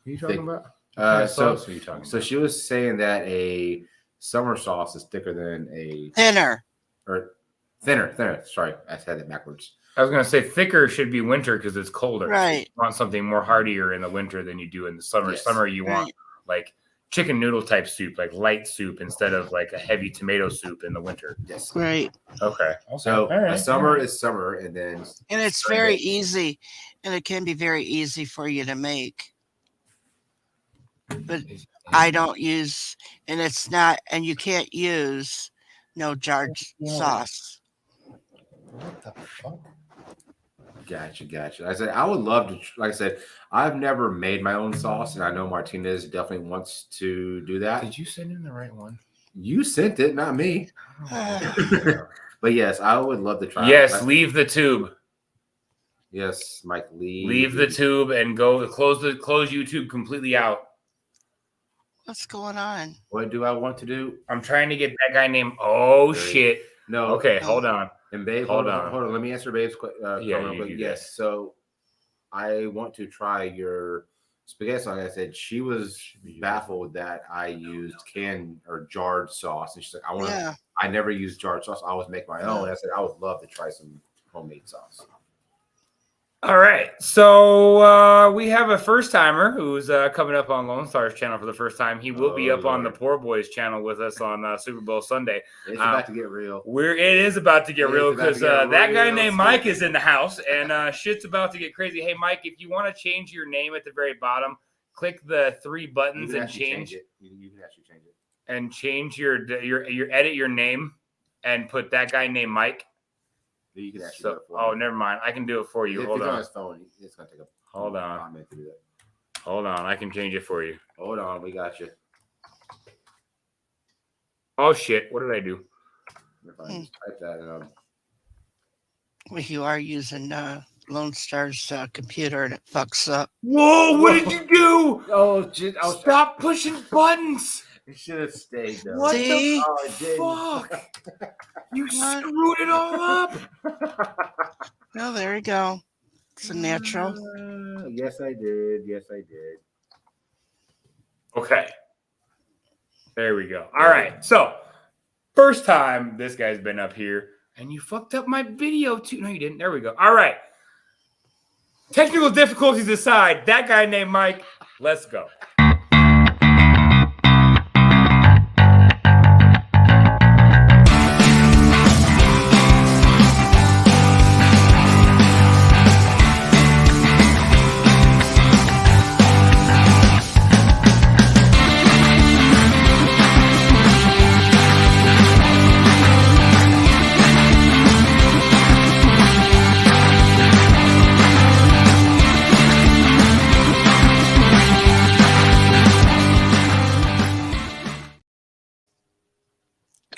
are you talking about? So she was saying that a summer sauce is thicker than a thinner. Sorry, I said it backwards. I was gonna say thicker should be winter because it's colder. Right. You want something more heartier in the winter than you do in the summer. Yes. Summer you want like chicken noodle type soup, like light soup instead of like a heavy tomato soup in the winter. Yes. Right. Okay. So a summer is summer, and it's very easy, and it can be very easy for you to make. But I don't use, and it's not, and you can't use no jarred sauce. What the fuck? Gotcha. I said I would love to. Like I said, I've never made my own sauce, and I know Martinez definitely wants to do that. Did you send him the right one? You sent it, not me. But yes, I would love to try. Yes, leave the tube. Yes, Mike, leave the tube and go close YouTube completely out. What's going on? What do I want to do? I'm trying to get that guy named. Oh shit! No. Okay, hold on. And babe, hold on. Let me answer Babe's question. Yes. So I want to try your spaghetti. Like I said, she was baffled that I used canned or jarred sauce, and she's like, I never use jarred sauce. I always make my own. I said I would love to try some homemade sauce. All right, so we have a first timer who's coming up on Lone Star's channel for the first time. He will be up on the Poor Boys channel with us on Super Bowl Sunday. It's about to get real. It is about to get real because that guy named Mike is in the house and shit's about to get crazy. Hey, Mike, if you want to change your name at the very bottom, click the three buttons and change it. You can actually change it and change your edit your name and put that guy named Mike. You can actually do it for me. Never mind. I can do it for you. Hold on. On his phone, it's gonna take a Hold on. To do that. Hold on. I can change it for you. Hold on. We got you. Oh shit! What did I do? If I just type that in. Well, you are using Lone Star's computer and it fucks up. Whoa! What did you do? Oh, Stop pushing buttons. It should have stayed though. What See? the fuck? You screwed it all up. Oh, there you go. It's a natural. Yes, I did. Yes, I did. Okay. There we go. All right. So, first time this guy's been up here, and you fucked up my video too. No, you didn't. There we go. All right. Technical difficulties aside, that guy named Mike, let's go.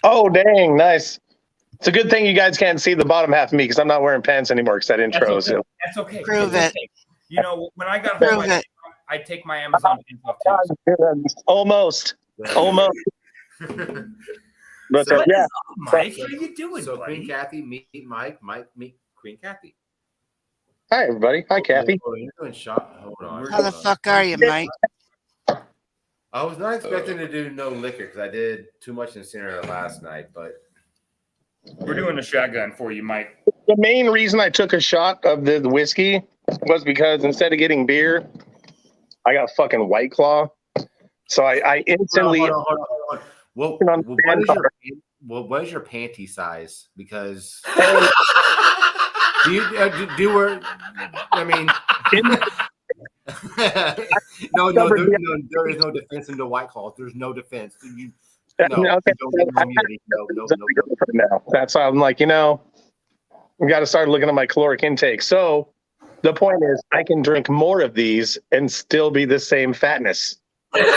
Oh, dang. Nice. It's a good thing you guys can't see the bottom half of me because I'm not wearing pants anymore because that intro is. That's okay. Prove it. You know, when I got Prove home, it. I take my Amazon pants off too. Almost. But So, yeah. Mike, how you doing, So buddy? Queen Kathy, meet Mike. Mike, meet Queen Kathy. Hi, everybody. Hi, Kathy. Oh, you're doing shot. Hold on. How the fuck are you, Mike? I was not expecting to do no liquor because I did too much incinerator last night, but We're doing a shotgun for you, Mike. The main reason I took a shot of the whiskey was because instead of getting beer, I got fucking White Claw. So I instantly. Hold on. What is your panty size? Because do you wear? I mean, no. There is no defense in the White Claw. There's no defense. No. That's why I'm like, we got to start looking at my caloric intake. So the point is, I can drink more of these and still be the same fatness. That's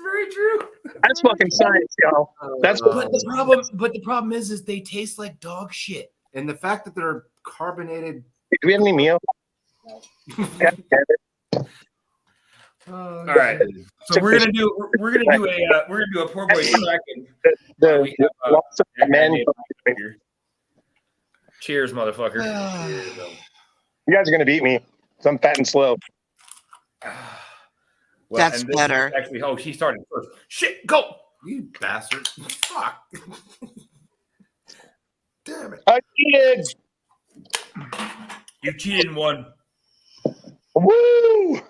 very true. That's fucking science, y'all. That's But the problem is they taste like dog shit. And the fact that they're carbonated. Do we have any meal? All right, so we're gonna do a poor boy tracking. Cheers, motherfucker. You guys are gonna beat me. I'm fat and slow. Well, That's and this better. is actually, she started first. Shit, go! You bastard! Fuck! Damn it! I cheated. You cheated and won. Woo!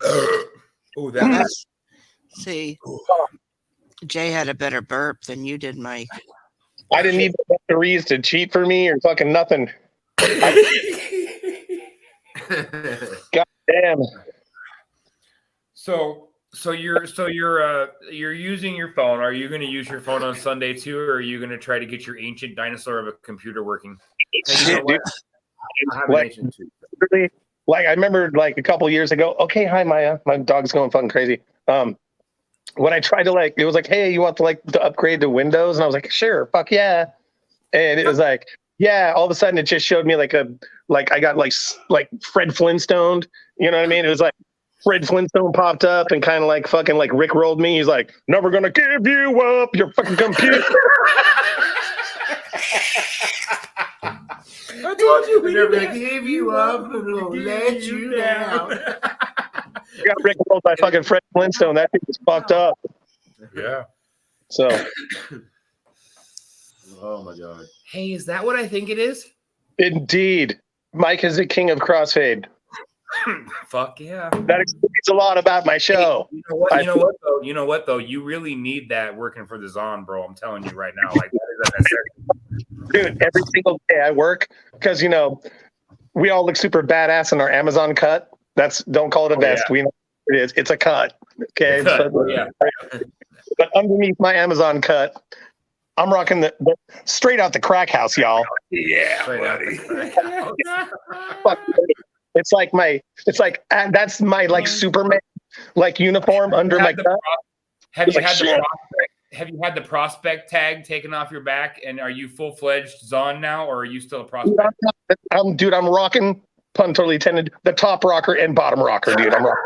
Oh, that was. See, Jay had a better burp than you did, Mike. I didn't need the referees to cheat for me or fucking nothing. God damn. So you're using your phone. Are you going to use your phone on Sunday too, or are you going to try to get your ancient dinosaur of a computer working? Shit, dude. I have an ancient too. Like I remember like a couple years ago. Okay, hi Maya. My dog's going fucking crazy. When I tried to it was like, hey, you want to upgrade to Windows? And I was like, sure, fuck yeah. And it was like, yeah. All of a sudden, it just showed me I got like Fred Flintstone. You know what I mean? It was like Fred Flintstone popped up and kind of fucking Rick rolled me. He's like, never gonna give you up, your fucking computer. I told you we never gonna give you up, but we'll let you down. I got Rick rolled by fucking Fred Flintstone. That thing was fucked up. Yeah. So. Oh my god. Hey, is that what I think it is? Indeed. Mike is the king of crossfade. Fuck yeah. That explains a lot about my show. You know what though? You really need that working for the Zon, bro. I'm telling you right now. That is unnecessary. Dude, every single day I work because we all look super badass in our Amazon cut. Don't call it a vest. Yeah. We know what it is. It's a cut. Okay. Yeah. But underneath my Amazon cut, I'm rocking the straight out the crack house, y'all. Yeah, buddy. It's like that's my Superman uniform under my cut. Have you had the have you had the prospect tag taken off your back, and are you full-fledged Zon now, or are you still a prospect? Dude, I'm rocking, pun totally intended, the top rocker and bottom rocker, dude. I'm rocking.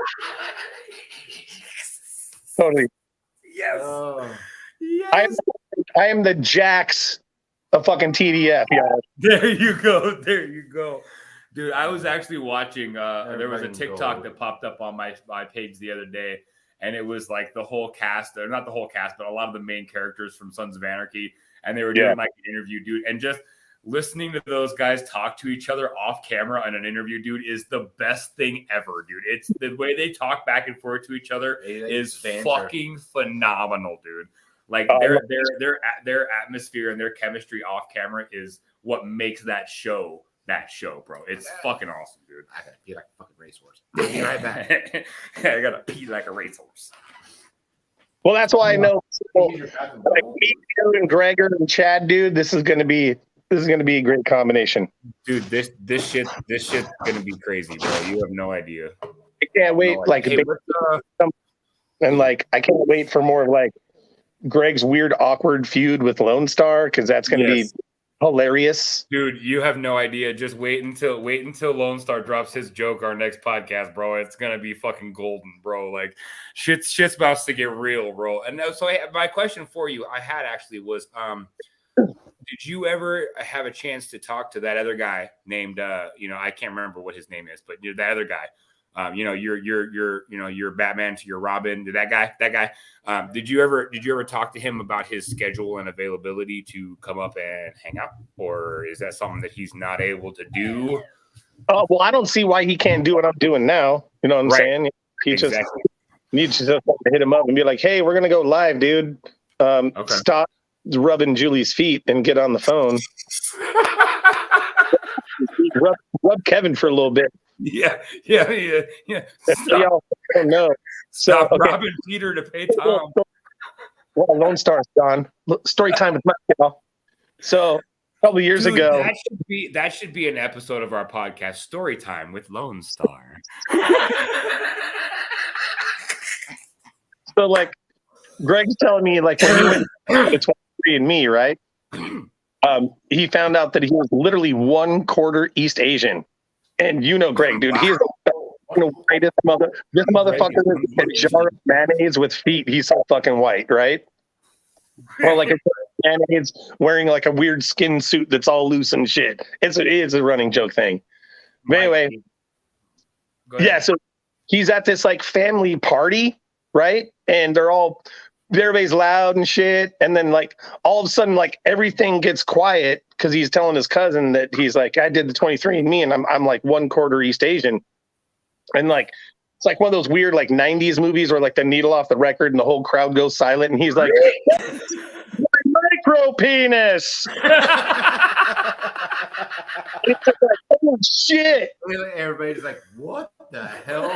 Totally. Yes. Yes. I am the Jax of fucking TDF, y'all. There you go. There you go. Dude, I was actually watching, there was a TikTok that popped up on my page the other day, and it was like the whole cast, or not the whole cast, but a lot of the main characters from Sons of Anarchy, and they were doing like an interview, dude, and just listening to those guys talk to each other off camera in an interview, dude, is the best thing ever, dude. It's the way they talk back and forth to each other is fucking phenomenal, dude. Like their atmosphere and their chemistry off camera is what makes that show, bro. It's fucking awesome, dude. I gotta pee like a fucking racehorse. Be right back. I gotta pee like a racehorse. Well, that's why I know like me, you, and Gregor and Chad, dude. This is gonna be a great combination, dude. This shit's gonna be crazy, bro. You have no idea. I can't wait. And like I can't wait for more of like Greg's weird, awkward feud with Lone Star, because that's gonna be hilarious, dude. You have no idea. Just wait until Lone Star drops his joke our next podcast, bro. It's gonna be fucking golden, bro. Like shit's about to get real, bro. And so my question for you, I had actually was, did you ever have a chance to talk to that other guy named, I can't remember what his name is, but that other guy, you're Batman to your Robin, to that guy. Did you ever talk to him about his schedule and availability to come up and hang out, or is that something that he's not able to do? Well, I don't see why he can't do what I'm doing now. You know what I'm saying? He just needs to hit him up and be like, "Hey, we're gonna go live, dude. Stop rubbing Julie's feet and get on the phone. rub Kevin for a little bit." Yeah. Y'all don't know. Stop robbing Peter to pay Tom. Well, Lone Star's gone. Story time with Mike, y'all. So a couple years ago, that should be an episode of our podcast, Story Time with Lone Star. So like Greg's telling me, like, when he went to 23andMe, right? He found out that he was literally 1/4 East Asian. And you know Greg, dude, he's the whitest mother. This motherfucker is a jar of mayonnaise with feet. He's so fucking white, right? Or like a mayonnaise wearing like a weird skin suit that's all loose and shit. It's a running joke thing. But anyway, so he's at this like family party, right? And everybody's loud and shit. And then like all of a sudden, like everything gets quiet because he's telling his cousin that he's like, I did the 23andMe and I'm like 1/4 East Asian. And like, it's like one of those weird like 90s movies where like the needle off the record and the whole crowd goes silent. And he's like, micro penis. It's just like, oh shit. Everybody's like, what the hell?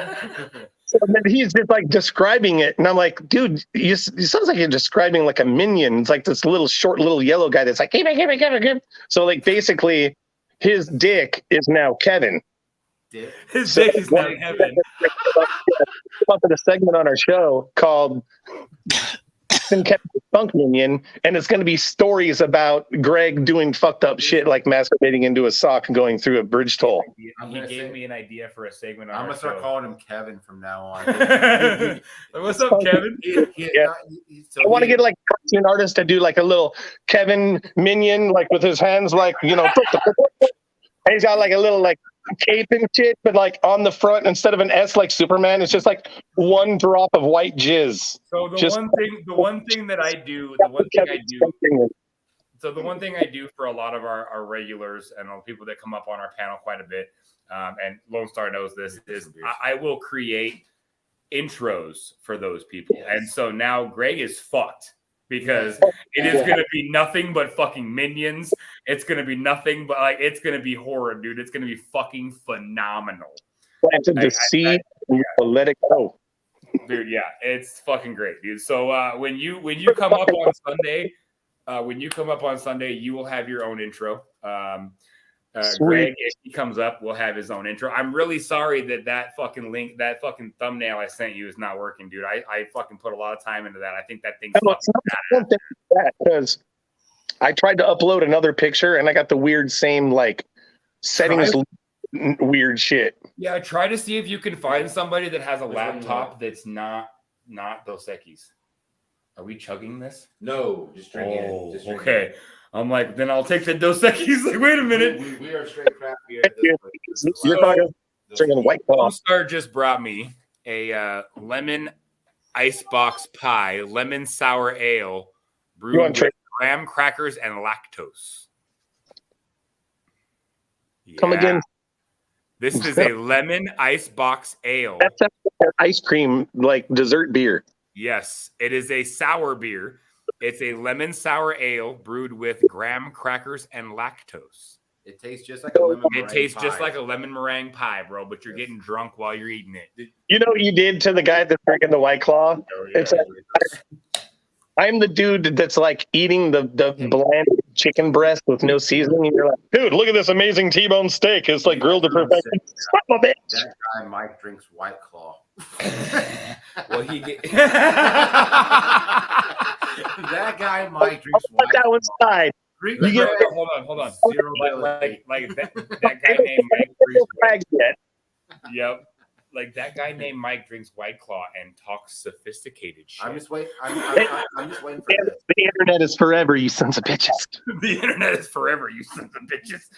So then he's just like describing it, and I'm like, dude, it sounds like you're describing like a minion. It's like this little short, little yellow guy that's like, give me. So like basically, his dick is now Kevin. His dick is now Kevin. Up in a segment on our show called Kevin's Funk Minion, and it's going to be stories about Greg doing fucked up shit like masturbating into a sock and going through a bridge toll. He gave me an idea for a segment. I'm gonna start calling him Kevin from now on. What's up, Kevin? I want to get like a cartoon artist to do like a little Kevin minion, like with his hands, like and he's got like a little like cape and shit, but like on the front instead of an S like Superman, it's just like one drop of white jizz. So the one thing I do for a lot of our regulars and people that come up on our panel quite a bit, and Lone Star knows this, is I will create intros for those people. Yes. And so now Greg is fucked. Because it is going to be nothing but fucking minions. It's going to be nothing but like, it's going to be horror, dude. It's going to be fucking phenomenal. Planted the seed, let it go. Dude, yeah, it's fucking great, dude. So when you come up on Sunday, you will have your own intro. Greg, if he comes up, will have his own intro. I'm really sorry that fucking link, that fucking thumbnail I sent you is not working, dude. I fucking put a lot of time into that. I think that thing's because I tried to upload another picture and I got the weird same like settings weird shit. Yeah, try to see if you can find somebody that has a laptop that's not Dos Equis. Are we chugging this? No, just drinking it. Just drinking okay. it. I'm like, then I'll take the Dos Equis. Like, wait a minute. We are straight craft beer. You're talking drinking White Claw. Lone Star just brought me a lemon icebox pie, lemon sour ale, brewed with graham crackers and lactose. Come again. This is a lemon icebox ale. That's ice cream, like dessert beer. Yes, it is a sour beer. It's a lemon sour ale brewed with graham crackers and lactose. It tastes just like a lemon meringue pie. It tastes just like a lemon meringue pie, bro, but you're getting drunk while you're eating it. You know what you did to the guy that's drinking the White Claw? It's like, I'm the dude that's like eating the bland chicken breast with no seasoning. And you're like, dude, look at this amazing T-bone steak. It's like grilled to perfection. That guy Mike drinks White Claw. Well, that guy Mike drinks White Claw. That one's side. You get hold on. Like that guy named Mike drinks. Yep. Like that guy named Mike drinks White Claw and talks sophisticated shit. I'm just waiting. I'm just waiting for this. The internet is forever, you sons of bitches. The internet is forever, you sons of bitches.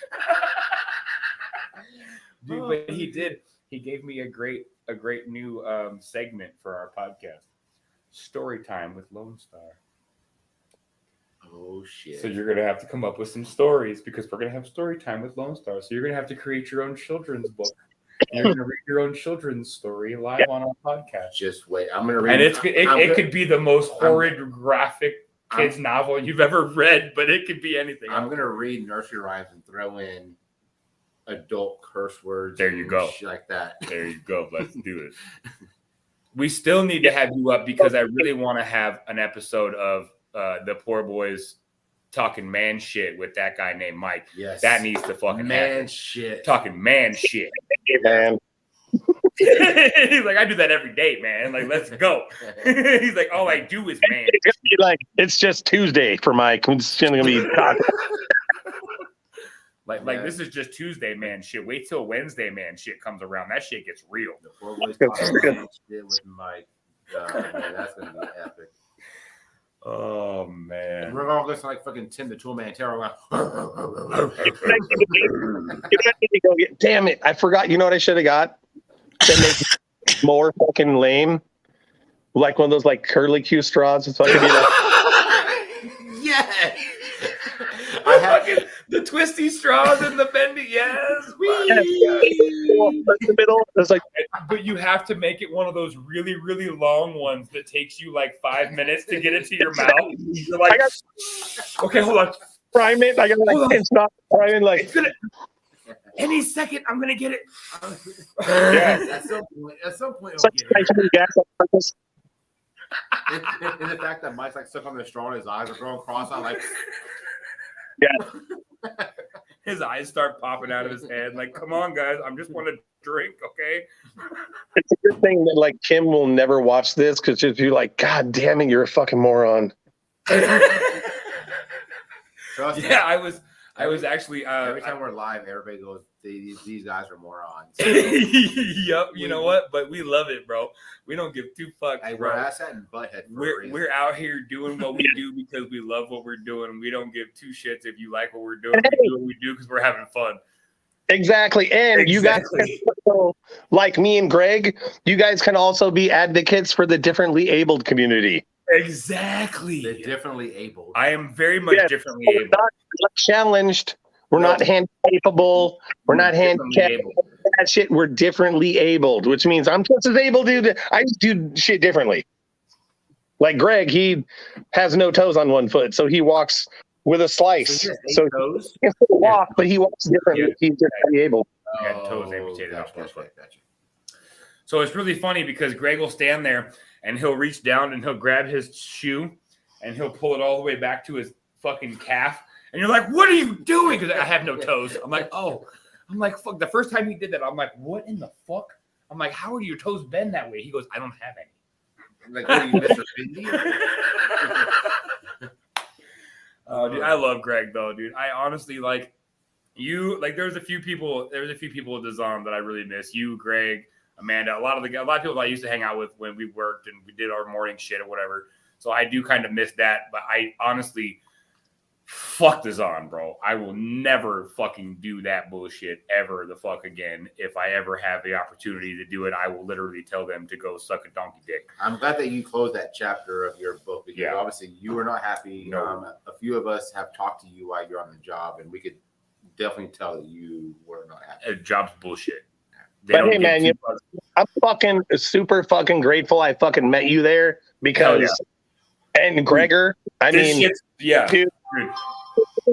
Dude, but he did. He gave me a great new segment for our podcast. Story time with Lone Star. Oh shit. So you're gonna have to come up with some stories because we're gonna have story time with Lone Star. So you're gonna have to create your own children's book. You're gonna read your own children's story live on our podcast. Just wait. I'm gonna read. And it could be the most horrid, graphic kids novel you've ever read, but it could be anything. I'm gonna read nursery rhymes and throw in adult curse words. There you go. Shit like that. There you go. Let's do it. We still need to have you up because I really want to have an episode of the Poor Boys talking man shit with that guy named Mike. Yes. That needs to fucking happen. Shit. Talking man shit. Hey, man. He's like, I do that every day, man. Like, let's go. He's like, all I do is man. It's gonna be like, it's just Tuesday for Mike. It's gonna be like this is just Tuesday, man. Shit. Wait till Wednesday, man. Shit comes around. That shit gets real. The Poor Boys talking man shit with Mike. Man, that's gonna be epic. Oh man, we're all listening like fucking Tim the Toolman Terror. Damn it! I forgot. You know what I should have got? That makes more fucking lame. Like one of those like curly Q straws. So I could be like, yes. I have the twisty straws and the bendy. Yes, the middle. It's like, but you have to make it one of those really, really long ones that takes you like 5 minutes to get it to your mouth. You're like, okay, hold on. Prime it. I got like it's not prime like. It's gonna, any second, I'm gonna get it. Yes, at some point, it's like gas on purpose. And the fact that Mike's like stuck on the straw and his eyes are growing cross-eyed, like. Yeah. His eyes start popping out of his head. Like, come on, guys. I just want to drink, okay? It's a good thing that like Kim will never watch this because she'll be like, God damn it, you're a fucking moron. Trust me. Yeah, I was actually every time we're live, everybody goes, these guys are morons. Yep, you know what? But we love it, bro. We don't give two fucks, hey, bro. We're ass and butthead. We're out here doing what we do because we love what we're doing. We don't give two shits if you like what we're doing. We do what we do because we're having fun. Exactly. And you guys, like me and Greg, you guys can also be advocates for the differently abled community. Exactly. They're differently able. I am very much differently able. We're not challenged. We're not hand-capable. We're not handicapped. That shit, we're differently abled, which means I'm just as able to I just do shit differently. Like Greg, he has no toes on one foot, so he walks with a slice. So he can still walk, but he walks differently. Yeah. He's differently able. He had toes amputated Gotcha. off one foot. So it's really funny because Greg will stand there and he'll reach down and he'll grab his shoe and he'll pull it all the way back to his fucking calf. And you're like, what are you doing? Because I have no toes. I'm like, oh. I'm like, fuck. The first time he did that, I'm like, what in the fuck? I'm like, how are your toes bend that way? He goes, I don't have any. I'm like, what are you, Mr. Bendy? Oh, dude, I love Greg though, dude. I honestly like you. Like, there's a few people at DAZN that I really miss. You, Greg, Amanda, a lot of people I used to hang out with when we worked and we did our morning shit or whatever. So I do kind of miss that. But I honestly, fuck DAZN, bro. I will never fucking do that bullshit ever the fuck again. If I ever have the opportunity to do it, I will literally tell them to go suck a donkey dick. I'm glad that you closed that chapter of your book because obviously you were not happy. No. A few of us have talked to you while you're on the job, and we could definitely tell that you were not happy. Job's bullshit. But hey, man, I'm fucking super fucking grateful I fucking met you there because, and Gregor, dude,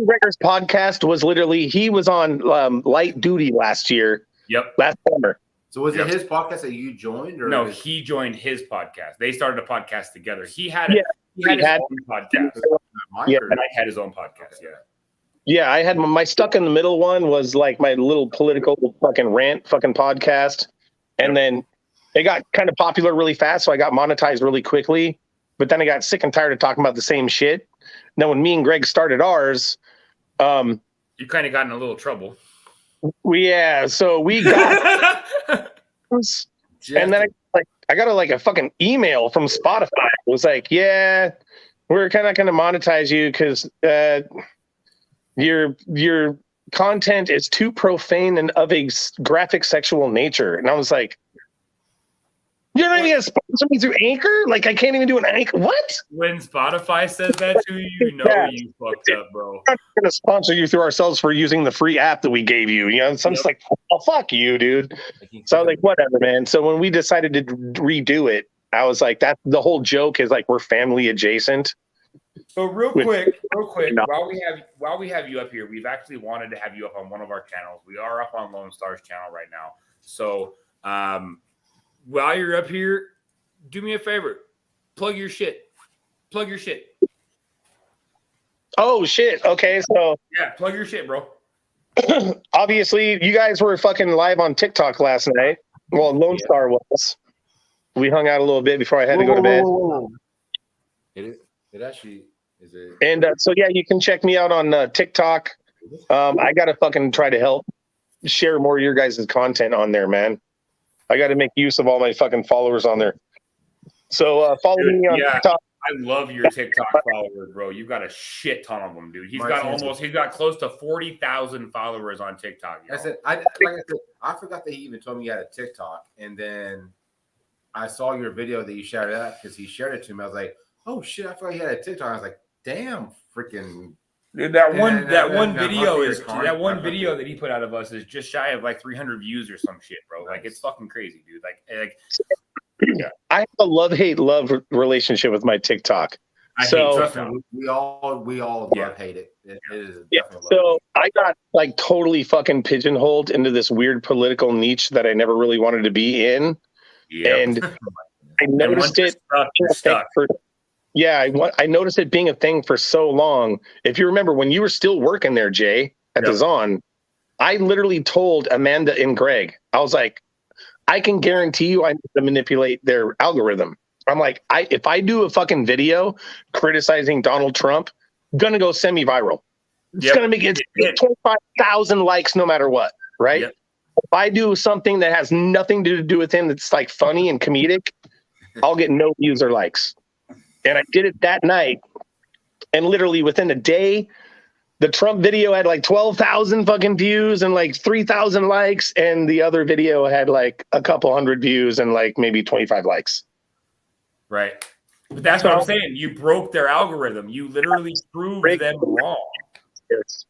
Gregor's podcast was literally, he was on light duty last year. Yep. Last summer. So was it his podcast that you joined? Or no, he joined his podcast. They started a podcast together. He had his own podcast. Yeah. And I had his own podcast. Yeah. Yeah, I had my stuck in the middle one was like my little political fucking rant fucking podcast. And then it got kind of popular really fast. So I got monetized really quickly. But then I got sick and tired of talking about the same shit. And then when me and Greg started ours, you kind of got in a little trouble. So we got and then I got a fucking email from Spotify. It was like, yeah, we're kind of going to monetize you because your content is too profane and of a graphic sexual nature. And I was like, you're not even going to sponsor me through Anchor? Like, I can't even do an Anchor. What? When Spotify says that to you, you know you fucked up, bro. We're not going to sponsor you through ourselves for using the free app that we gave you. You know, so I'm just like, oh, fuck you, dude. So I was like, whatever, man. So when we decided to redo it, I was like, that's the whole joke is like, we're family adjacent. So real quick, while we have you up here, we've actually wanted to have you up on one of our channels. We are up on Lone Star's channel right now. So while you're up here, do me a favor. Plug your shit. Oh, shit. Okay, so. Yeah, plug your shit, bro. Obviously, you guys were fucking live on TikTok last night. Well, Lone Star was. We hung out a little bit before I had to go to bed. It actually is it. And so, yeah, you can check me out on TikTok. I got to fucking try to help share more of your guys' content on there, man. I got to make use of all my fucking followers on there. So follow me on TikTok. I love your TikTok followers, bro. You've got a shit ton of them, dude. He's got close to 40,000 followers on TikTok. I forgot that he even told me he had a TikTok, and then I saw your video that you shared out because he shared it to me. I was like, oh shit, I forgot he had a TikTok. I was like, damn, freaking. Dude, that one video that he put out of us is just shy of like 300 views or some shit, bro. Like, it's fucking crazy, dude. Like yeah. I have a love-hate relationship with my TikTok. We all love-hate it. It is so I got like totally fucking pigeonholed into this weird political niche that I never really wanted to be in. Yep. And I noticed it. I noticed it being a thing for so long. If you remember when you were still working there, Jay, at DAZN, I literally told Amanda and Greg, I was like, I can guarantee you I need to manipulate their algorithm. I'm like, if I do a fucking video criticizing Donald Trump, gonna go semi-viral. It's gonna make it 25,000 likes no matter what, right? Yep. If I do something that has nothing to do with him that's like funny and comedic, I'll get no views or likes. And I did it that night, and literally within a day, the Trump video had like 12,000 fucking views and like 3,000 likes, and the other video had like a couple hundred views and like maybe 25 likes. Right. But that's what I'm saying. You broke their algorithm. You literally proved them wrong. Yes.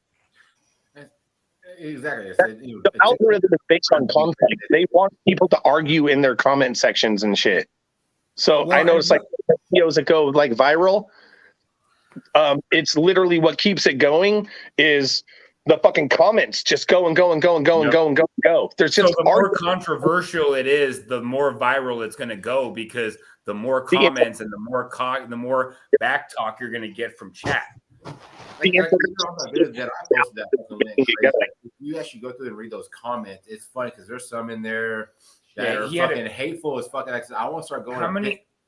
Exactly. The algorithm is based on content. They want people to argue in their comment sections and shit. So I noticed like videos that go like viral, it's literally what keeps it going is the fucking comments just go. There's just the more controversial it is, the more viral it's going to go because the more comments and the more back talk you're going to get from chat. the you know, information. on that video that I posted that fucking link, right? If you actually go through and read those comments, it's funny because there's some in there that are fucking hateful as fucking. I want to start going.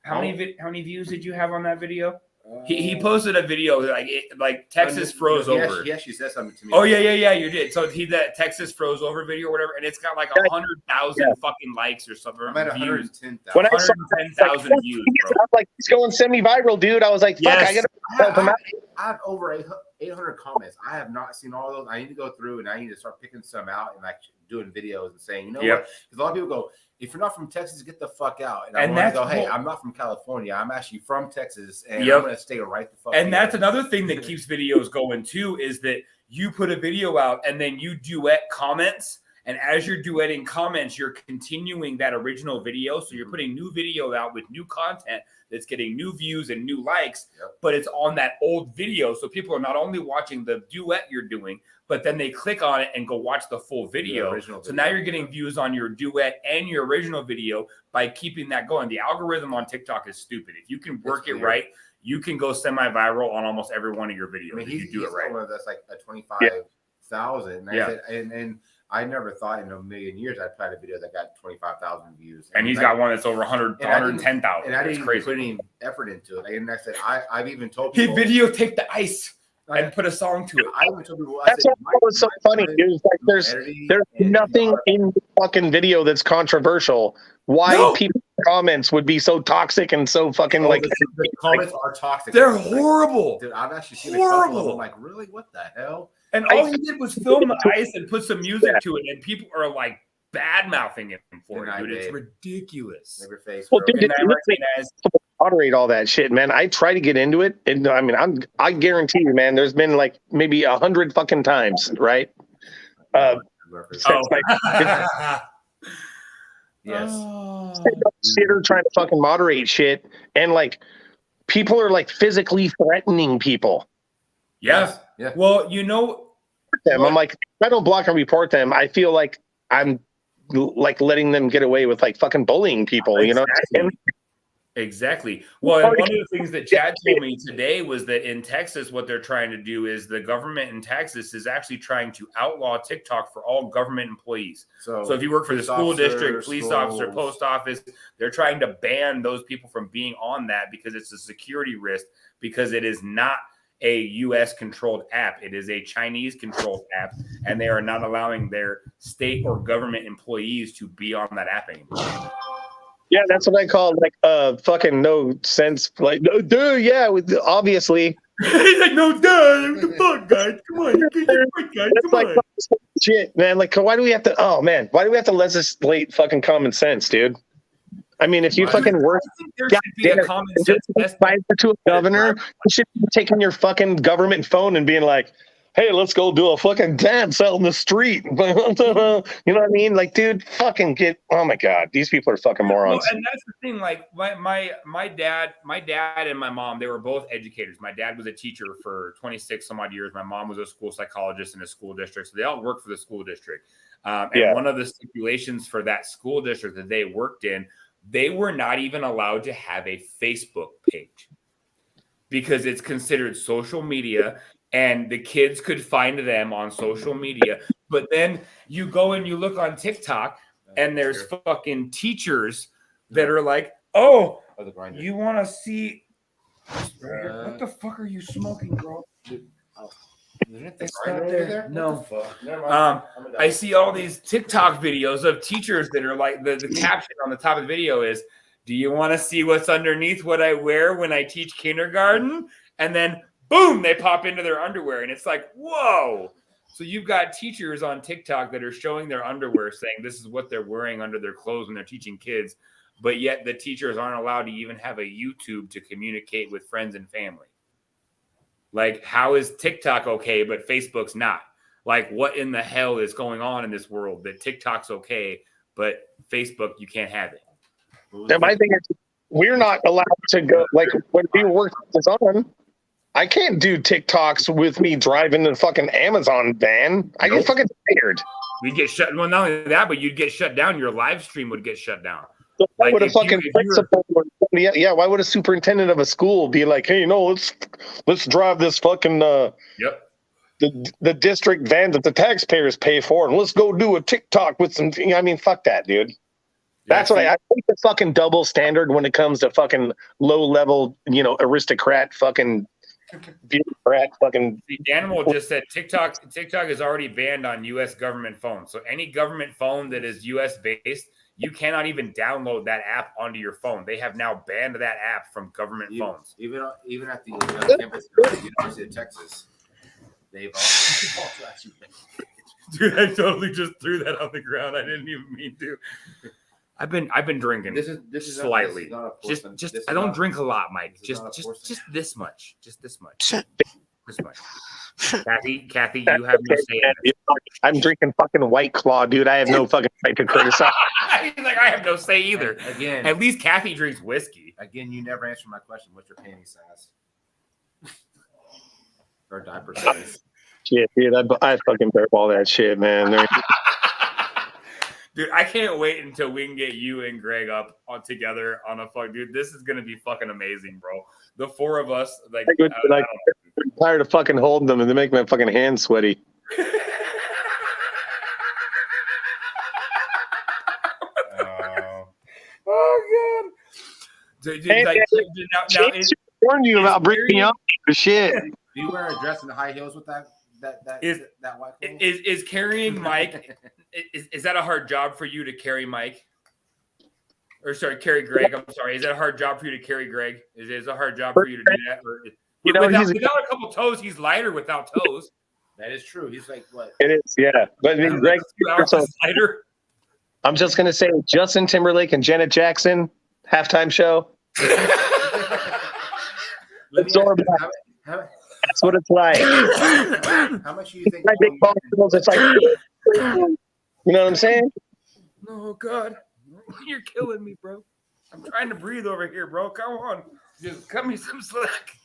How many views did you have on that video? He posted a video like Texas froze over. He actually said something to me. Oh yeah, you did. So that Texas froze over video or whatever, and it's got like 100,000 fucking likes or something. I'm at 110,000. When I saw 110,000 views, bro. I was like, he's going semi-viral, dude. I was like, fuck, I gotta help him out. I have over 800 comments. I have not seen all of those. I need to go through and I need to start picking some out and like doing videos and saying, you know what? Because a lot of people go, if you're not from Texas, get the fuck out. And I want to go, hey, I'm not from California. I'm actually from Texas, and I'm going to stay right the fuck. And that's another thing that keeps videos going too, is that you put a video out and then you duet comments. And as you're duetting comments, you're continuing that original video. So you're putting new video out with new content that's getting new views and new likes, but it's on that old video. So people are not only watching the duet you're doing, but then they click on it and go watch the full video. So now you're getting views on your duet and your original video by keeping that going. The algorithm on TikTok is stupid. If you can work it right, you can go semi-viral on almost every one of your videos. I mean, if you do it right. That's like a 25,000. And I never thought in a million years I'd put a video that got 25,000 views. And he's got one that's over 110,000. And I didn't even put any effort into it. And I said, I've even told people. He videotaped the ice and put a song to it. I even told people. That's what was so funny. It was like there's nothing in the fucking video that's controversial. Why people comments would be so toxic and so fucking like the comments are toxic. They're horrible. Dude, I've actually seen a couple of them. Like, really? What the hell? And all he did was film the ice and put some music to it, and people are like bad mouthing him for it, dude. It's ridiculous. Your face, well, dude, moderate all that shit, man. I try to get into it, and I mean, I guarantee you, man. There's been like maybe 100 fucking times, right? Yes. Consider trying to fucking moderate shit, and like people are like physically threatening people. Yeah. Well, you know, I'm like, if I don't block and report them, I feel like I'm like letting them get away with like fucking bullying people. You know. Exactly. Well, and one of the things that Chad told me today was that in Texas, what they're trying to do is the government in Texas is actually trying to outlaw TikTok for all government employees. So if you work for the school district, police officer, post office, they're trying to ban those people from being on that because it's a security risk, because it is not a U.S. controlled app. It is a Chinese controlled app, and they are not allowing their state or government employees to be on that app anymore. Yeah, that's what I call like fucking no sense. Like, no, dude, yeah, obviously. He's like, no, duh, what the fuck, guys? Come on, guys, come on. Shit, man. Like, why do we have to? Oh man, why do we have to legislate fucking common sense, dude? I mean, if you fucking work, there should be a common sense to a governor, you should be taking your fucking government phone and being like, hey, let's go do a fucking dance out in the street. You know what I mean? Like, dude, fucking oh my God, these people are fucking morons. Well, and that's the thing. Like my dad and my mom, they were both educators. My dad was a teacher for 26 some odd years. My mom was a school psychologist in a school district. So they all worked for the school district. And one of the stipulations for that school district that they worked in, they were not even allowed to have a Facebook page because it's considered social media. And the kids could find them on social media. But then you go and you look on TikTok and there's fucking teachers that are like, oh, you want to see what the fuck are you smoking, bro? It's not there. No. I see all these TikTok videos of teachers that are like the caption on the top of the video is, do you want to see what's underneath what I wear when I teach kindergarten? And then boom, they pop into their underwear. And it's like, whoa. So you've got teachers on TikTok that are showing their underwear saying this is what they're wearing under their clothes when they're teaching kids. But yet the teachers aren't allowed to even have a YouTube to communicate with friends and family. Like, how is TikTok okay, but Facebook's not? Like, what in the hell is going on in this world that TikTok's okay, but Facebook, you can't have it? And my thing is, we're not allowed to go, like, when we work this on, I can't do TikToks with me driving the fucking Amazon van. I get fucking tired. We get shut. Well, not only that, but you'd get shut down. Your live stream would get shut down. So like, would a fucking principal or Yeah. Why would a superintendent of a school be like, hey, let's drive this fucking Yep. the district van that the taxpayers pay for, and let's go do a TikTok with some. I mean, fuck that, dude. That's what I think the fucking double standard when it comes to fucking low level, aristocrat fucking bureaucrat fucking. The animal just said TikTok is already banned on U.S. government phones. So any government phone that is U.S. based, you cannot even download that app onto your phone. They have now banned that app from government phones. Even at the campus of the University of Texas, they've also actually banned. Dude, I totally just threw that on the ground. I didn't even mean to. I've been drinking. This is slightly. Just I don't drink a lot, Mike. Just this much. Just this much. This much. Kathy, you have no say in it. I'm drinking fucking White Claw, dude. I have no fucking right to criticize. He's like, I have no say either. Again, at least Kathy drinks whiskey. Again, you never answered my question. What's your panty size? Or diaper size? Shit, dude. I fucking bear all that shit, man. Dude, I can't wait until we can get you and Greg up together on a fuck. Dude, this is gonna be fucking amazing, bro. The four of us, like, I'm tired of fucking holding them, and they make my fucking hands sweaty. Oh god. Dude, Hey, like, now warned you about bringing me up for shit. Do you wear a dress and high heels with that white clothes? Is carrying Mike? Is that a hard job for you to carry Mike? Or sorry, carry Greg. I'm sorry. Is that a hard job for you to carry Greg? Is it a hard job for you to do that? Or, without a couple toes, he's lighter without toes. That is true. He's like what? It is, yeah. But I mean, Greg, lighter. I'm just gonna say, Justin Timberlake and Janet Jackson halftime show. That's what it's like. How much do you think? It's like, you know what I'm saying? Oh God, you're killing me, bro. I'm trying to breathe over here, bro. Come on, just cut me some slack.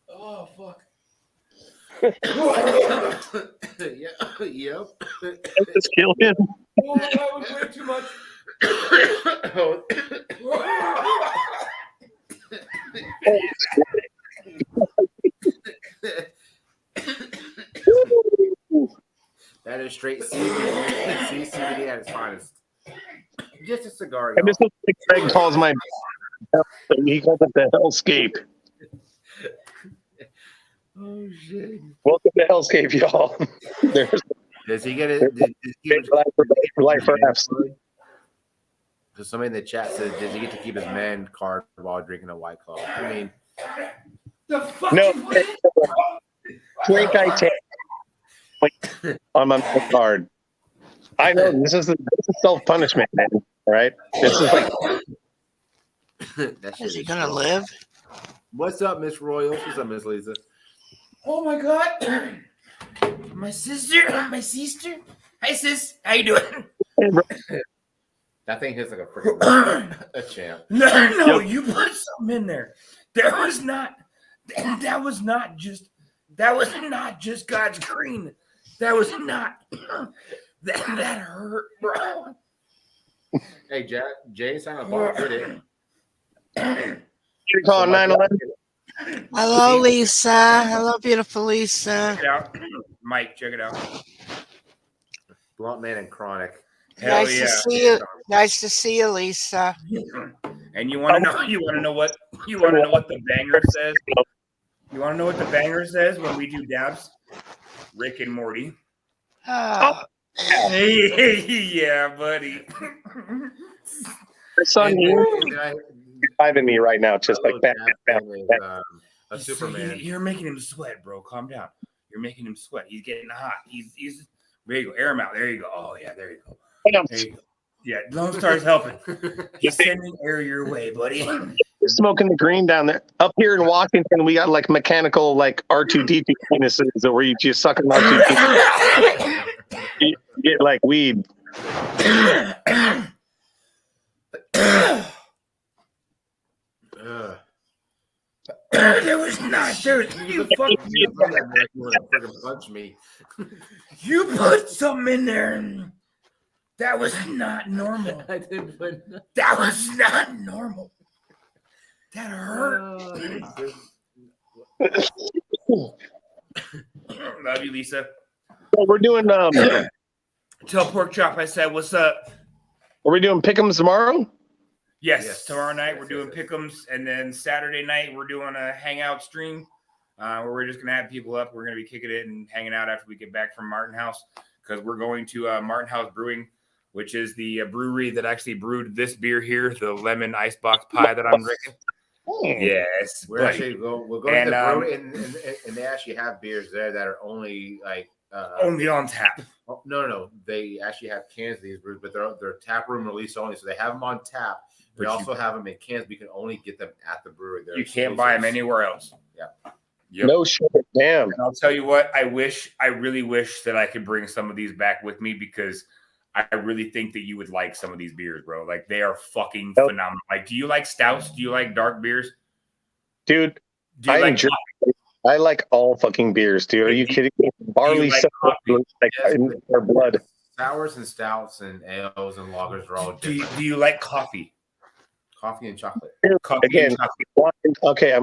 Oh fuck. Yep. Just kill him. Oh, that was way too much. That is straight CBD at its finest. Just a cigar. And this is what Greg calls my. He calls it the hellscape. Oh shit! Welcome to hellscape, y'all. Does he get it? Life for F's. So somebody in the chat says, "Does he get to keep his man card while drinking a White Claw?" I mean, the fuck? No. Drink I take on my card. I know this is self punishment, man. All right, this is like. Is he gonna live? What's up, Miss Royals? What's up, Miss Lisa? Oh my God, my sister. Hi, sis. How you doing? That thing hits like a freaking a champ. No, you put something in there. That was not just God's green. That was not. That hurt, bro. Hey, Jay signed a ball. Did it? You're calling 911. Hello, Lisa. Hello, beautiful Lisa. Check it out, Mike. Check it out. Blunt Man and Chronic. Hell Nice yeah. to see you. Nice to see you, Lisa. And you want to know? You want to know what the banger says? You want to know what the banger says when we do dabs? Rick and Morty. Oh. Hey, yeah, buddy. It's on you. Driving me right now, just like that. A Superman. You're making him sweat, bro. Calm down. You're making him sweat. He's getting hot. He's there you go. Air him out. There you go. Oh yeah, there you go. There you go. Yeah, Lone Star's helping. He's sending air your way, buddy. You're smoking the green down there. Up here in Washington, we got like mechanical, like R2D2 penises where you just suck them out. You get like weed. There was not. You fucking punch me. You put something in there. That was not normal. I didn't put. That was not normal. That hurt. Love you, Lisa. So we're doing Tell Pork Chop I said, what's up? Are we doing pick'ems tomorrow? Yes, tomorrow night we're doing pick'ems, and then Saturday night we're doing a hangout stream where we're just gonna have people up. We're gonna be kicking it and hanging out after we get back from Martin House because we're going to Martin House Brewing, which is the brewery that actually brewed this beer here, the lemon icebox pie that I'm drinking. Yes, we'll go to the brewery, and they actually have beers there that are only like only on tap. No, they actually have cans of these brews, but they're tap room release only, so they have them on tap. They also have them in cans, but you can only get them at the brewery. You can't buy them anywhere else. Yeah. Yep. No shit. Damn. And I'll tell you what, I really wish that I could bring some of these back with me because I really think that you would like some of these beers, bro. Like they are fucking phenomenal. Like, do you like stouts? Do you like dark beers? Dude, I like all fucking beers, dude. Are you kidding me? Barley in our blood. Sours and stouts and ales and lagers are all different. Do you like coffee? Coffee and chocolate. Again, okay,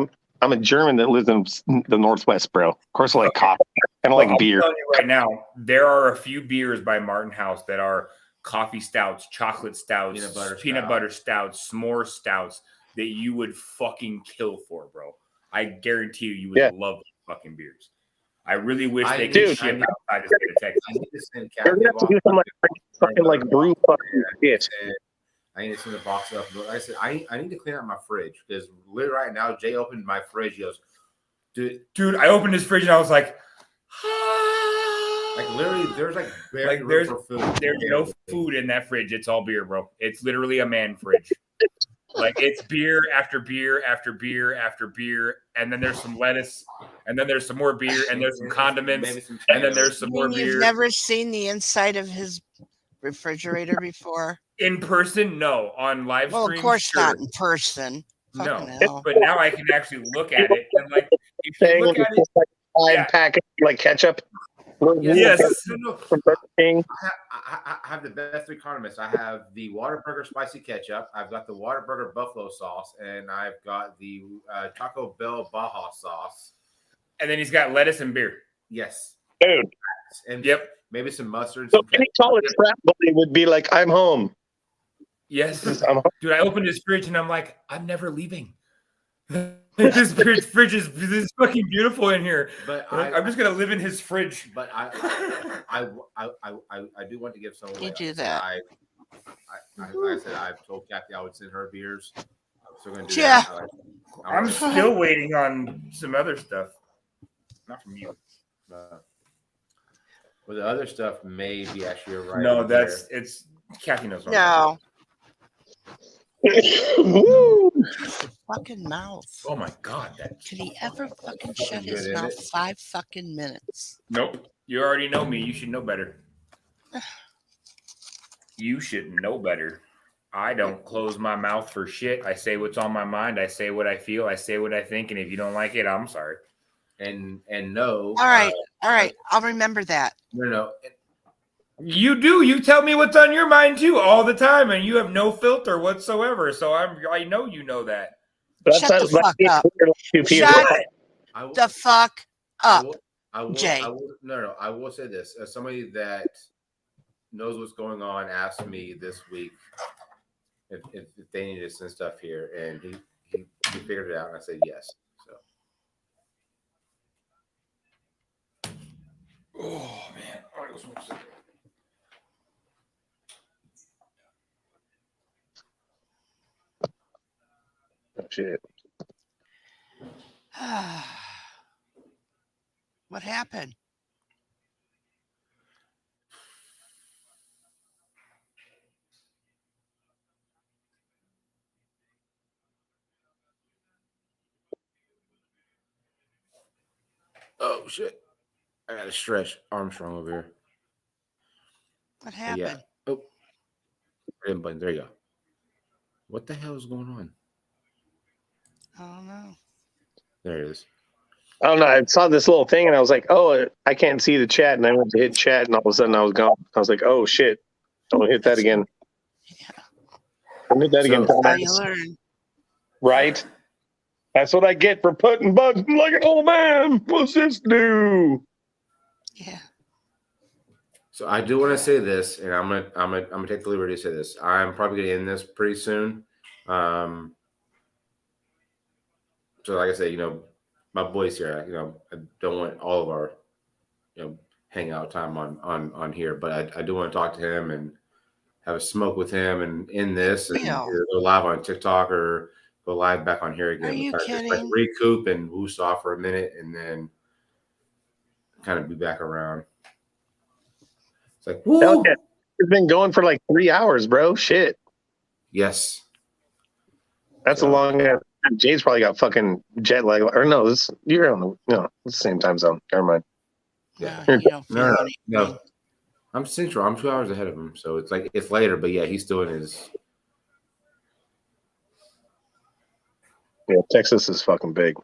I'm a German that lives in the Northwest, bro. Of course I like coffee. I don't like beer. I'm telling you right now, there are a few beers by Martin House that are coffee stouts, chocolate stouts, peanut butter stouts, s'more stouts that you would fucking kill for, bro. I guarantee you would love those fucking beers. I really wish they could ship outside the state of Texas. I need to send They're gonna have to do some fucking like brew fucking shit. I need to send the box up. Like I said, I need to clean out my fridge because literally right now, Jay opened my fridge. He goes, dude, I opened his fridge and I was like, like literally, there's like barely room for food. There's no food in that fridge. It's all beer, bro. It's literally a man fridge. Like it's beer after beer after beer after beer, and then there's some lettuce, and then there's some more beer, and there's some condiments, and then there's some more beer. You've never seen the inside of his refrigerator before? In person, no. On live stream, well, of course not in person. No, but now I can actually look at it and like if you look at it, like packet like ketchup. Yes. I have the best three condiments. I have the Whataburger spicy ketchup. I've got the Whataburger buffalo sauce, and I've got the Taco Bell Baja sauce. And then he's got lettuce and beer. Yes, dude. And maybe some mustard. So any solid crap buddy would be like, "I'm home." Yes, dude. I opened his fridge and I'm like, "I'm never leaving." This fridge is fucking beautiful in here. But I'm just gonna live in his fridge. But I do want to give some away. You do that. I said I've told Kathy I would send her beers. I'm still gonna do that. I'm still waiting on some other stuff. Not from you. Well, the other stuff may be actually right. No, it's Kathy knows. No. Fucking mouth. Oh my god! Could he ever fucking shut his mouth 5 fucking minutes? Nope. You already know me. You should know better. You should know better. I don't close my mouth for shit. I say what's on my mind. I say what I feel. I say what I think. And if you don't like it, I'm sorry. And no. All right. I'll remember that. No. You do. You tell me what's on your mind too all the time, and you have no filter whatsoever. So I know you know that. Shut the fuck up. Shut the fuck up, Jay. I will say this: as somebody that knows what's going on, asked me this week if they needed to send stuff here, and he figured it out, and I said yes. So. Oh man! All right, let's move on. Shit. What happened? Oh shit! I got to stretch Armstrong over here. What happened? Yeah. Oh, button. There you go. What the hell is going on? I don't know. There it is. I don't know. I saw this little thing and I was like, "Oh, I can't see the chat." And I went to hit chat, and all of a sudden I was gone. I was like, "Oh shit!" Don't hit that again. Yeah. Don't hit that again. That's how you learn. Right? That's what I get for putting buttons like an old man. What's this do? Yeah. So I do want to say this, and I'm gonna take the liberty to say this. I'm probably gonna end this pretty soon. So like I said, my boys here, I don't want all of our, hangout time on here, but I do want to talk to him and have a smoke with him and end this and either go live on TikTok or go live back on here again. Are you kidding? Just like recoup and boost off for a minute and then kind of be back around. It's like, woo! It's been going for like 3 hours, bro. Shit. Yes. That's a long. Jay's probably got fucking jet lag. Or no, you're on it's the same time zone. Never mind. Yeah. No. I'm central. I'm 2 hours ahead of him, so it's like it's later. But yeah, he's still in his. Yeah, Texas is fucking big.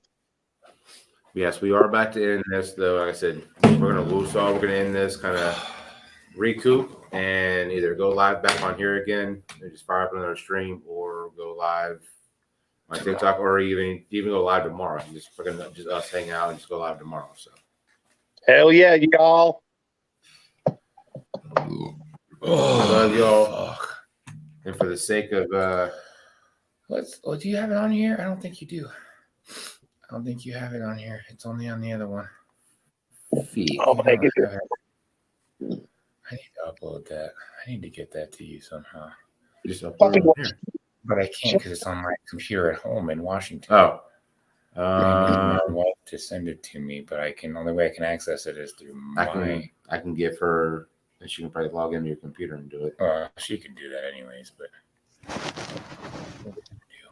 Yes, we are about to end this, though. Like I said, we're gonna lose all. We're gonna end this, kind of recoup, and either go live back on here again, and just fire up another stream, or go live on TikTok, or even go live tomorrow. Just us hang out and just go live tomorrow. So. Hell yeah, y'all. I love y'all. And for the sake of do you have it on here? I don't think you do. I don't think you have it on here. It's only on the other one. Feed. Oh, I need to upload that. I need to get that to you somehow. Just upload it here. But I can't because it's on my computer at home in Washington. Oh. I need my wife to send it to me, but only way I can access it is through I can give her, and she can probably log into your computer and do it. She can do that anyways, but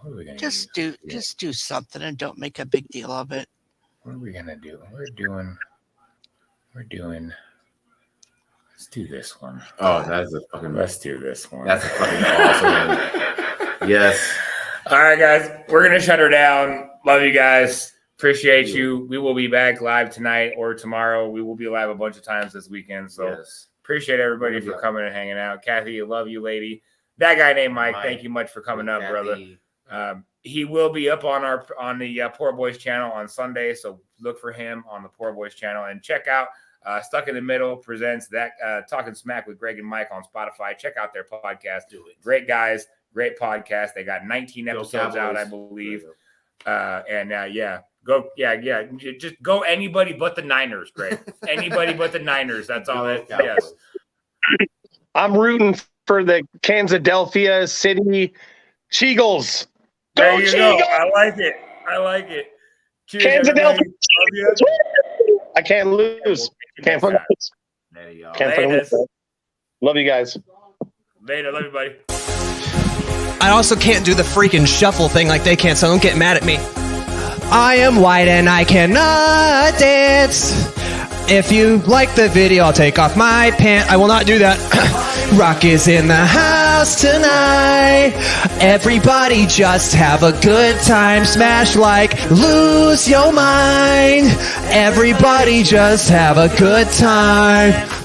what are we gonna just do something and don't make a big deal of it. What are we gonna do? We're doing. Let's do this one. Oh, that's a fucking. Let's do this one. That's a fucking awesome one. Yes. All right, guys, we're gonna shut her down. Love you guys. Appreciate you. We will be back live tonight or tomorrow. We will be live a bunch of times this weekend. So appreciate everybody for coming and hanging out. Kathy, I love you, lady. That guy named Mike. Thank you much for coming up, brother. He will be up on the Poor Boys channel on Sunday, so look for him on the Poor Boys channel and check out Stuck in the Middle presents that Talking Smack with Greg and Mike on Spotify. Check out their podcast. Do it. Great guys, great podcast. They got 19 episodes out, I believe. Just go anybody but the Niners, Greg. Anybody but the Niners. That's all that. Yes. I'm rooting for the Kansadelphia City Cheagles. There you go. I like it. Cheers, Kansadelphia. I can't lose. Can't fucking lose. Can't fucking lose. Love you guys. Later. Love you, buddy. I also can't do the freaking shuffle thing like they can, so don't get mad at me. I am white and I cannot dance. If you like the video, I'll take off my pants. I will not do that. Rock is in the house tonight. Everybody just have a good time. Smash like, lose your mind. Everybody just have a good time.